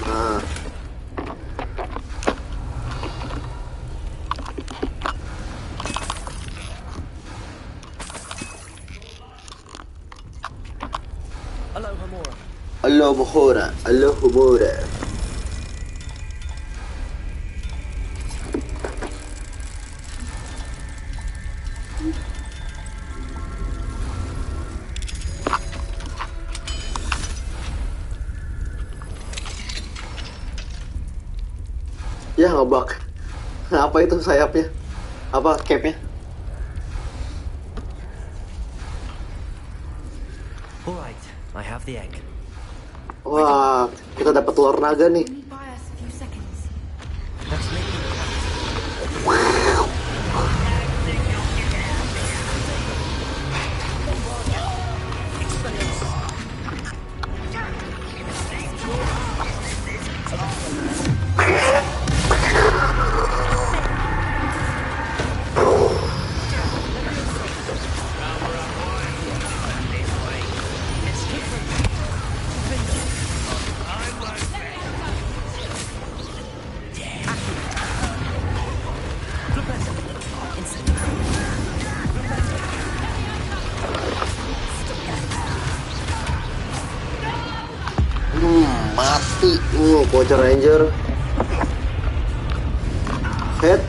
Nah. Alohomora. Ya ngebak. Apa itu sayapnya? Apa cape-nya? Alright, I have the egg. Wah, kita dapat telur naga nih. Mati. Poacher Ranger. Head.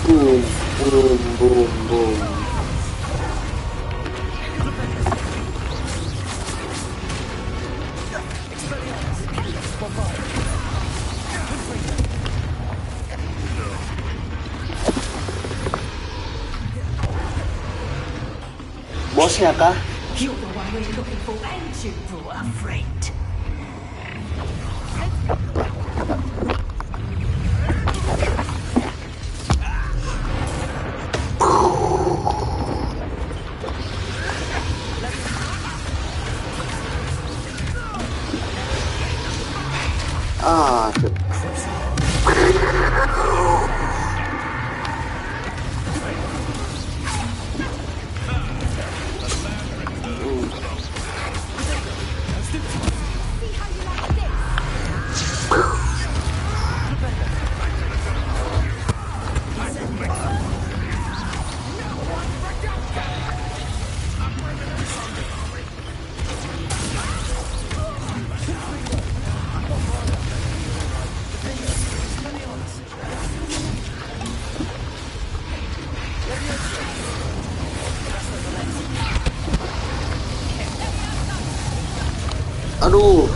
Boom. Bosnya kah? You're the one we're looking for, ain't you, poor friend? Shit. Aduh.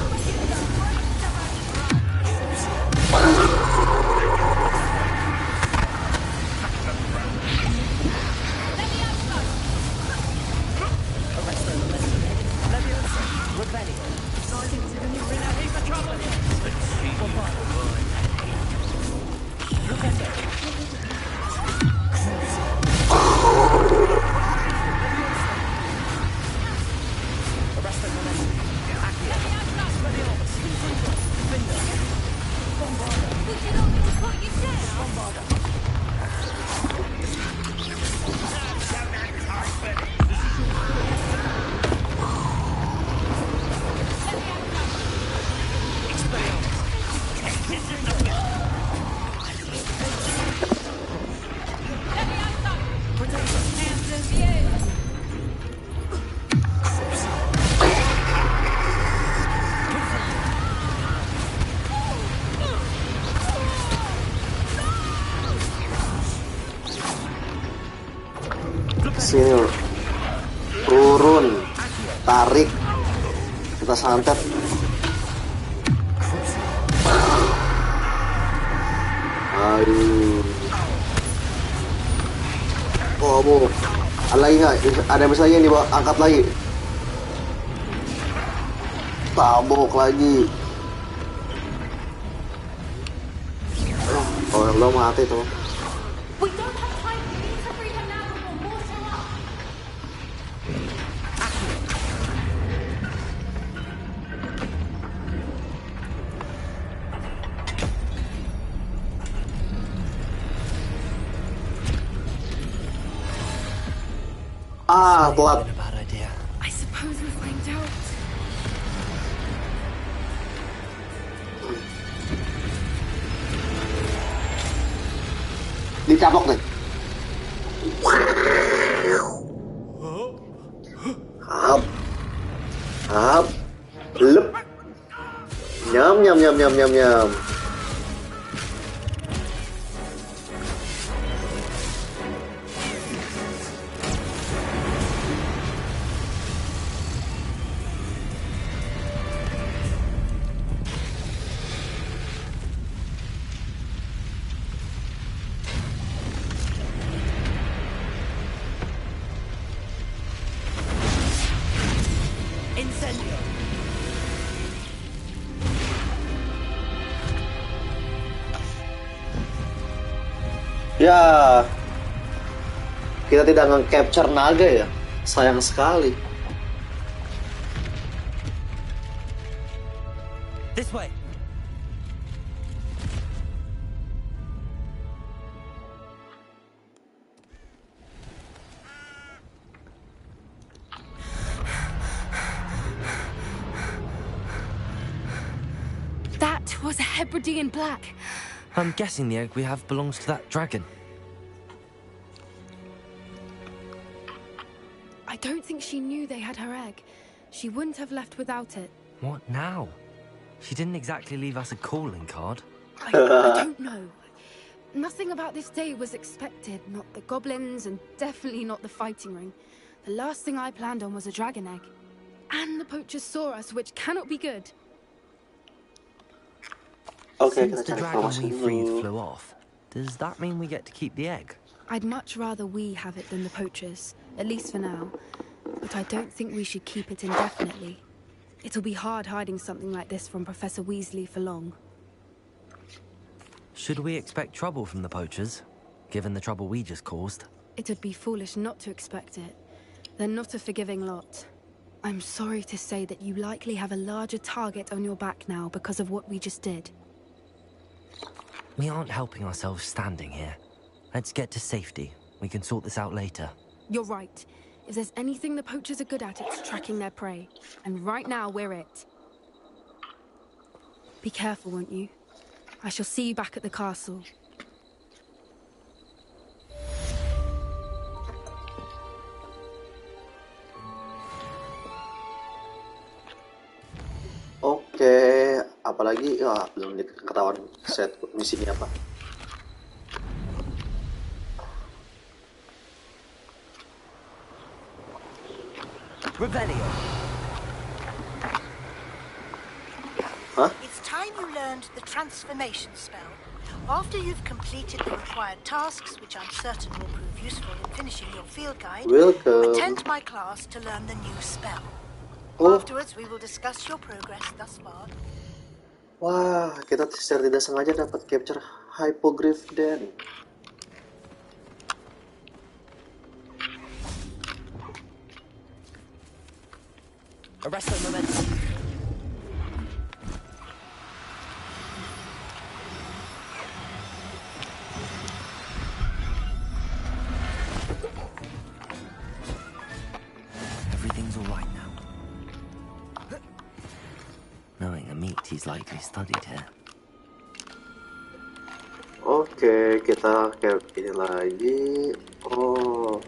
Sini, turun, tarik, kita santet. Aduh. Oh, bu. Ada lagi nggak? Ada yang bisa lagi yang dibawa, angkat lagi. Tabok lagi. Oh, belum mati tuh. Telat. I suppose we'll find out. Dicapok nih. Hap. Lep. Nyam. Ya, kita tidak nge-capture naga ya. Sayang sekali. This way. That was a Hebridean black. I'm guessing the egg we have belongs to that dragon. I don't think she knew they had her egg. She wouldn't have left without it. What now? She didn't exactly leave us a calling card. I don't know. Nothing about this day was expected. Not the goblins, and definitely not the fighting ring. The last thing I planned on was a dragon egg. And the poachers saw us, which cannot be good. Okay, Since the dragon we freed flew off, does that mean we get to keep the egg? I'd much rather we have it than the poachers, at least for now. But I don't think we should keep it indefinitely. It'll be hard hiding something like this from Professor Weasley for long. Should we expect trouble from the poachers, given the trouble we just caused? It'd be foolish not to expect it. They're not a forgiving lot. I'm sorry to say that you likely have a larger target on your back now because of what we just did. We aren't helping ourselves standing here. Let's get to safety. We can sort this out later. You're right. If there's anything the poachers are good at, it's tracking their prey. And right now, we're it. Be careful, won't you? I shall see you back at the castle. Oke, apalagi belum ketahuan set misinya apa. Revelio. Huh? It's time you learned the transformation spell. After you've completed the required tasks, which I'm certain will prove useful in finishing your field guide, attend my class to learn the new spell. Afterwards, we will discuss your progress thus far. Wah, kita secara tidak sengaja dapat capture hypoglyph den. Arresto momentum. Everything's all right now. Knowing a meat, he's likely studied here. Oke, kita kayak ini lagi. Oh.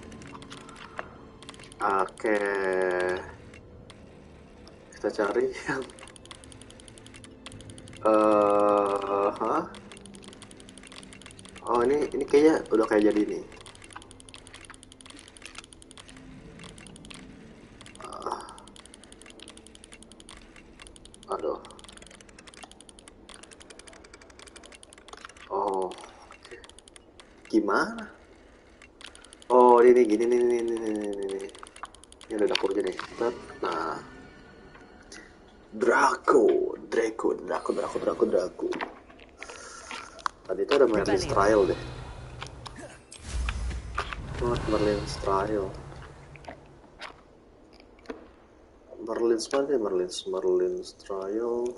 Oke. Kita cari yang Oh, ini kayaknya udah kayak jadi nih. Gimana? Oh, ini gini nih. Ini ada dapurnya nih. Nah, Draco. Tadi itu ada Merlin's Trial deh. Merlin's Trial. Merlin's Trial.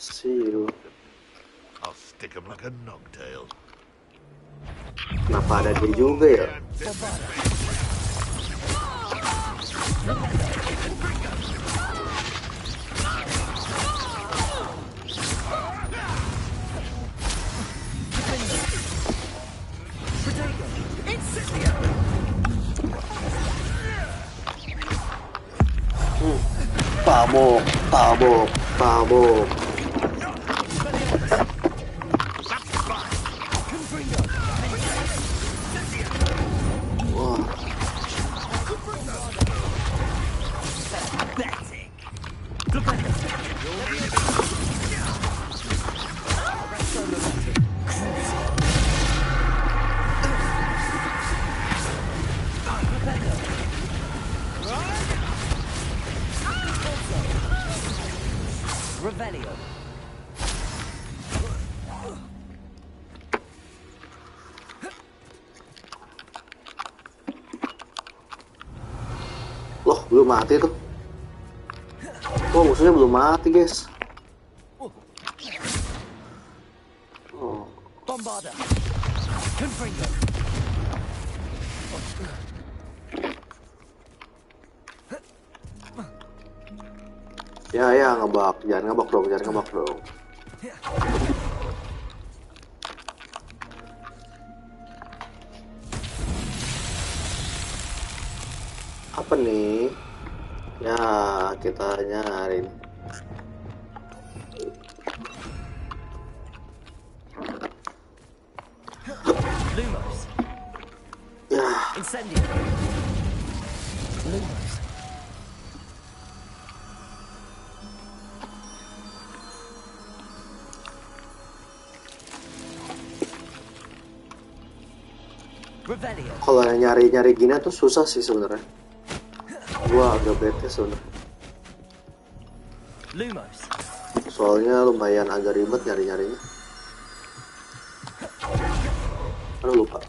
See you. I'll stick him like a knocktail. Kenapa ada dia juga ya? Tabok. Wah. Revelio. Loh, belum mati tuh. Oh, musuhnya belum mati, guys. Oh. Bombarda. Confringo. Ya, ngebak. Jangan ngebak dong. Apa nih? Ya, kita nyari. Lumos. Ya. Incendio. Lumos. Revelio. Kalau nyari gini tuh susah sih sebenarnya. Gua agak bete sebenarnya. Lumos. Soalnya lumayan agak ribet nyarinya. Aduh, lupa.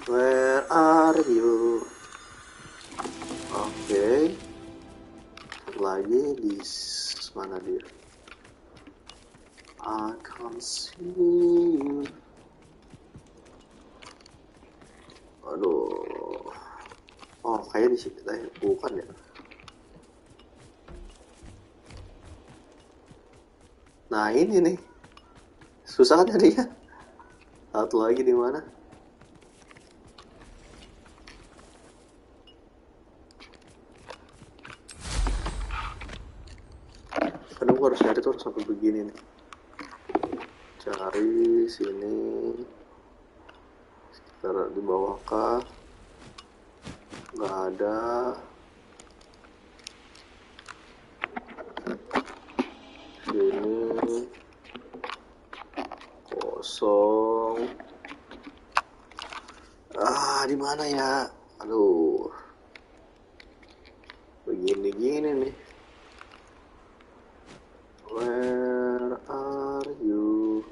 Where are you? Oke. Satu lagi di mana dia? I can't see you. Aduh. Oh, kayak di sini bukan ya? Nah, ini nih. Susah kan tadi ya? Satu lagi di mana? Kadang gua harus cari tuh sampai begini nih. Cari sini. Sekitar di bawah kah? Nggak ada. Sini kosong. Di mana ya? Aduh. Begini nih. Where are you?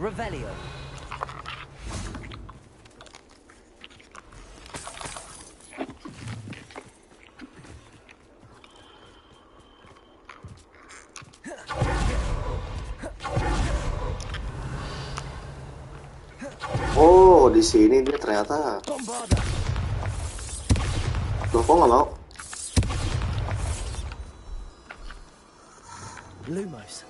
Revelio. Oh, di sini dia ternyata. Loh, kok nggak mau? Lumos.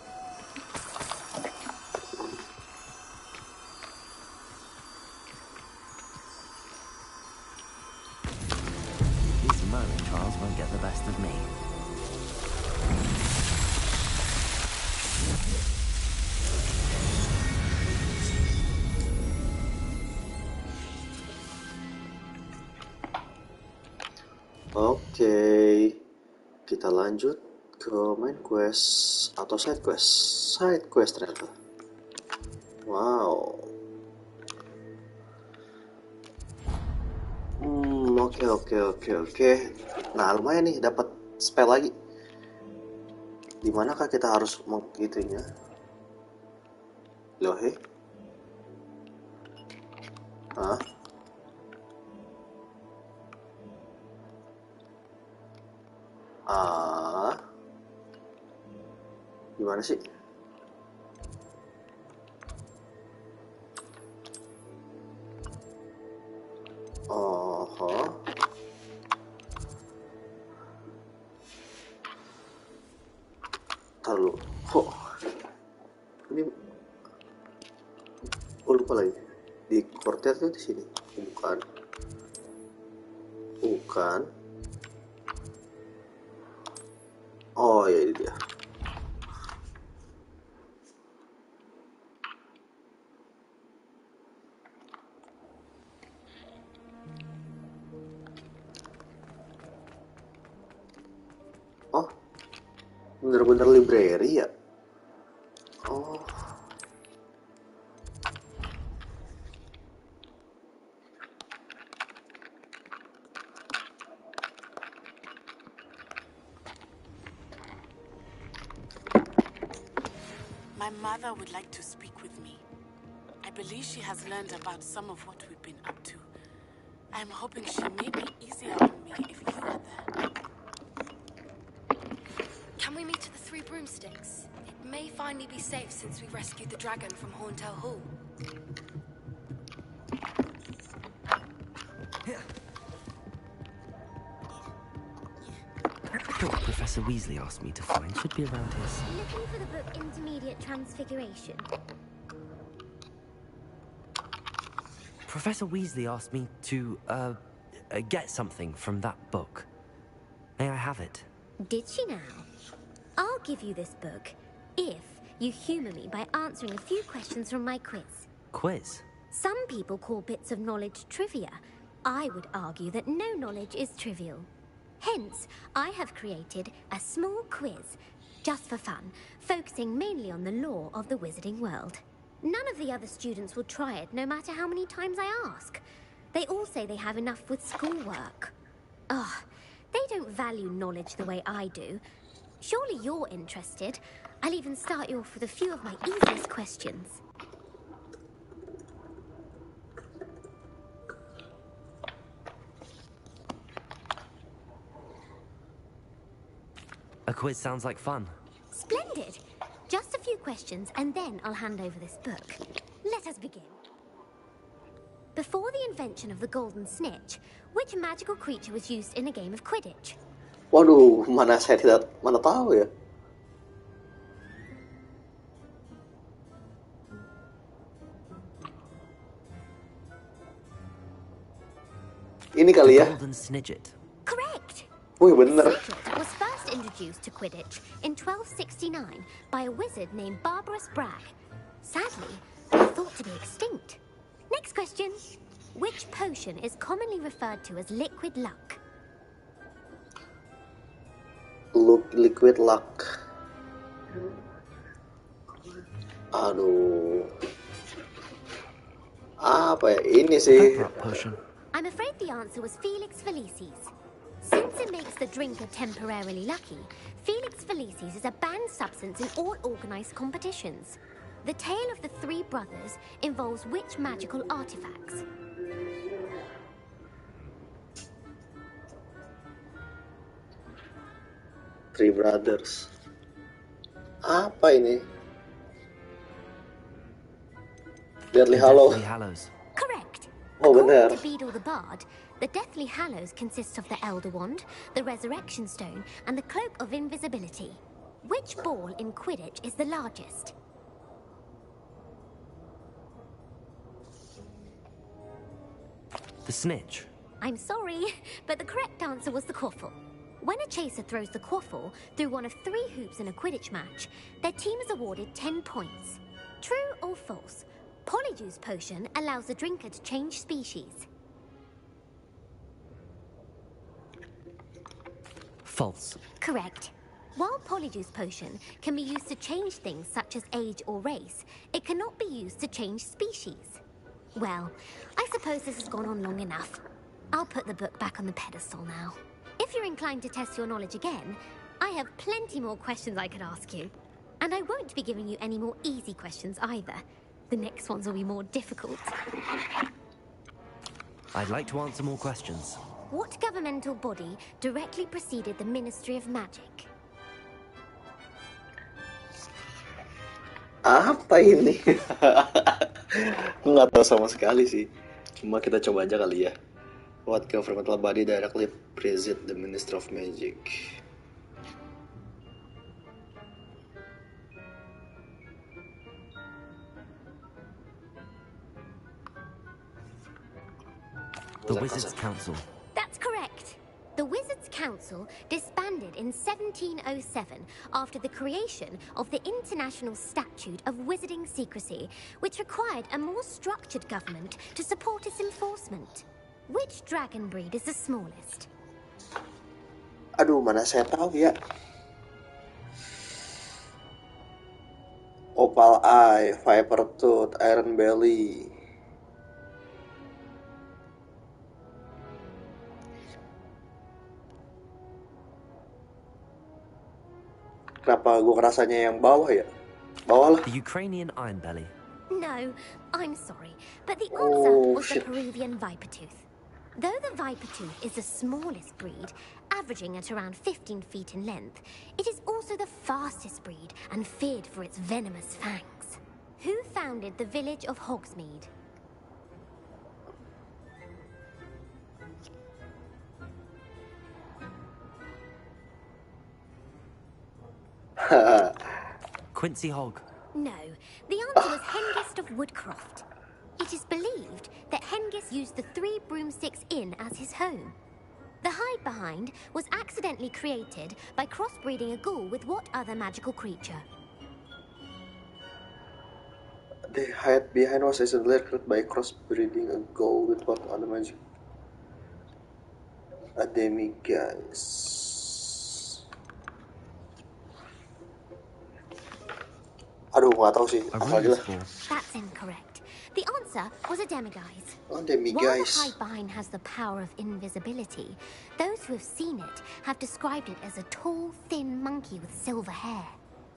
These Merlin trials won't get the best of me. Oke, kita lanjut ke main quest atau side quest? Side quest ternyata. Wow. Oke. Nah, lumayan nih dapat spell lagi. Di manakah kita harus mengitunya? Loh, Hah? Gimana sih? Lalu, ini lupa lagi. Di courtyard tuh di sini. Bukan. Oh ya, ini dia. Oh, bener-bener library ya? Oh. My mother would like to speak with me. I believe she has learned about some of what we've been up to. I'm hoping she may be easier on me if you are there. Can we meet at the Three Broomsticks? It may finally be safe since we rescued the dragon from Horntail Hall. The book Professor Weasley asked me to find should be around here somewhere. Looking for the book Intermediate Transfiguration. Professor Weasley asked me to, get something from that book. May I have it? Did she now? I'll give you this book if you humour me by answering a few questions from my quiz. Quiz? Some people call bits of knowledge trivia. I would argue that no knowledge is trivial. Hence, I have created a small quiz, just for fun, focusing mainly on the lore of the wizarding world. None of the other students will try it, no matter how many times I ask. They all say they have enough with schoolwork. They don't value knowledge the way I do. Surely you're interested. I'll even start you off with a few of my easiest questions. A quiz sounds like fun. Splendid! Just a few questions, and then I'll hand over this book. Let us begin. Before the invention of the golden snitch, which magical creature was used in a game of Quidditch? Waduh, mana tahu ya? Ini kali ya? Golden Snidget. Correct! Wih, bener. The Snidget was first introduced to Quidditch in 1269 by a wizard named Barbarous Bragg. Sadly, they're thought to be extinct. Next question. Which potion is commonly referred to as liquid luck? Liquid luck. Aduh. Apa ya? Ini sih. Potion. I'm afraid the answer was Felix Felicis. Since it makes the drinker temporarily lucky, Felix Felicis is a banned substance in all organized competitions. The tale of the three brothers involves which magical artifacts? Three Brothers. Apa ini? Deathly Hallows. Correct. Oh, benar. According to Beedle the Bard, the Deathly Hallows consists of the Elder Wand, the Resurrection Stone, and the Cloak of Invisibility. Which ball in Quidditch is the largest? The snitch. I'm sorry, but the correct answer was the quaffle. When a chaser throws the quaffle through one of 3 hoops in a Quidditch match, their team is awarded 10 points. True or false? Polyjuice potion allows the drinker to change species. False. Correct. While Polyjuice Potion can be used to change things such as age or race, it cannot be used to change species. Well, I suppose this has gone on long enough. I'll put the book back on the pedestal now. If you're inclined to test your knowledge again, I have plenty more questions I could ask you. And I won't be giving you any more easy questions either. The next ones will be more difficult. I'd like to answer more questions. What governmental body directly preceded the Ministry of Magic? Apa ini? Aku nggak tahu sama sekali sih. Cuma kita coba aja kali ya. What governmental body directly preceded the Ministry of Magic? The Wizards' Council. That's correct. The Wizards' Council disbanded in 1707 after the creation of the International Statute of Wizarding Secrecy, which required a more structured government to support its enforcement. Which dragon breed is the smallest? Aduh, mana saya tahu ya. Opal Eye, Viper Tooth, Iron Belly. Kenapa gue ngerasanya yang bawah ya? Bawah lah. The Ukrainian Iron Belly. No, I'm sorry, but the answer was the Peruvian Viper Tooth. Though the Viper Tooth is the smallest breed, averaging at around 15 feet in length, it is also the fastest breed and feared for its venomous fangs. Who founded the village of Hogsmeade? Quincy Hogg. No, the answer was Hengist of Woodcroft. It is believed that Hengist used the Three Broomsticks Inn as his home. The hide behind was accidentally created by crossbreeding a ghoul with what other magical creature? The hide behind was accidentally created by crossbreeding a ghoul with what other magic? A demiguise. Aduh, nggak tahu sih. Apa aja lah. That's incorrect. The answer was a demiguise. Oh, While demiguise. the hide behind has the power of invisibility, those who have seen it have described it as a tall, thin monkey with silver hair.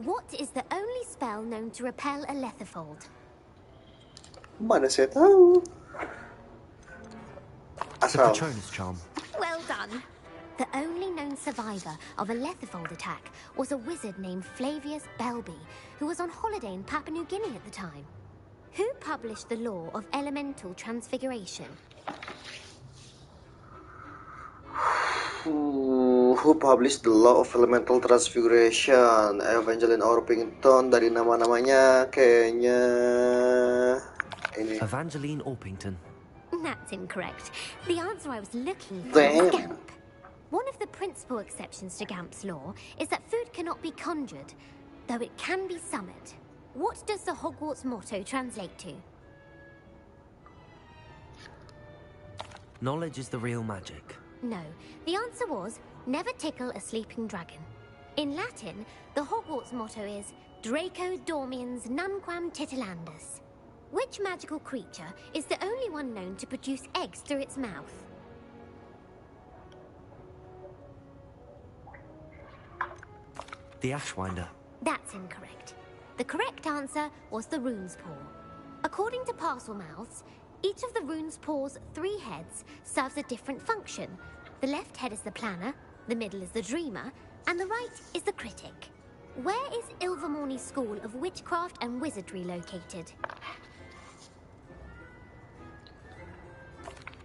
What is the only spell known to repel a letherfold? Mana saya tahu. The Patronus Charm. Well done. The only known survivor of a letherfold attack was a wizard named Flavius Belby, who was on holiday in Papua New Guinea at the time. Who published the law of elemental transfiguration? Who published the law of elemental transfiguration? Evangeline Orpington. Dari nama-namanya kayaknya ini. Evangeline Orpington. That's incorrect. The answer I was looking for was Gamp. One of the principal exceptions to Gamp's law is that food cannot be conjured, though it can be summoned. What does the Hogwarts motto translate to? Knowledge is the real magic. No, the answer was, never tickle a sleeping dragon. In Latin, the Hogwarts motto is, Draco dormiens nunquam titilandus. Which magical creature is the only one known to produce eggs through its mouth? The Ashwinder. That's incorrect. The correct answer was the Rune's Paw. According to Parselmouths, each of the Rune's Paw's 3 heads serves a different function. The left head is the planner, the middle is the dreamer, and the right is the critic. Where is Ilvermorny School of Witchcraft and Wizardry located?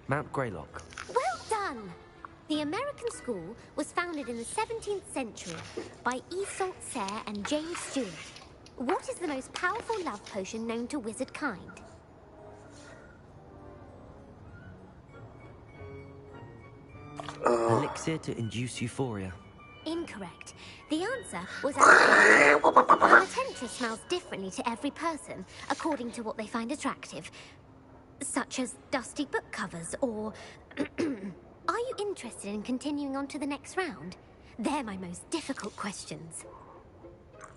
Mount Greylock. Well done! The American school was founded in the 17th century by Iseult Sayre and James Stewart. What is the most powerful love potion known to wizard kind? Elixir to induce euphoria. Incorrect. The answer was Amatenta smells differently to every person, according to what they find attractive, such as dusty book covers or... Are you interested in continuing on to the next round? They're my most difficult questions.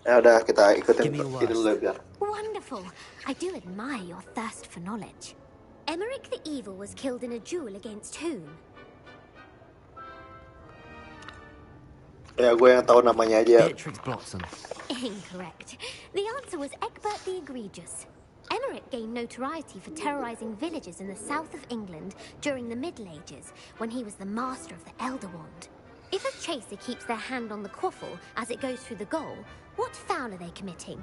Ya udah, kita ikutin Give me ini dulu ya, biar. Wonderful. I do admire your thirst for knowledge. Emmerich the Evil was killed in a duel against whom? Ya, gue yang tahu namanya aja. Beatrix Blossom. Incorrect. The answer was Egbert the Egregious. Emmerich gained notoriety for terrorizing villages in the south of England during the Middle Ages, when he was the master of the Elder Wand. If a chaser keeps their hand on the quaffle as it goes through the goal, what foul are they committing?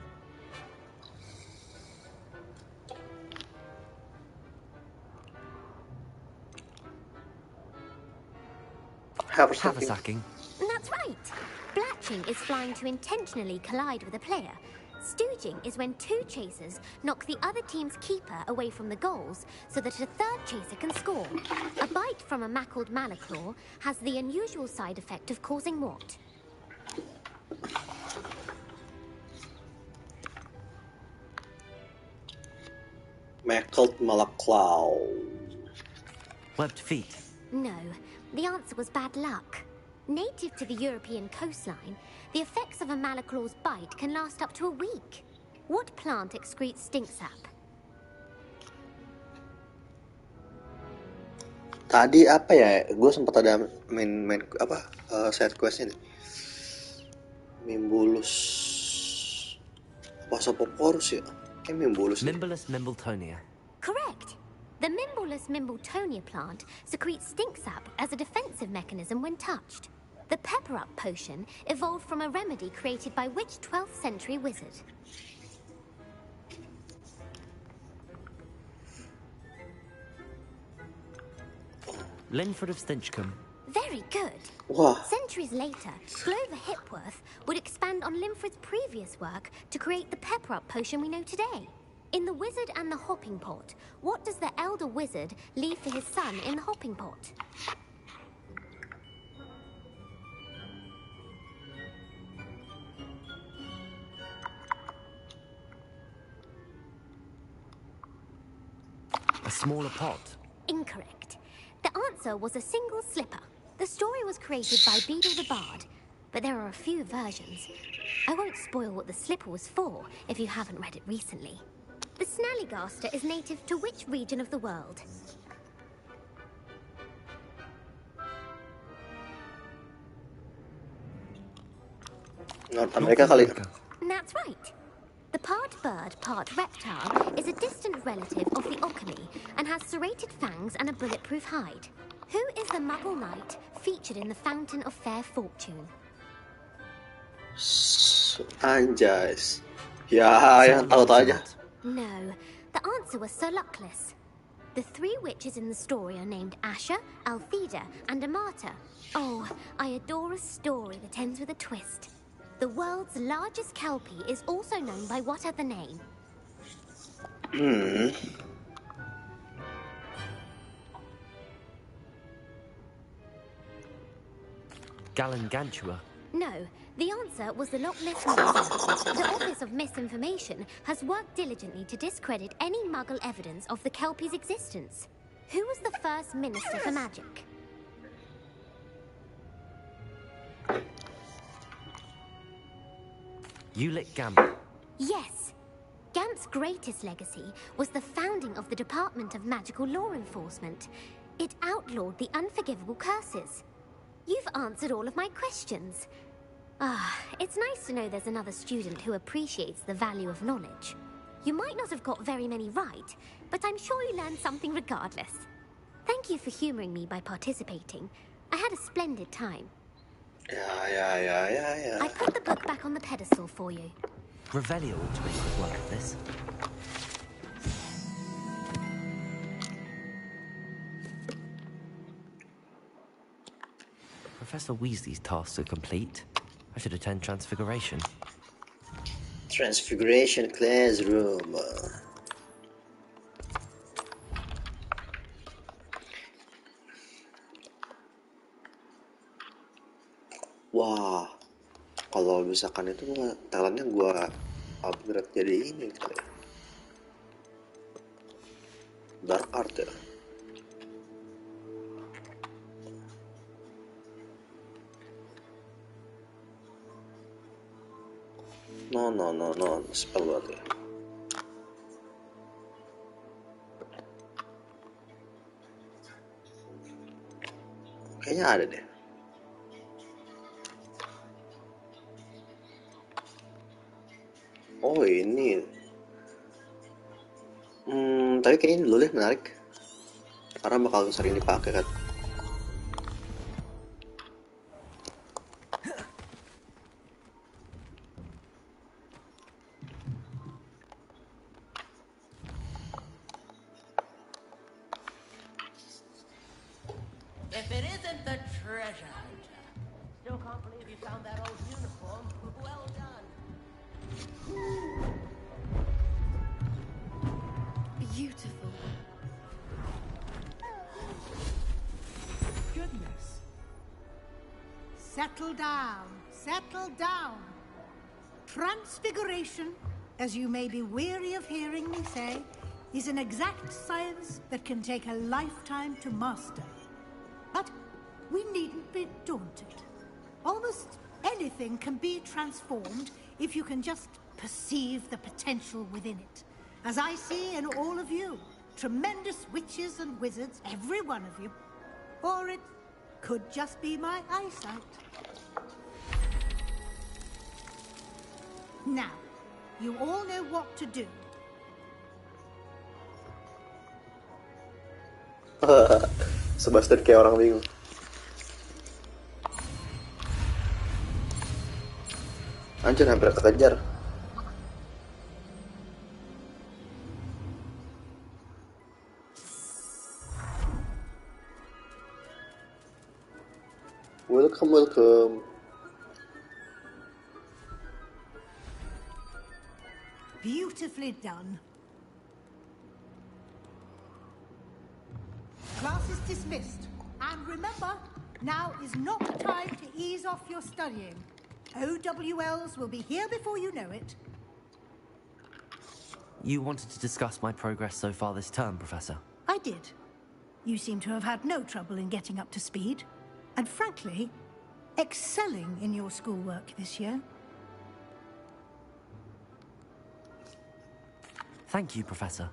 Haversacking. That's right. Blatching is flying to intentionally collide with a player. Stooging is when two chasers knock the other team's keeper away from the goals so that a third chaser can score. A bite from a mackled malaclaw has the unusual side effect of causing what? Mackled malaclaw. Webbed feet. No, the answer was bad luck. Native to the European coastline, the effects of a malaclaw's bite can last up to a week. What plant excretes stink sap? Tadi apa ya? Gue sempat ada main side questnya nih. Mimbulus Pasopoporus ya? Kayak Mimbulus. Mimbulus Mimbletonia. Correct. The Mimbulus Mimbletonia plant secretes stink sap as a defensive mechanism when touched. The pepper-up potion evolved from a remedy created by which 12th century wizard? Linford of Stinchcombe. Very good. Wow. Centuries later, Glover Hipworth would expand on Linford's previous work to create the pepper-up potion we know today. In The Wizard and the Hopping Pot, what does the elder wizard leave for his son in the hopping pot? A smaller pot. Incorrect. The answer was a single slipper. The story was created by Beadle the Bard, but there are a few versions. I won't spoil what the slipper was for if you haven't read it recently. The Snallygaster is native to which region of the world? North America kali. That's right. The part bird, part reptile is a distant relative of the Occamy and has serrated fangs and a bulletproof hide. Who is the Muggle Knight featured in the Fountain of Fair Fortune? Anjas. Ya, yang tahu aja. No, the answer was Sir Luckless. The three witches in the story are named Asha, Altheda, and Amata. Oh, I adore a story that ends with a twist. The world's largest kelpie is also known by what other name? Gallangantua. No, the answer was the Loch Ness Monster. The Office of Misinformation has worked diligently to discredit any Muggle evidence of the kelpie's existence. Who was the first Minister for Magic? Ulick Gamp. Yes. Gamp's greatest legacy was the founding of the Department of Magical Law Enforcement. It outlawed the unforgivable curses. You've answered all of my questions. It's nice to know there's another student who appreciates the value of knowledge. You might not have got very many right, but I'm sure you learned something regardless. Thank you for humoring me by participating. I had a splendid time. Yeah. I put the book back on the pedestal for you. Revelio ought to make quick work of this. Professor Weasley's tasks are complete. I should attend Transfiguration. Transfiguration classroom. Wah, kalau misalkan itu talentnya gue upgrade jadi ini kali. Dark art ya. spell berarti. Kayaknya ada deh. Oh ini. Tapi kayaknya dulu deh menarik. Karena bakal sering dipakai kan. If it isn't the treasure hunter. Still can't believe you found that old uniform. Well done. Beautiful. Goodness. Settle down. Settle down. Transfiguration, as you may be weary of hearing me say, is an exact science that can take a lifetime to master. But we needn't be daunted. Almost anything can be transformed if you can just perceive the potential within it. As I see in all of you, tremendous witches and wizards, every one of you. Or it could just be my eyesight. Now, you all know what to do. Sebastian kayak orang bingung. Anjir, hampir kekejar. Welcome. Beautifully done. Class is dismissed. And remember, now is not the time to ease off your studying. OWLs will be here before you know it. You wanted to discuss my progress so far this term, Professor? I did. You seem to have had no trouble in getting up to speed. And frankly, excelling in your schoolwork this year. Thank you, Professor.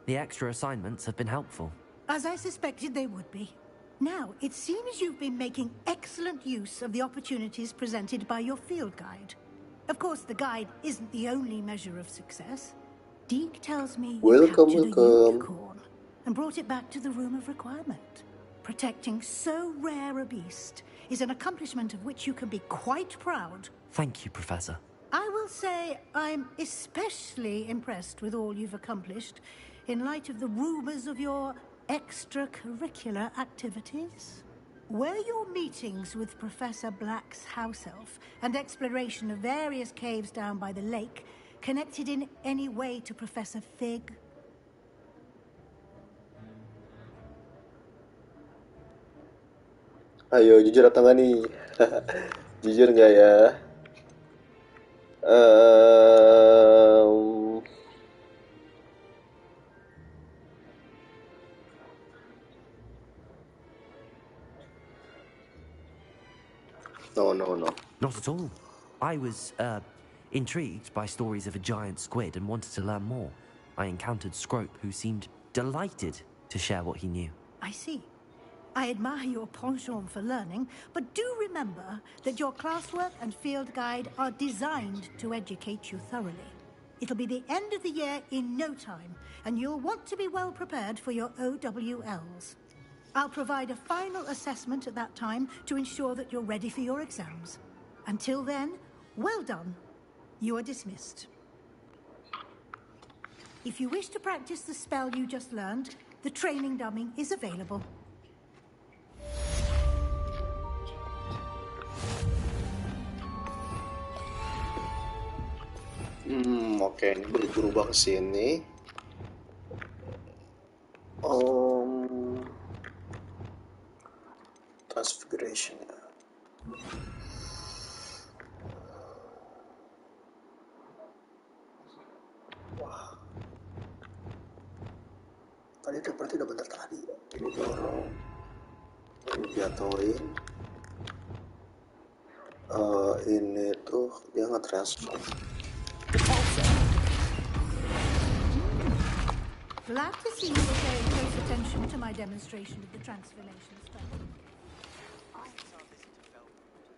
The extra assignments have been helpful. As I suspected they would be. Now, it seems you've been making excellent use of the opportunities presented by your field guide. Of course, the guide isn't the only measure of success. Deke tells me you captured a unicorn and brought it back to the Room of Requirement. Protecting so rare a beast is an accomplishment of which you can be quite proud. Thank you, Professor. I will say I'm especially impressed with all you've accomplished in light of the rumors of your extracurricular activities. Were your meetings with Professor Black's house elf and exploration of various caves down by the lake connected in any way to Professor Fig? Ayo, jujur atau nggak nih? Jujur nggak ya? No. Not at all. I was, intrigued by stories of a giant squid and wanted to learn more. I encountered Scrope, who seemed delighted to share what he knew. I see. I admire your penchant for learning, but do remember that your classwork and field guide are designed to educate you thoroughly. It'll be the end of the year in no time, and you'll want to be well prepared for your OWLs. I'll provide a final assessment at that time to ensure that you're ready for your exams. Until then, well done. You are dismissed. If you wish to practice the spell you just learned, the training dummy is available. Oke, ini berubah ke sini. Transfiguration ya. Wah. Tadi berarti udah bentar tadi ya. Ini dorong. Ini jatuhin. Ini tuh dia nge-transform. Glad to see you were paying close attention to my demonstration of the transformation spell.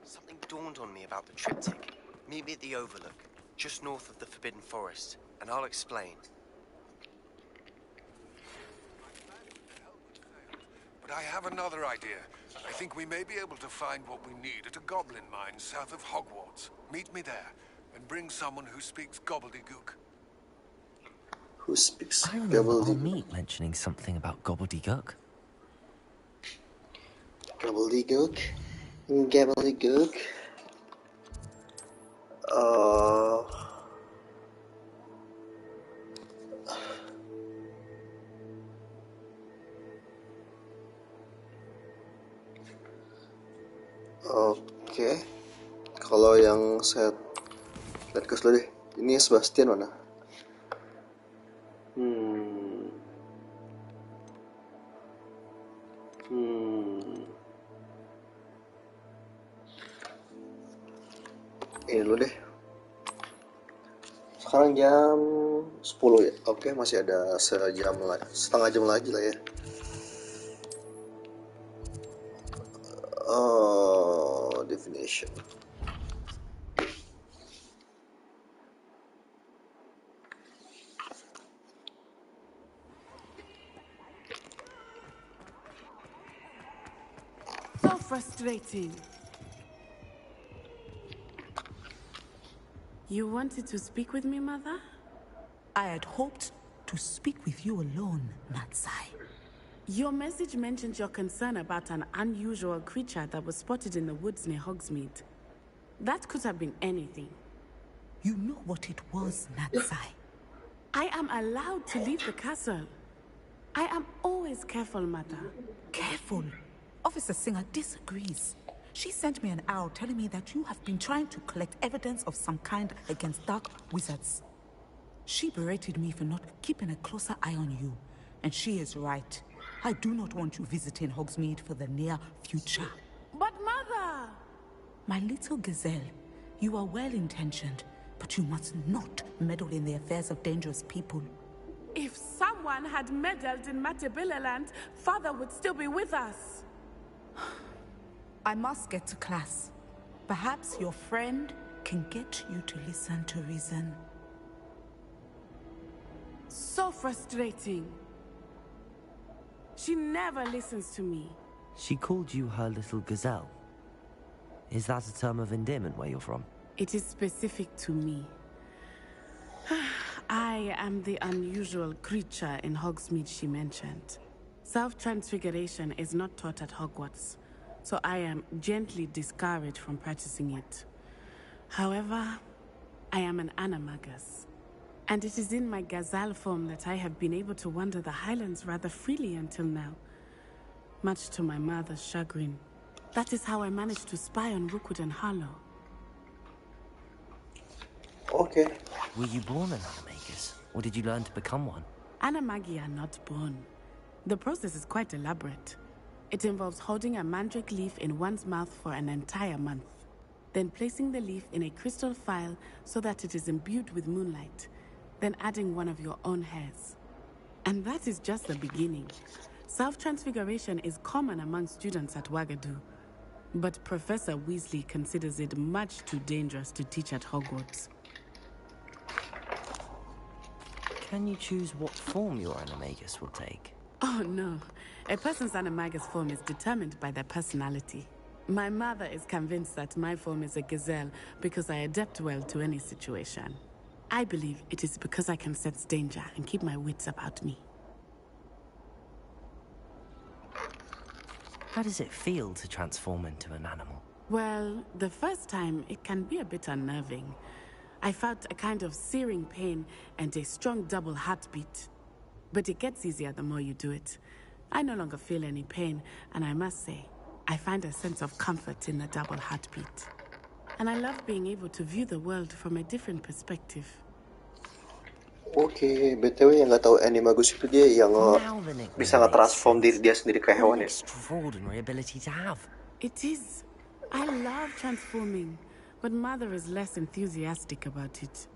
Something dawned on me about the triptych. Meet me at the Overlook, just north of the Forbidden Forest, and I'll explain. But I have another idea. I think we may be able to find what we need at a goblin mine south of Hogwarts. Meet me there, and bring someone who speaks gobbledygook. Who speaks I remember our gobbledygook? meet mentioning something about gobbledygook. Gobbledygook? Gobbledygook? Oke. Kalau yang saya lihat ke dulu deh. Ini Sebastian mana? Ini dulu deh. Sekarang jam 10 ya. Oke, masih ada setengah jam lagi lah ya. Definition. So frustrating. You wanted to speak with me, Mother? I had hoped to speak with you alone, Natsai. Your message mentioned your concern about an unusual creature that was spotted in the woods near Hogsmeade. That could have been anything. You know what it was, Natsai. I am allowed to leave the castle. I am always careful, Mother. Careful. Officer Singer disagrees. She sent me an owl telling me that you have been trying to collect evidence of some kind against dark wizards. She berated me for not keeping a closer eye on you. And she is right. I do not want you visiting Hogsmeade for the near future. But Mother! My little gazelle, you are well-intentioned, but you must not meddle in the affairs of dangerous people. If someone had meddled in Matabeleland, Father would still be with us. I must get to class. Perhaps your friend can get you to listen to reason. So frustrating. She never listens to me. She called you her little gazelle. Is that a term of endearment where you're from? It is specific to me. I am the unusual creature in Hogsmeade she mentioned. Self-transfiguration is not taught at Hogwarts, so I am gently discouraged from practicing it. However, I am an animagus, and it is in my gazelle form that I have been able to wander the Highlands rather freely until now, much to my mother's chagrin. That is how I managed to spy on Rookwood and Harlow. Okay. Were you born an animagus, or did you learn to become one? Animagi are not born. The process is quite elaborate. It involves holding a mandrake leaf in one's mouth for an entire month, then placing the leaf in a crystal phial so that it is imbued with moonlight, then adding one of your own hairs. And that is just the beginning. Self-transfiguration is common among students at Wagadu, but Professor Weasley considers it much too dangerous to teach at Hogwarts. Can you choose what form your animagus will take? Oh no, a person's animagus form is determined by their personality. My mother is convinced that my form is a gazelle because I adapt well to any situation. I believe it is because I can sense danger and keep my wits about me. How does it feel to transform into an animal? Well, the first time it can be a bit unnerving. I felt a kind of searing pain and a strong double heartbeat. But it gets easier the more you do it. I no longer feel any pain, and I must say, I find a sense of comfort in the double heartbeat. And I love being able to view the world from a different perspective. Oke, BTW yang nggak tahu animagus itu dia yang bisa nge-transform diri dia sendiri ke hewan ya. Extraordinary ability to have. It is. I love transforming, but Mother is less enthusiastic about it.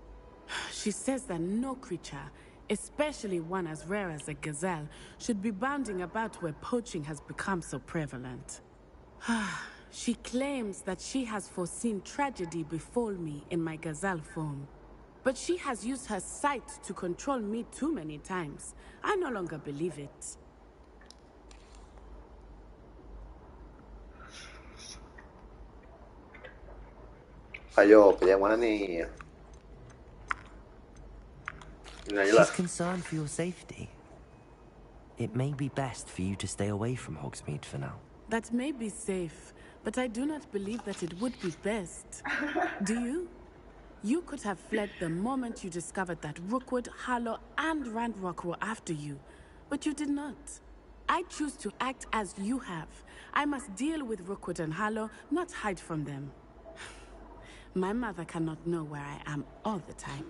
She says that no creature, especially one as rare as a gazelle, should be bounding about where poaching has become so prevalent. She claims that she has foreseen tragedy befall me in my gazelle form. But she has used her sight to control me too many times. I no longer believe it. Ayo, pilih yang mana nih? Ini aja lah. She's concerned for your safety. It may be best for you to stay away from Hogsmeade for now. That may be safe, but I do not believe that it would be best. Do you? You could have fled the moment you discovered that Rookwood, Harlow, and Ranrock were after you, but you did not. I choose to act as you have. I must deal with Rookwood and Harlow, not hide from them. My mother cannot know where I am all the time.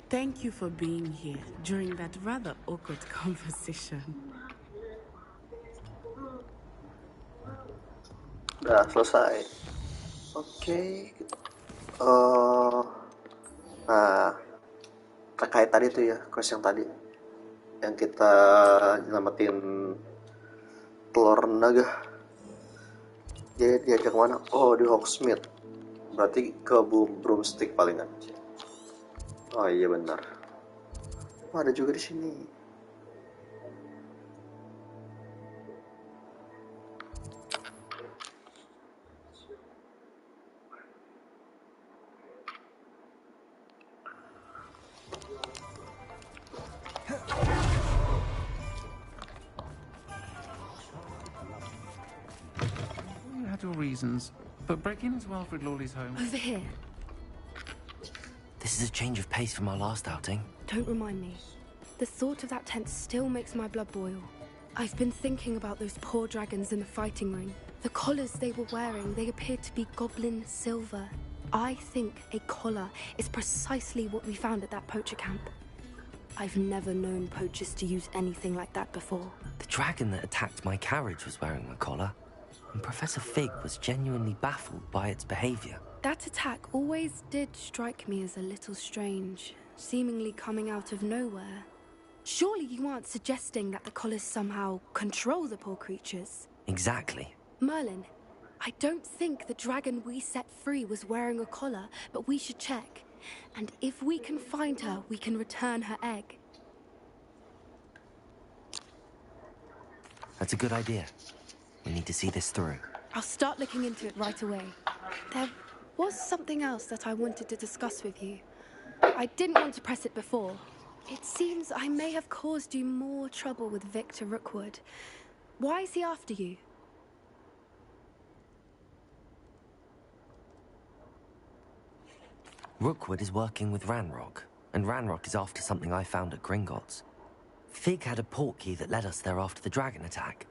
Thank you for being here during that rather awkward conversation. Udah selesai. Oke. Nah, terkait tadi tuh ya, quest yang tadi. Yang kita nyelamatin telur naga. Jadi diajak kemana? Oh, di Hogsmeade. Berarti ke broomstick palingan. Oh iya benar. Oh, ada juga di sini. You had your reasons, but breaking into Alfred Lawley's home... Over here. This is a change of pace from our last outing. Don't remind me. The thought of that tent still makes my blood boil. I've been thinking about those poor dragons in the fighting ring. The collars they were wearing, they appeared to be goblin silver. I think a collar is precisely what we found at that poacher camp. I've never known poachers to use anything like that before. The dragon that attacked my carriage was wearing a collar, and Professor Fig was genuinely baffled by its behavior. That attack always did strike me as a little strange, seemingly coming out of nowhere. Surely you aren't suggesting that the collars somehow control the poor creatures? Exactly. Merlin, I don't think the dragon we set free was wearing a collar, but we should check. And if we can find her, we can return her egg. That's a good idea. We need to see this through. I'll start looking into it right away. There was something else that I wanted to discuss with you. I didn't want to press it before. It seems I may have caused you more trouble with Victor Rookwood. Why is he after you? Rookwood is working with Ranrock, and Ranrock is after something I found at Gringotts. Fig had a portkey that led us there after the dragon attack.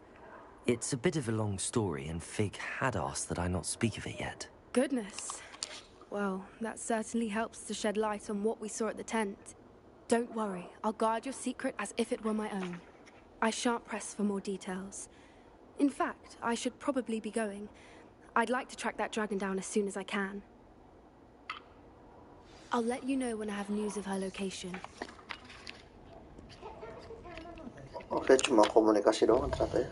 It's a bit of a long story, and Fig had asked that I not speak of it yet. Goodness. Well, that certainly helps to shed light on what we saw at the tent. Don't worry, I'll guard your secret as if it were my own. I shan't press for more details. In fact, I should probably be going. I'd like to track that dragon down as soon as I can. I'll let you know when I have news of her location. Oke, cuma komunikasi doang ternyata ya.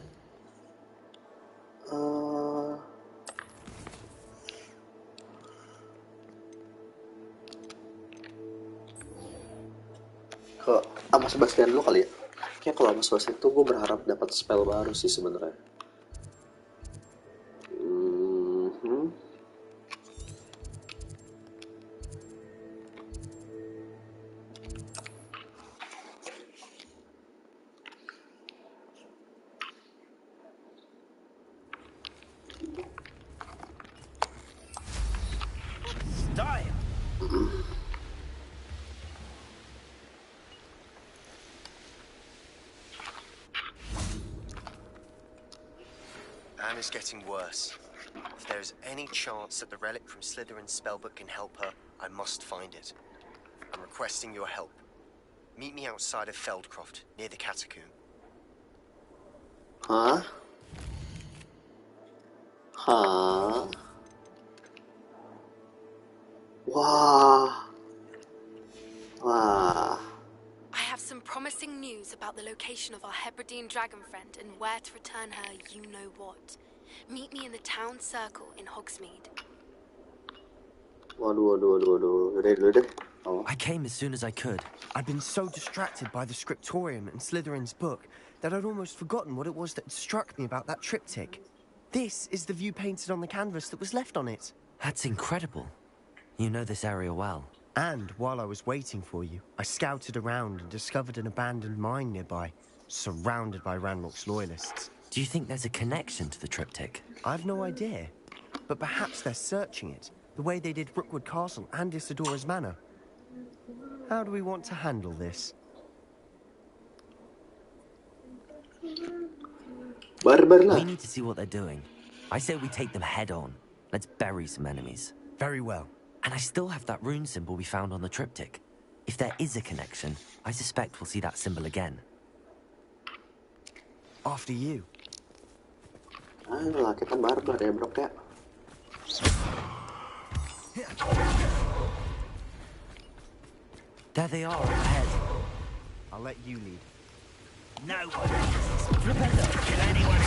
Ke sama Sebastian dulu kali ya. Kayak kalau sama Sebastian tuh gue berharap dapat spell baru sih sebenarnya. Anna's getting worse. If there is any chance that the relic from Slytherin's spellbook can help her, I must find it. I'm requesting your help. Meet me outside of Feldcroft, near the catacomb. Hah? Hah? Wah. Wah. some promising news about the location of our Hebridean dragon friend and where to return her you-know-what. Meet me in the town circle in Hogsmeade. Waduh. Udah dulu deh. Oh. I came as soon as I could. I'd been so distracted by the scriptorium and Slytherin's book that I'd almost forgotten what it was that struck me about that triptych. This is the view painted on the canvas that was left on it. That's incredible. You know this area well. And while I was waiting for you, I scouted around and discovered an abandoned mine nearby, surrounded by Ranrock's loyalists. Do you think there's a connection to the triptych? I've no idea, but perhaps they're searching it, the way they did Rookwood Castle and Isidora's Manor. How do we want to handle this? We need to see what they're doing. I say we take them head on. Let's bury some enemies. Very well. And I still have that rune symbol we found on the triptych. If there is a connection, I suspect we'll see that symbol again. After you. Ayolah, kita barbar ya, bro ya. There they are up ahead. I'll let you lead. No one can anyone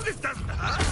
This doesn't hurt.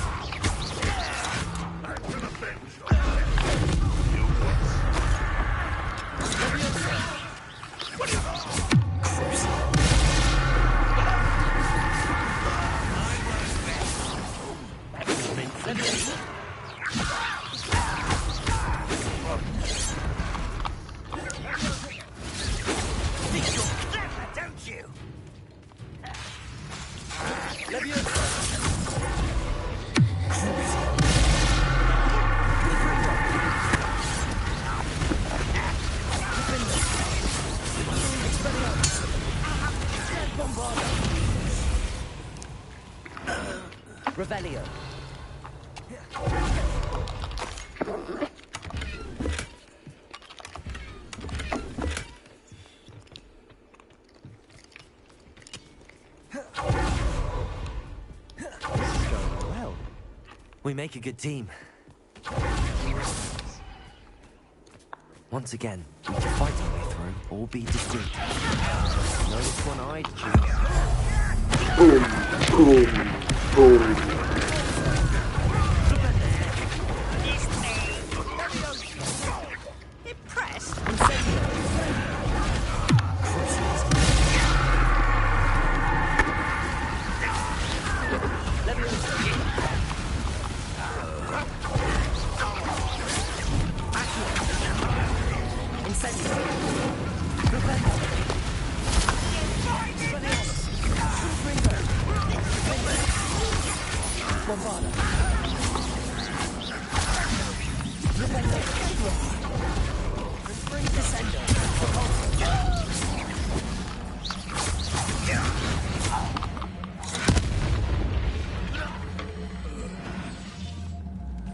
Revelio. Well, we make a good team. Once again, we can fight our way through or be defeated. No, which one I'd choose. Boom. Impressed?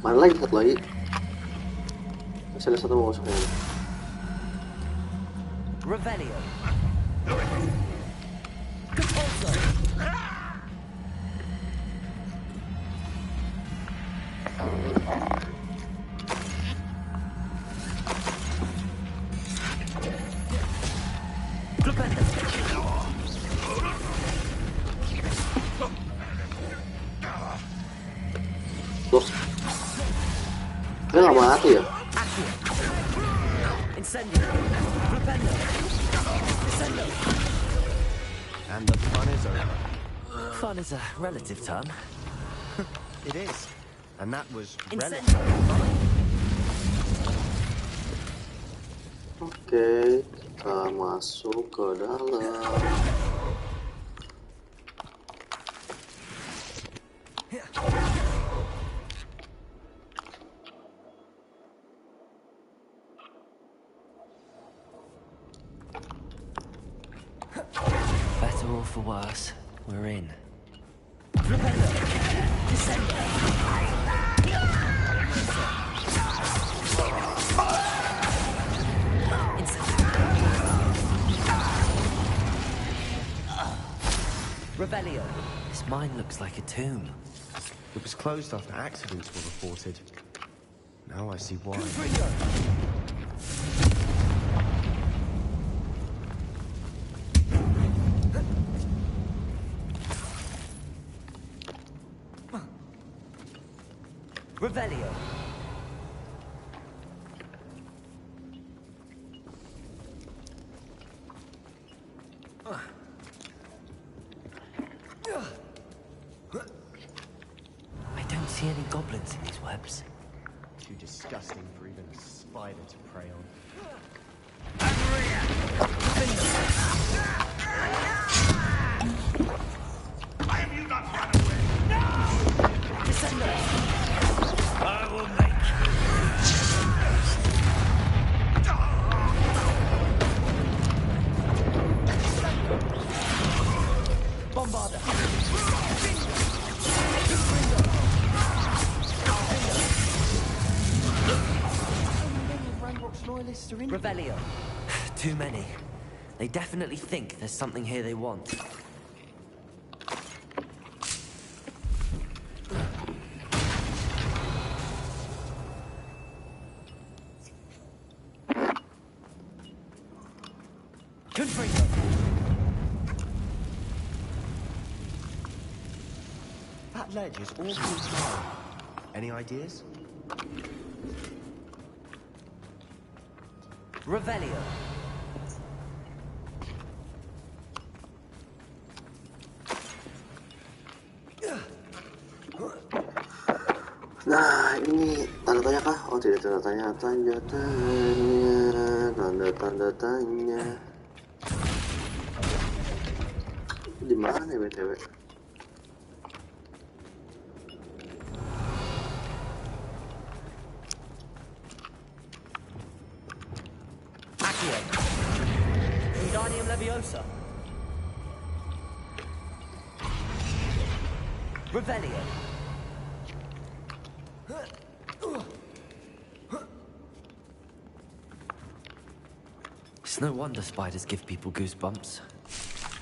Mana lagi satu lagi? Masih ada satu mau masuk ini. Revelio. Loh, dia nggak mati ya? And the fun is over. Fun is a relative term. It is. And that was relative. Oke, kita masuk ke dalam. better or for worse, we're in. Revelio. This mine looks like a tomb. It was closed after accidents were reported. Now I see why. Revelio. I don't see any goblins in these webs. Too disgusting for even a spider to prey on. Why have you not run away? I will make Bombarda. Revelio. Too many. They definitely think there's something here they want. That ledge is awfully high. Any ideas? Revelio. Nah, ini tanda tanya kah? Oh, tidak tanda tanya, tanda tanya. Di mana ya BTW? Accio. Wingardium Leviosa. Revelio. It's no wonder spiders give people goosebumps.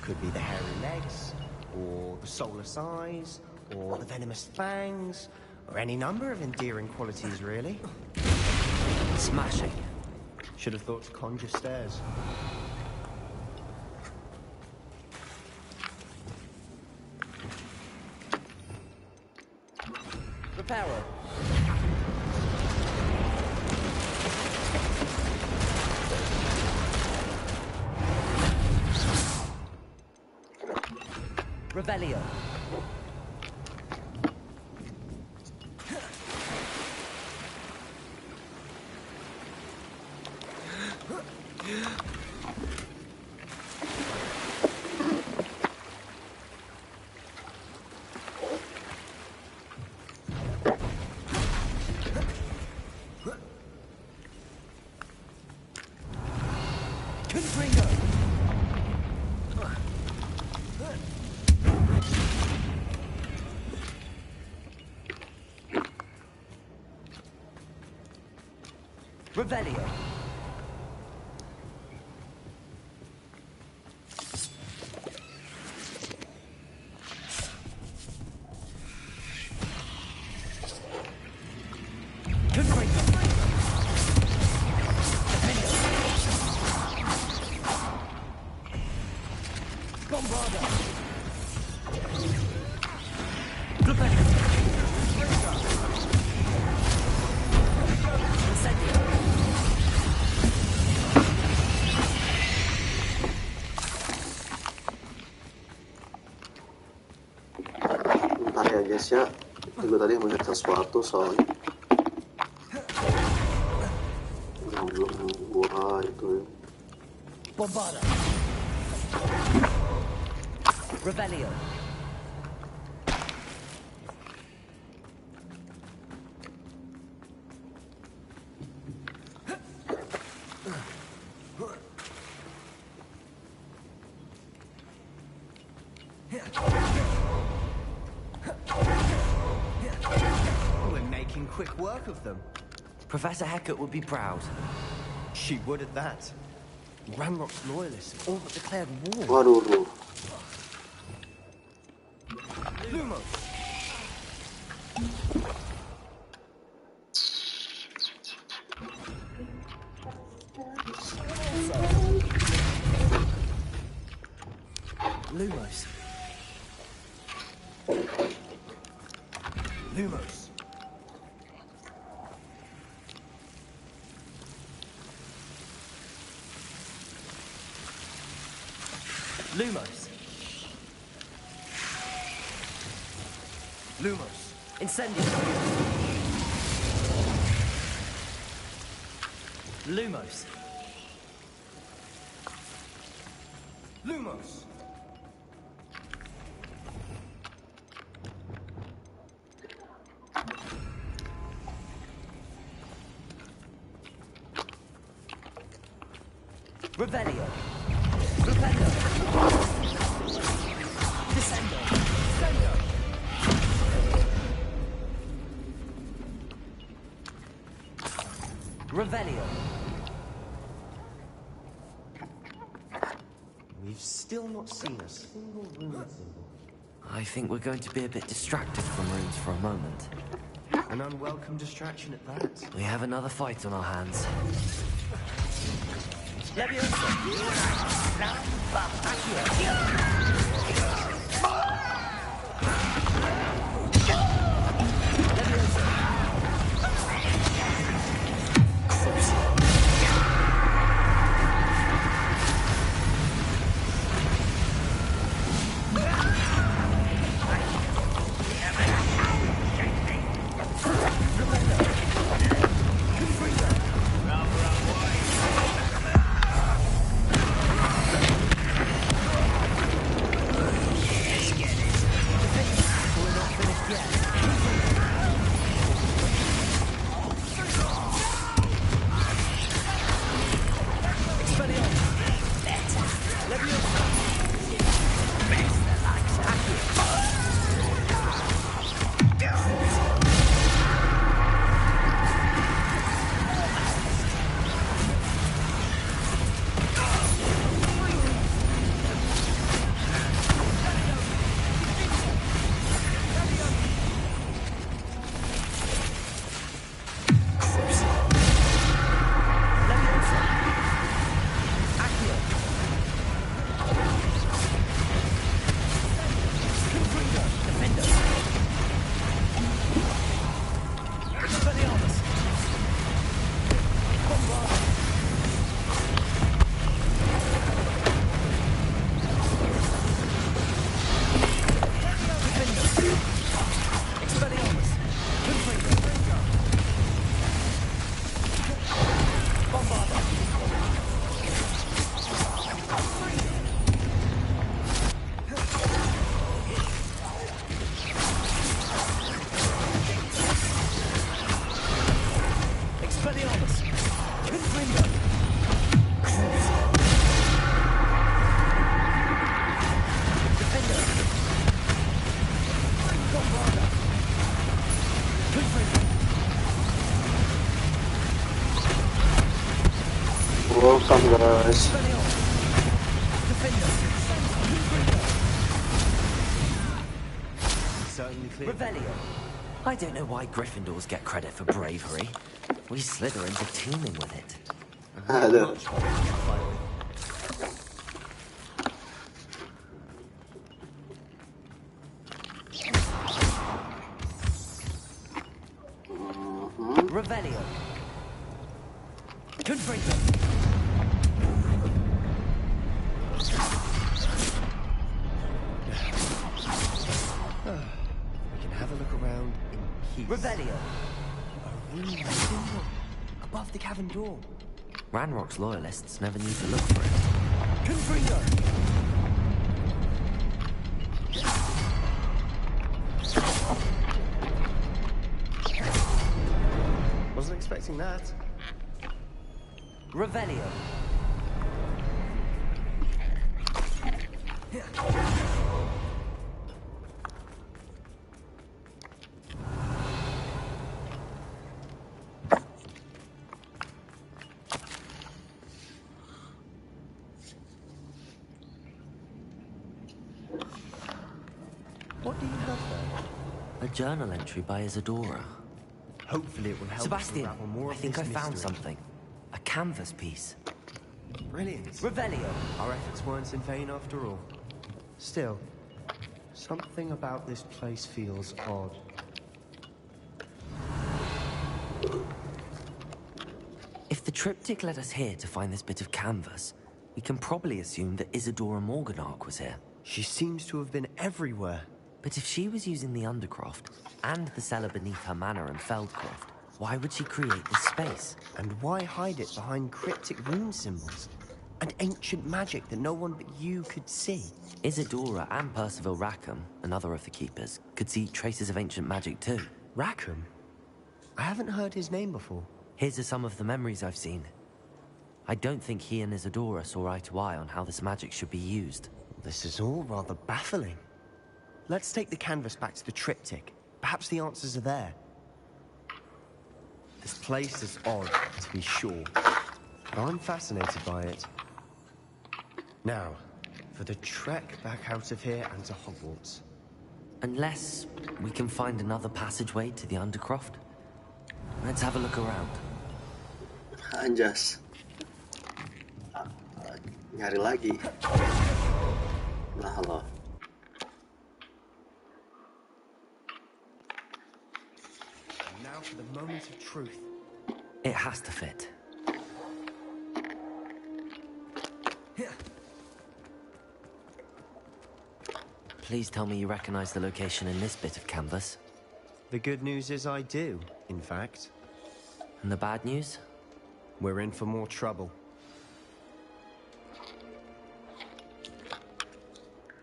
Could be the hairy legs, or the soulless eyes, or the venomous fangs, or any number of endearing qualities, really. Smashing. Should have thought to conjure stairs. Reparo. Revelio. Revelio. Bentar ya guys ya, gue tadi melihat sesuatu soalnya yang belum gua itu. Bombarda. Revelio. work of them. Professor Hecat would be proud. She would at that. Ranrock's loyalists have all but declared war. Waduh. Lumos. Lumos. Lumos. Lumos. Lumos. Incendio. Lumos. Lumos. Revelio. Rupendo. Descendo. Descendo. Revelio. We've still not seen a single rune symbol. I think we're going to be a bit distracted from runes for a moment. An unwelcome distraction at that. We have another fight on our hands. Leviosa. Welcome guys. Certainly clear. Revelio. I don't know why Gryffindors get credit for bravery. We Slytherins are teeming with it. Aduh. Revelio. Confringo. We can have a look around in peace. Revelio. A rune symbol above the cavern door. Ranrock's loyalists never need to look for it. Confringo. Wasn't expecting that. Revelio. A journal entry by Isadora. Hopefully it will help Sebastian, to unravel more I of think this I found mystery. something. A canvas piece. Brilliant. Revelio. Our efforts weren't in vain after all. Still, something about this place feels odd. If the triptych led us here to find this bit of canvas, we can probably assume that Isadora Morganark was here. She seems to have been everywhere. But if she was using the Undercroft and the cellar beneath her manor in Feldcroft, why would she create this space? And why hide it behind cryptic rune symbols? And ancient magic that no one but you could see? Isadora and Percival Rackham, another of the keepers, could see traces of ancient magic too. Rackham? I haven't heard his name before. His are some of the memories I've seen. I don't think he and Isadora saw eye to eye on how this magic should be used. This is all rather baffling. Let's take the canvas back to the triptych. Perhaps the answers are there. This place is odd, to be sure, but I'm fascinated by it. Now, for the trek back out of here and to Hogwarts. Unless we can find another passageway to the Undercroft. Let's have a look around. Anjas. Nyari lagi. Nah, halo. And now for the moment of truth. It has to fit. Please tell me you recognize the location in this bit of canvas. The good news is I do, in fact. And the bad news? We're in for more trouble.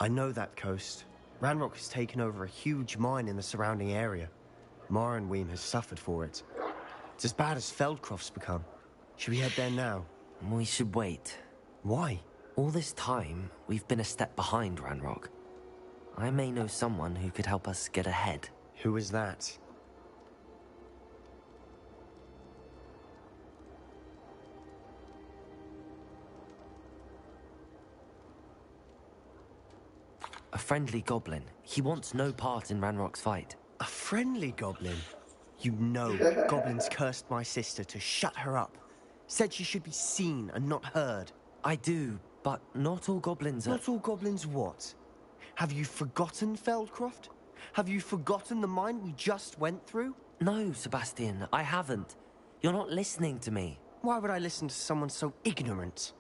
I know that coast. Ranrock has taken over a huge mine in the surrounding area. Marrenweem has suffered for it. It's as bad as Feldcroft's become. Should we head there now? We should wait. Why? All this time, we've been a step behind Ranrock. I may know someone who could help us get ahead. Who is that? A friendly goblin. He wants no part in Ranrock's fight. A friendly goblin? You know, goblins cursed my sister to shut her up. Said she should be seen and not heard. I do, but not all goblins are... Not all goblins what? Have you forgotten Feldcroft? Have you forgotten the mine we just went through? No, Sebastian, I haven't. You're not listening to me. Why would I listen to someone so ignorant?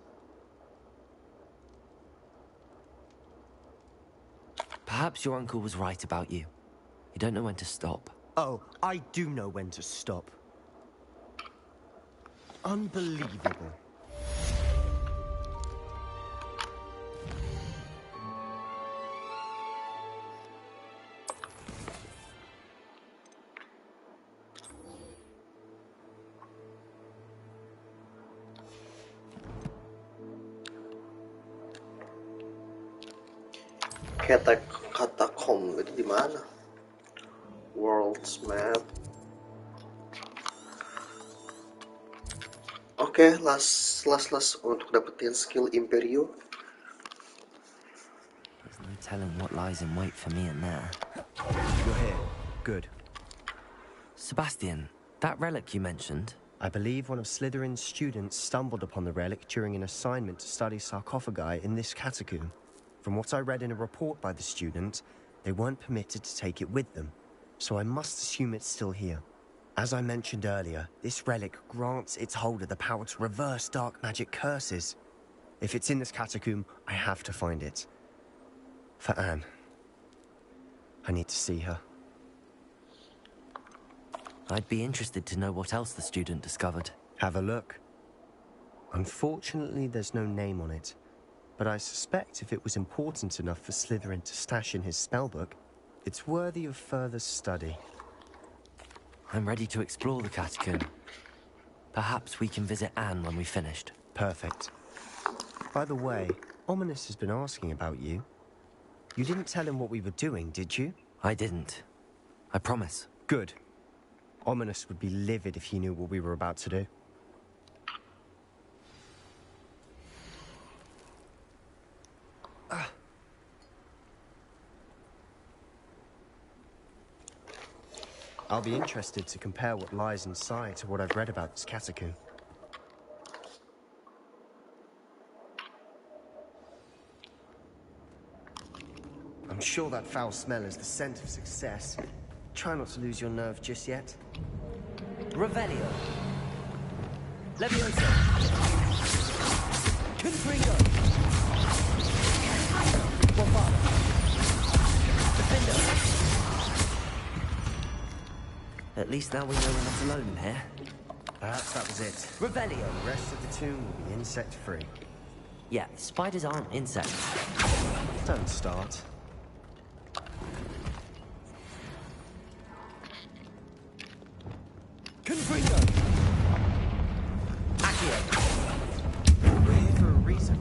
Perhaps your uncle was right about you. You don't know when to stop. Oh, I do know when to stop. Unbelievable. Katakom itu di mana? World's map. Oke, last untuk dapetin skill Imperio. There's no telling what lies in wait for me in there. You're here. Good. Sebastian, that relic you mentioned... I believe one of Slytherin's students stumbled upon the relic during an assignment to study sarcophagi in this catacomb. From what I read in a report by the student, they weren't permitted to take it with them, so I must assume it's still here. As I mentioned earlier, this relic grants its holder the power to reverse dark magic curses. If it's in this catacomb, I have to find it. For Anne. I need to see her. I'd be interested to know what else the student discovered. Have a look. Unfortunately, there's no name on it. But I suspect if it was important enough for Slytherin to stash in his spellbook, it's worthy of further study. I'm ready to explore the catacomb. Perhaps we can visit Anne when we've finished. Perfect. By the way, Ominous has been asking about you. You didn't tell him what we were doing, did you? I didn't. I promise. Good. Ominous would be livid if he knew what we were about to do. I'll be interested to compare what lies inside to what I've read about this catacomb. I'm sure that foul smell is the scent of success. Try not to lose your nerve just yet. Revelio. Leviosa. Confringo. Bombard. Defender. At least now we know we're not alone in here. Perhaps that was it. Revelio. The rest of the tomb will be insect-free. Yeah, spiders aren't insects. Don't start. Confringo. Accio. We're here for a reason.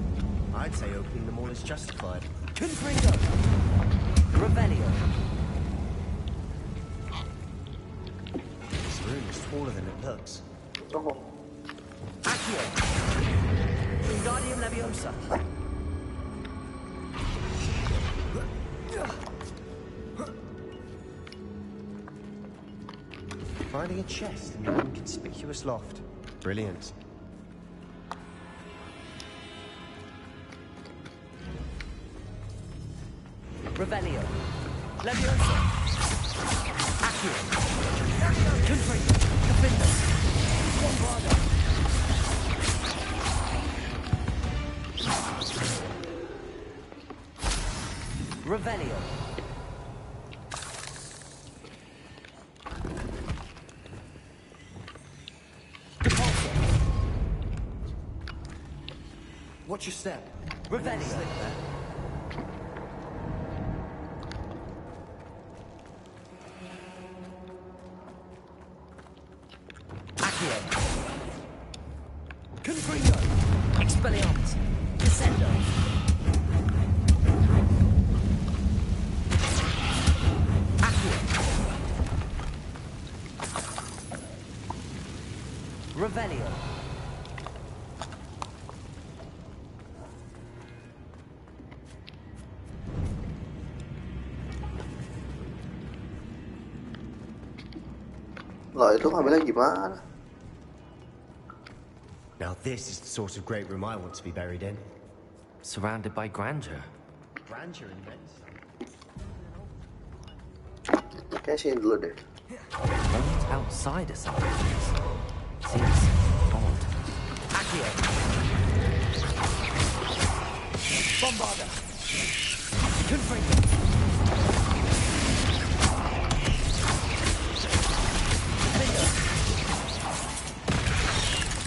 I'd say opening them all is justified. Confringo. Revelio. This room is taller than it looks. Oh. Accio. Wingardium Leviosa. Finding a chest in an inconspicuous loft. Brilliant. Revelio. Leviosa. Accio. Confringo. Defender. Bombarda. Revelio. Watch your step. Revelio. Accio. Confringo. Expelliarmus. Descendo. Accio. Revelio. Lah itu ngambilnya gimana? Now this is the sort of great room I want to be buried in. Surrounded by grandeur. Grandeur and then some. Kayaknya sini dulu deh. Almost outside of something. Seems odd. Accio. Bombarda. Confringo.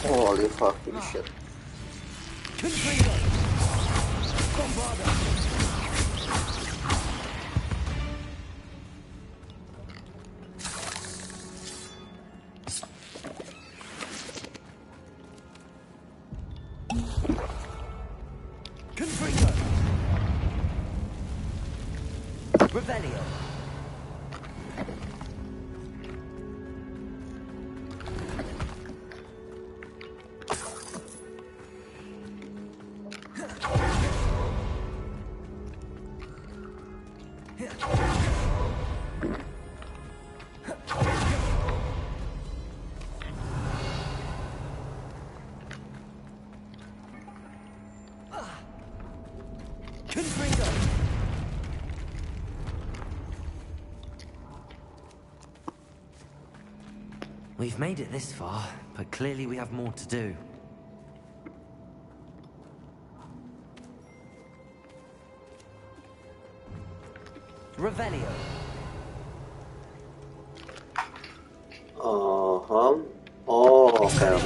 Holy fucking shit. Confringo. Bombarda. Confringo. Revelio. Confringo. We've made it this far, but clearly we have more to do. Revelio. Oh, okay.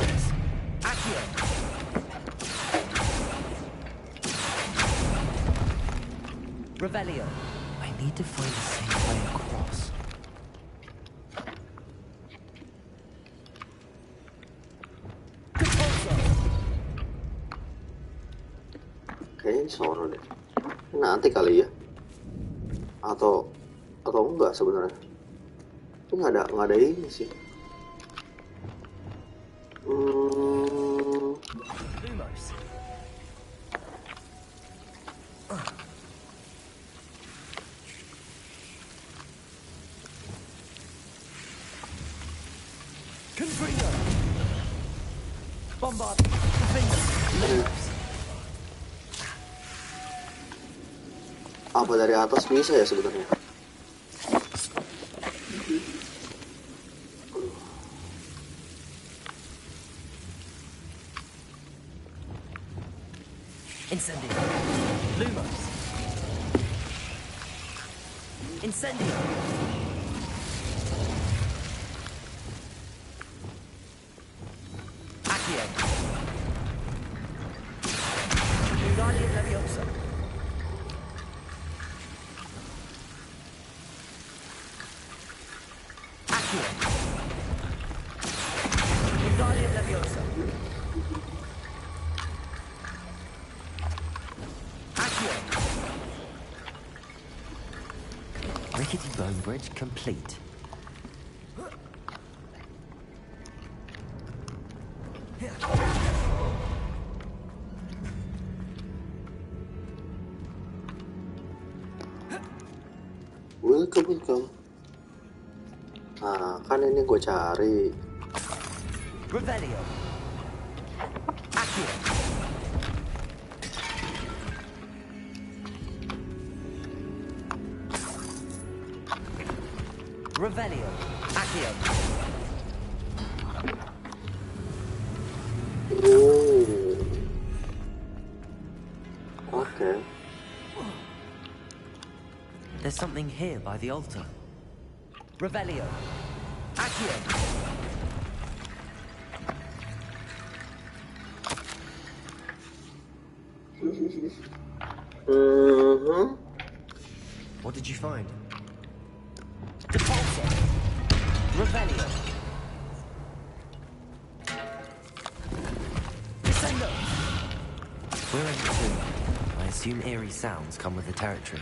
Accio. Revelio. I need to find a safe way across. Kayaknya sono deh. Nanti kali ya. Atau enggak sebenarnya. Itu nggak ada ini sih. Lumos. Bombard. Defenders. Apa dari atas bisa ya sebenarnya? Incendio. Lumos. Incendio. Accio. Wingardium Leviosa. Accio. Wingardium Leviosa. Rickety bone bridge complete. Welcome. Nah, kan ini gue cari. Revelio. Accio. Revelio. Accio. Okay. There's something here by the altar. Revelio. Accio. What did you find? Depulso. Revelio. Descendo. We're in the tomb. I assume eerie sounds come with the territory.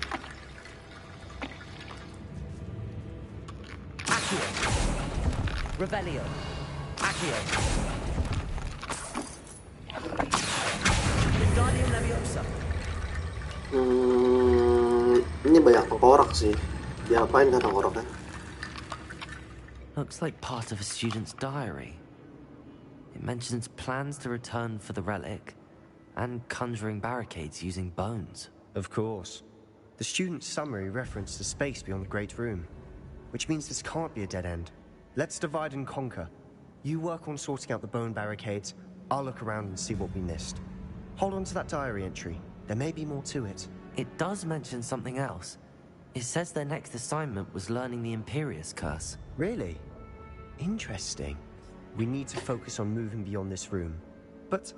Accio. Revelio. Accio. Wingardium Leviosa. Ini banyak tengkorak sih. Diapain kan tengkoraknya? Looks like part of a student's diary. It mentions plans to return for the relic and conjuring barricades using bones. Of course. The student's summary referenced the space beyond the Great Room, which means this can't be a dead end. Let's divide and conquer. You work on sorting out the bone barricades, I'll look around and see what we missed. Hold on to that diary entry. There may be more to it. It does mention something else. It says their next assignment was learning the Imperius Curse. Really? Interesting. We need to focus on moving beyond this room. But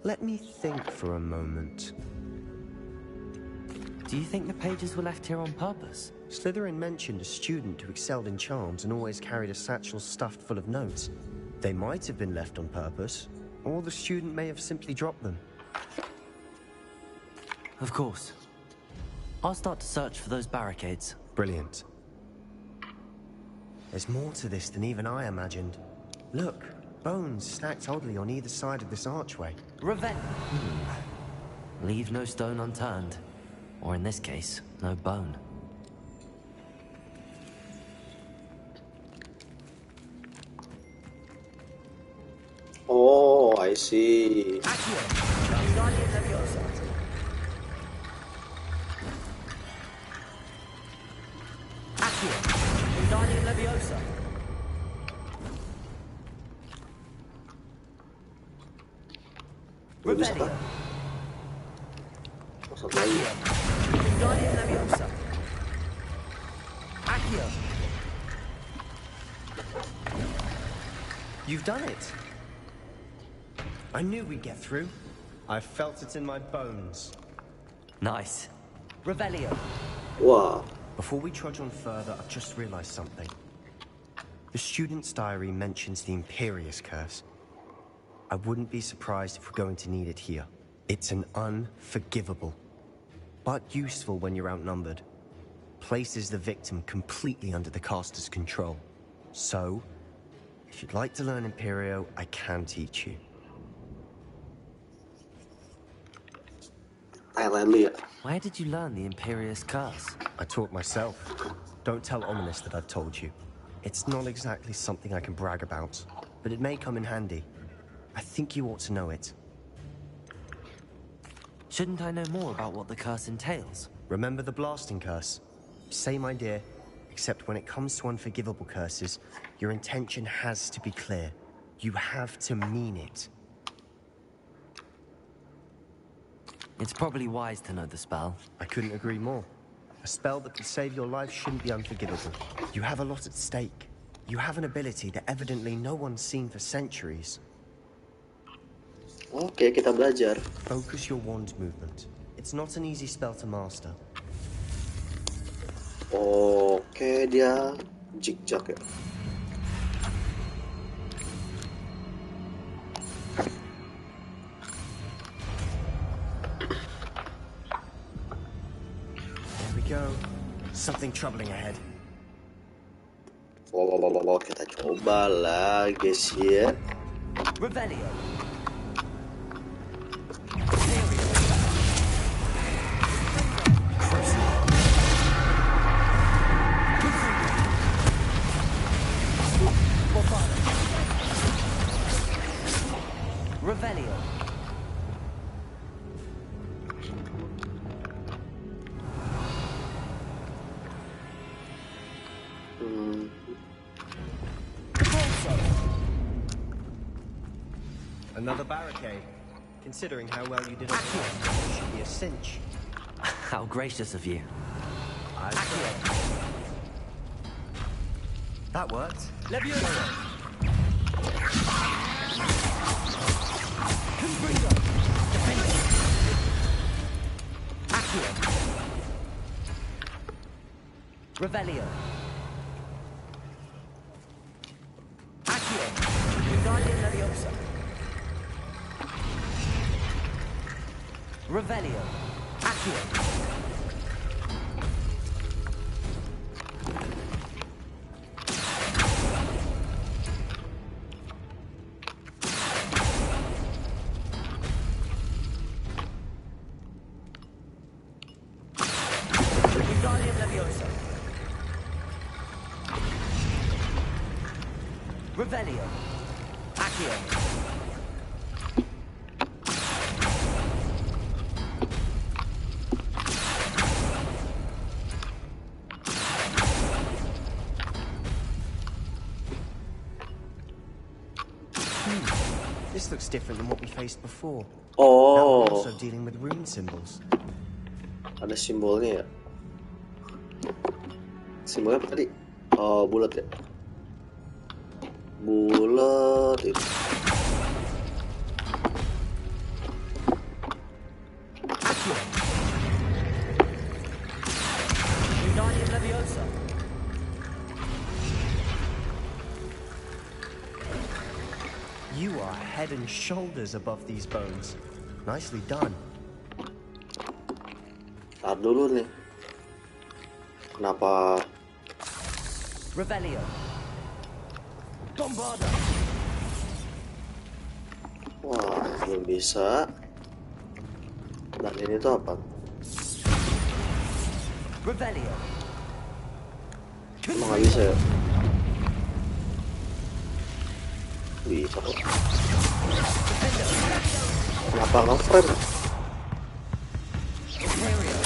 let me think for a moment. Do you think the pages were left here on purpose? Slytherin mentioned a student who excelled in charms and always carried a satchel stuffed full of notes. They might have been left on purpose, or the student may have simply dropped them. Of course. I'll start to search for those barricades. Brilliant. There's more to this than even I imagined. Look, bones stacked oddly on either side of this archway. Leave no stone unturned. Or in this case, no bone. Oh, I see. Wingardium Leviosa. Revelio. Accio. Wingardium Leviosa. Accio. You've done it. I knew we'd get through. I felt it in my bones. Nice. Revelio. Wow. Before we trudge on further, I've just realized something. The student's diary mentions the Imperius Curse. I wouldn't be surprised if we're going to need it here. It's an unforgivable, but useful when you're outnumbered. Places the victim completely under the caster's control. So, if you'd like to learn Imperio, I can teach you. Where did you learn the Imperius Curse? I taught myself. Don't tell Ominous that I've told you. It's not exactly something I can brag about, but it may come in handy. I think you ought to know it. Shouldn't I know more about what the curse entails? Remember the blasting curse? Same idea, except when it comes to unforgivable curses, your intention has to be clear. You have to mean it. It's probably wise to know the spell. I couldn't agree more. A spell that could save your life shouldn't be unforgivable. You have a lot at stake. You have an ability that evidently no one's seen for centuries. Oke, kita belajar. Focus your wand movement. It's not an easy spell to master. Oke, dia zigzag ya. There we go. Something troubling ahead. Kita coba lah, guys ya. Revelio. Revelio. Another barricade. Considering how well you did on the last one, it should be a cinch. How gracious of you. That worked. Revelio. Revelio. Accio. Wingardium Leviosa. Revelio. Accio. This looks different than what we faced before. Oh. Now we're also dealing with rune symbols. Ada simbolnya ya. Simbolnya apa tadi? Oh, bulat ya. Bulat itu. Wingardium Leviosa. You are head and shoulders above these bones. Nicely done. Tar dulu nih. Kenapa? Revelio. Bombarda. Wah, belum bisa. Dan ini tuh apa? Revelio. Emang nggak bisa ya? Bisa kok. Kenapa nge-frame? Imperial.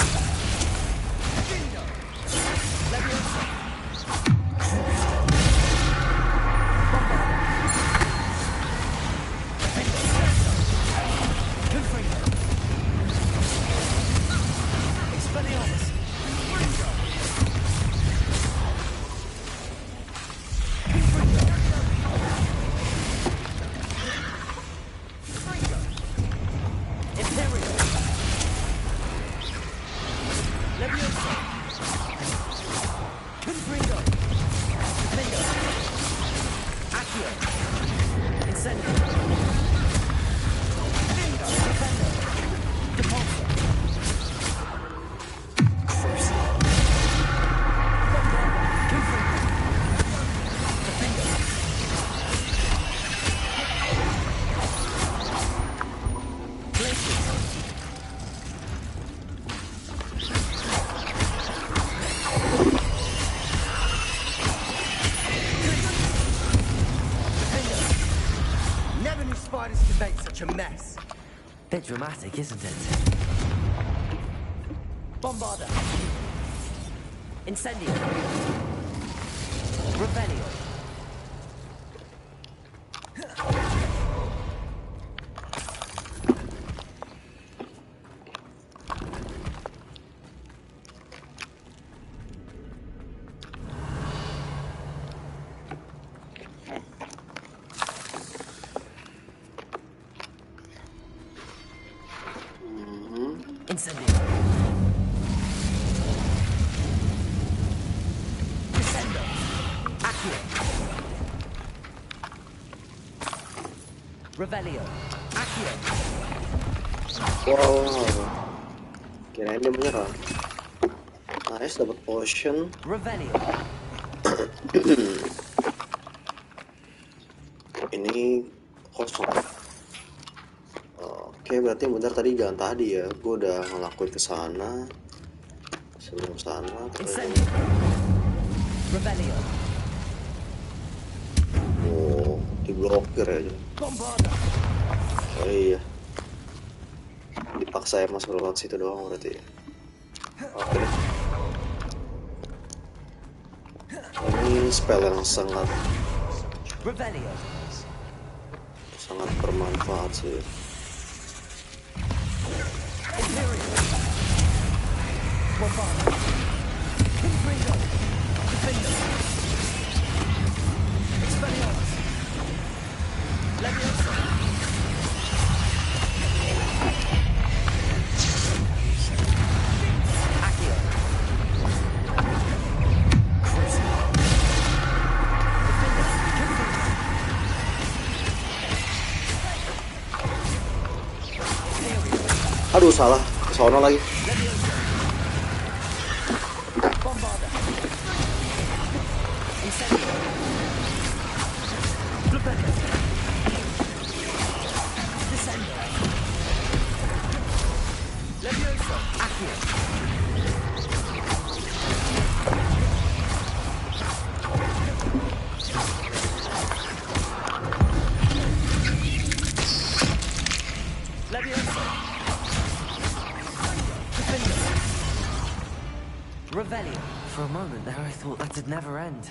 such a mess. Bit dramatic, isn't it? Bombarda. Incendio. Revelio. Incendio. Descendo. Accio. Revelio. Accio. Wow. Kirain dia menyerah. Nice, dapat potion. Revelio. Ini kosong. Oke, berarti bentar tadi jangan tadi ya. Gue udah ngelakuin ke sana. Sebelum sana Revelio. Oh, diblokir aja. Oh iya. Dipaksa ya masuk lewat situ doang berarti. Oke deh. Ini spell yang sangat bermanfaat sih. Aduh, salah. Kesono lagi. Revelio. For a moment there, I thought that'd never end.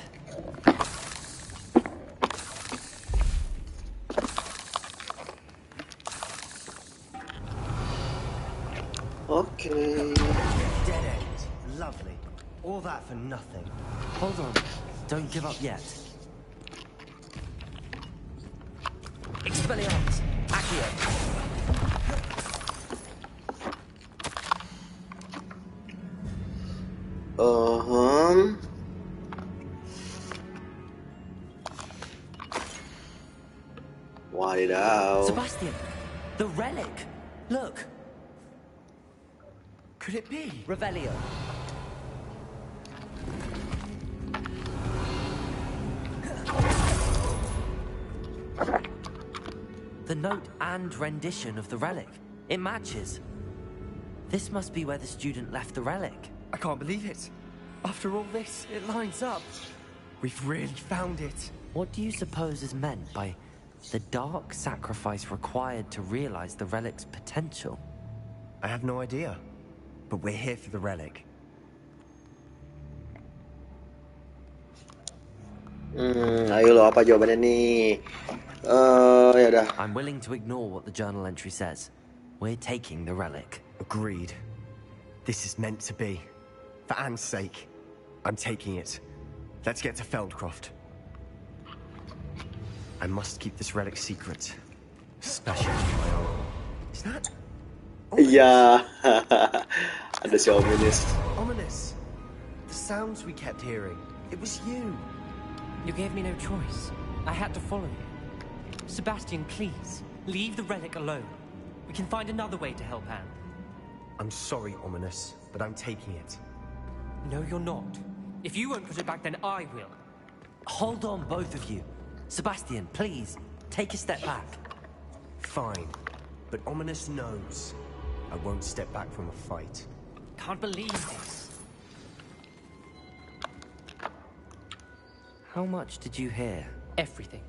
Okay. Dead end. Lovely. All that for nothing. Hold on. Don't give up yet. Expelliarmus. Accio. Wadidaw. Sebastian, the relic. Look. Could it be? Revelio. The note and rendition of the relic. It matches. This must be where the student left the relic. I can't believe it. After all this, it lines up. We've really found it. What do you suppose is meant by the dark sacrifice required to realize the relic's potential? I have no idea. But we're here for the relic. Ayo lo, apa jawabannya nih? Ya udah. I'm willing to ignore what the journal entry says. We're taking the relic. Agreed. This is meant to be. For Anne's sake, I'm taking it. Let's get to Feldcroft. I must keep this relic secret. Especially my own. Is that... Iya. Ada si ominous. Ominous. The sounds we kept hearing. It was you. You gave me no choice. I had to follow you. Sebastian, please, leave the relic alone. We can find another way to help Anne. I'm sorry, Ominous, but I'm taking it. No, you're not. If you won't put it back, then I will. Hold on, both of you. Sebastian, please, take a step back. Fine, but Ominous knows. I won't step back from a fight. Can't believe this. How much did you hear? Everything.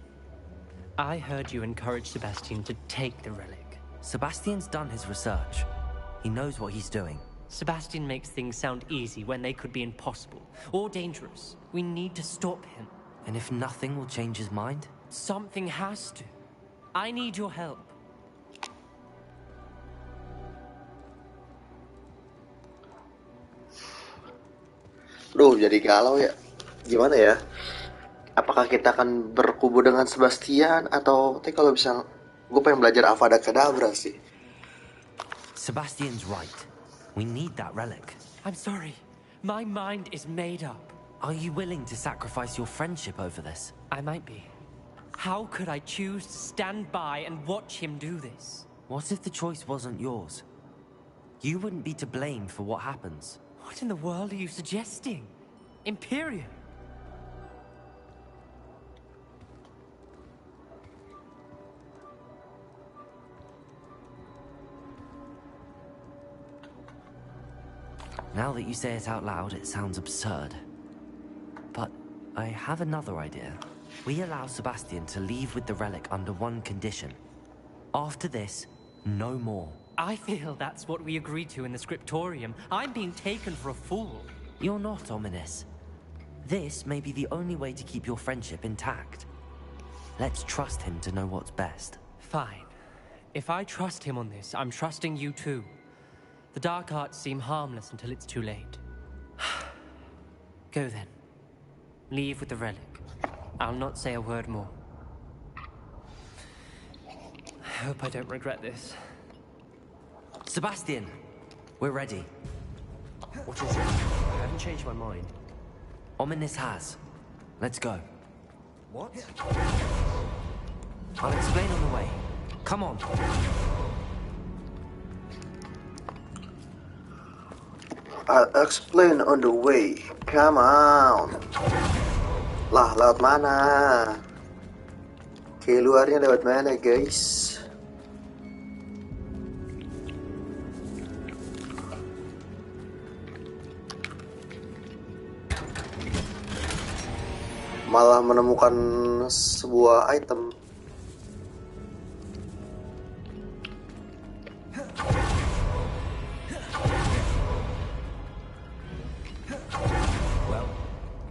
I heard you encourage Sebastian to take the relic. Sebastian's done his research. He knows what he's doing. Sebastian makes things sound easy when they could be impossible or dangerous. We need to stop him. And if nothing will change his mind? Something has to. I need your help. Duh, jadi galau ya. Gimana ya? Apakah kita akan berkubu dengan Sebastian atau kalau bisa gue pengen belajar Avada Kedavra sih. Sebastian's right. We need that relic. I'm sorry. My mind is made up. Are you willing to sacrifice your friendship over this? I might be. How could I choose to stand by and watch him do this? What if the choice wasn't yours? You wouldn't be to blame for what happens. What in the world are you suggesting? Imperium? Now that you say it out loud, it sounds absurd. But I have another idea. We allow Sebastian to leave with the relic under one condition. After this, no more. I feel that's what we agreed to in the scriptorium. I'm being taken for a fool. You're not ominous. This may be the only way to keep your friendship intact. Let's trust him to know what's best. Fine. If I trust him on this, I'm trusting you too. The dark arts seem harmless until it's too late. Go then. Leave with the relic. I'll not say a word more. I hope I don't regret this. Sebastian, we're ready. What is it? I haven't changed my mind. Ominous has. Let's go. What? I'll explain on the way. Come on. I'll explain on the way. Come on. Lah, lewat mana? Keluarnya lewat mana, guys? Malah menemukan sebuah item.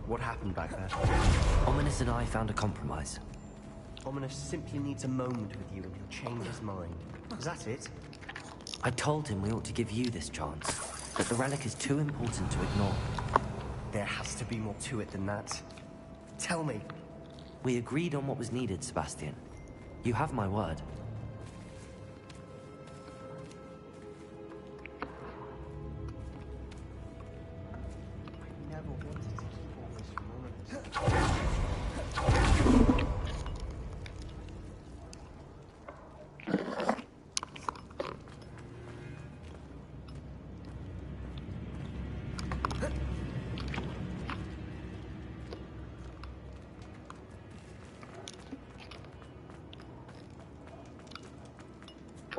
What happened back there? Ominous and I found a compromise. Ominous simply needs a moment with you and he'll change his mind. Is that it? I told him we ought to give you this chance, that the relic is too important to ignore. There has to be more to it than that. Tell me. We agreed on what was needed, Sebastian. You have my word.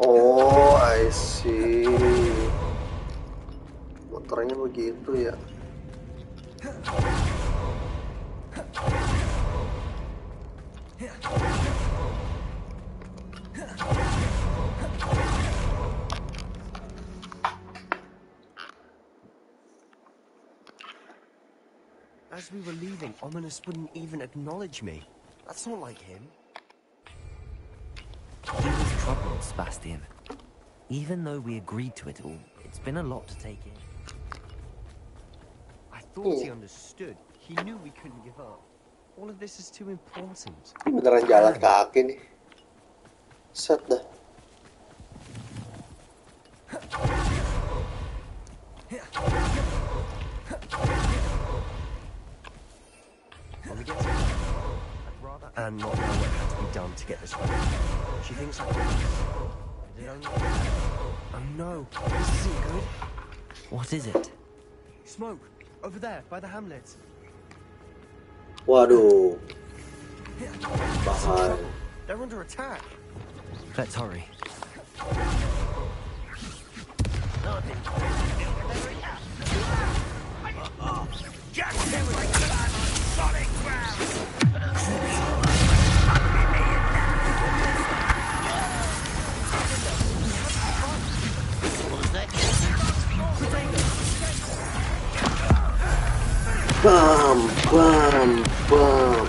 Oh, I see. Motornya begitu ya. As we were leaving, Ominous wouldn't even acknowledge me. That's not like him. He was troubled, Sebastian. Even though we agreed to it all, it's been a lot to take in. I thought he understood. He knew we couldn't give up. All of this is too important. Beneran jalan kaki nih. Set dah. When we get to I'd rather Anne not know what had to be done to get this right. She thinks I did it only... Oh no, this isn't good. What is it? Smoke, over there, by the hamlet. Waduh. Bahaya. They're under attack. Let's hurry. Just everything on solid ground. Bam, bam, bam.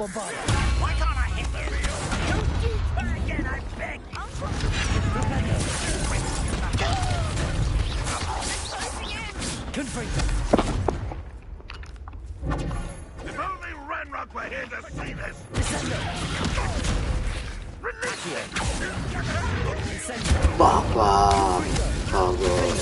Why can't I hit you? Don't do that again, I beg you! If only Ranrock were here to see this! Bam, bagus.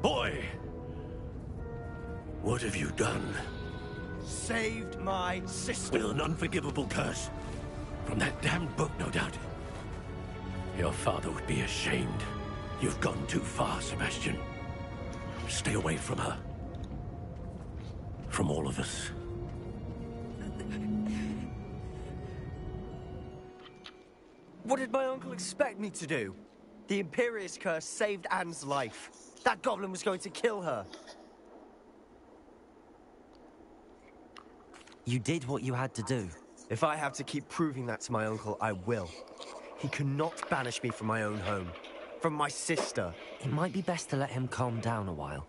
Boy! What have you done? Saved my sister. With an unforgivable curse. From that damned book, no doubt. Your father would be ashamed. You've gone too far, Sebastian. Stay away from her. From all of us. What did my uncle expect me to do? The Imperious curse saved Anne's life. That goblin was going to kill her. You did what you had to do. If I have to keep proving that to my uncle, I will. He cannot banish me from my own home. From my sister. It might be best to let him calm down a while.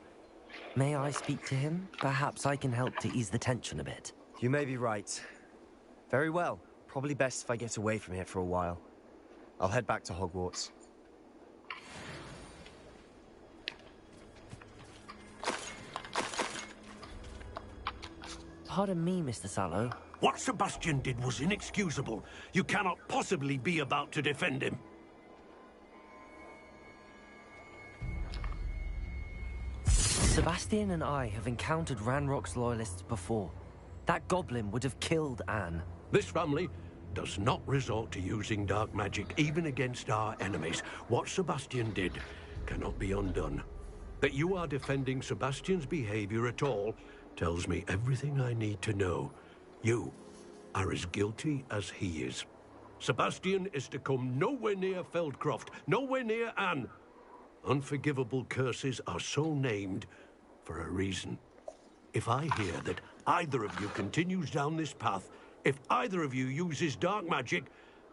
May I speak to him? Perhaps I can help to ease the tension a bit. You may be right. Very well. Probably best if I get away from here for a while. I'll head back to Hogwarts. Pardon me, Mr. Sallow. What Sebastian did was inexcusable. You cannot possibly be about to defend him. Sebastian and I have encountered Ranrock's loyalists before. That goblin would have killed Anne. This family does not resort to using dark magic, even against our enemies. What Sebastian did cannot be undone. That you are defending Sebastian's behavior at all tells me everything I need to know. You are as guilty as he is. Sebastian is to come nowhere near Feldcroft, nowhere near Anne. Unforgivable curses are so named for a reason. If I hear that either of you continues down this path, if either of you uses dark magic,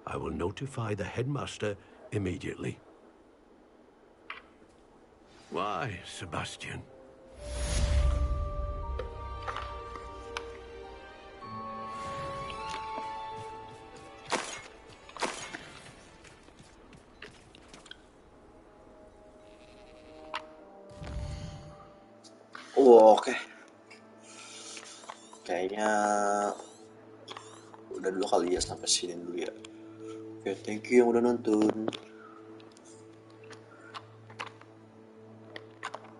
I will notify the headmaster immediately. Why, Sebastian? Oke. Kayaknya udah dulu kali ya, sampai sini dulu ya. Oke, thank you yang udah nonton.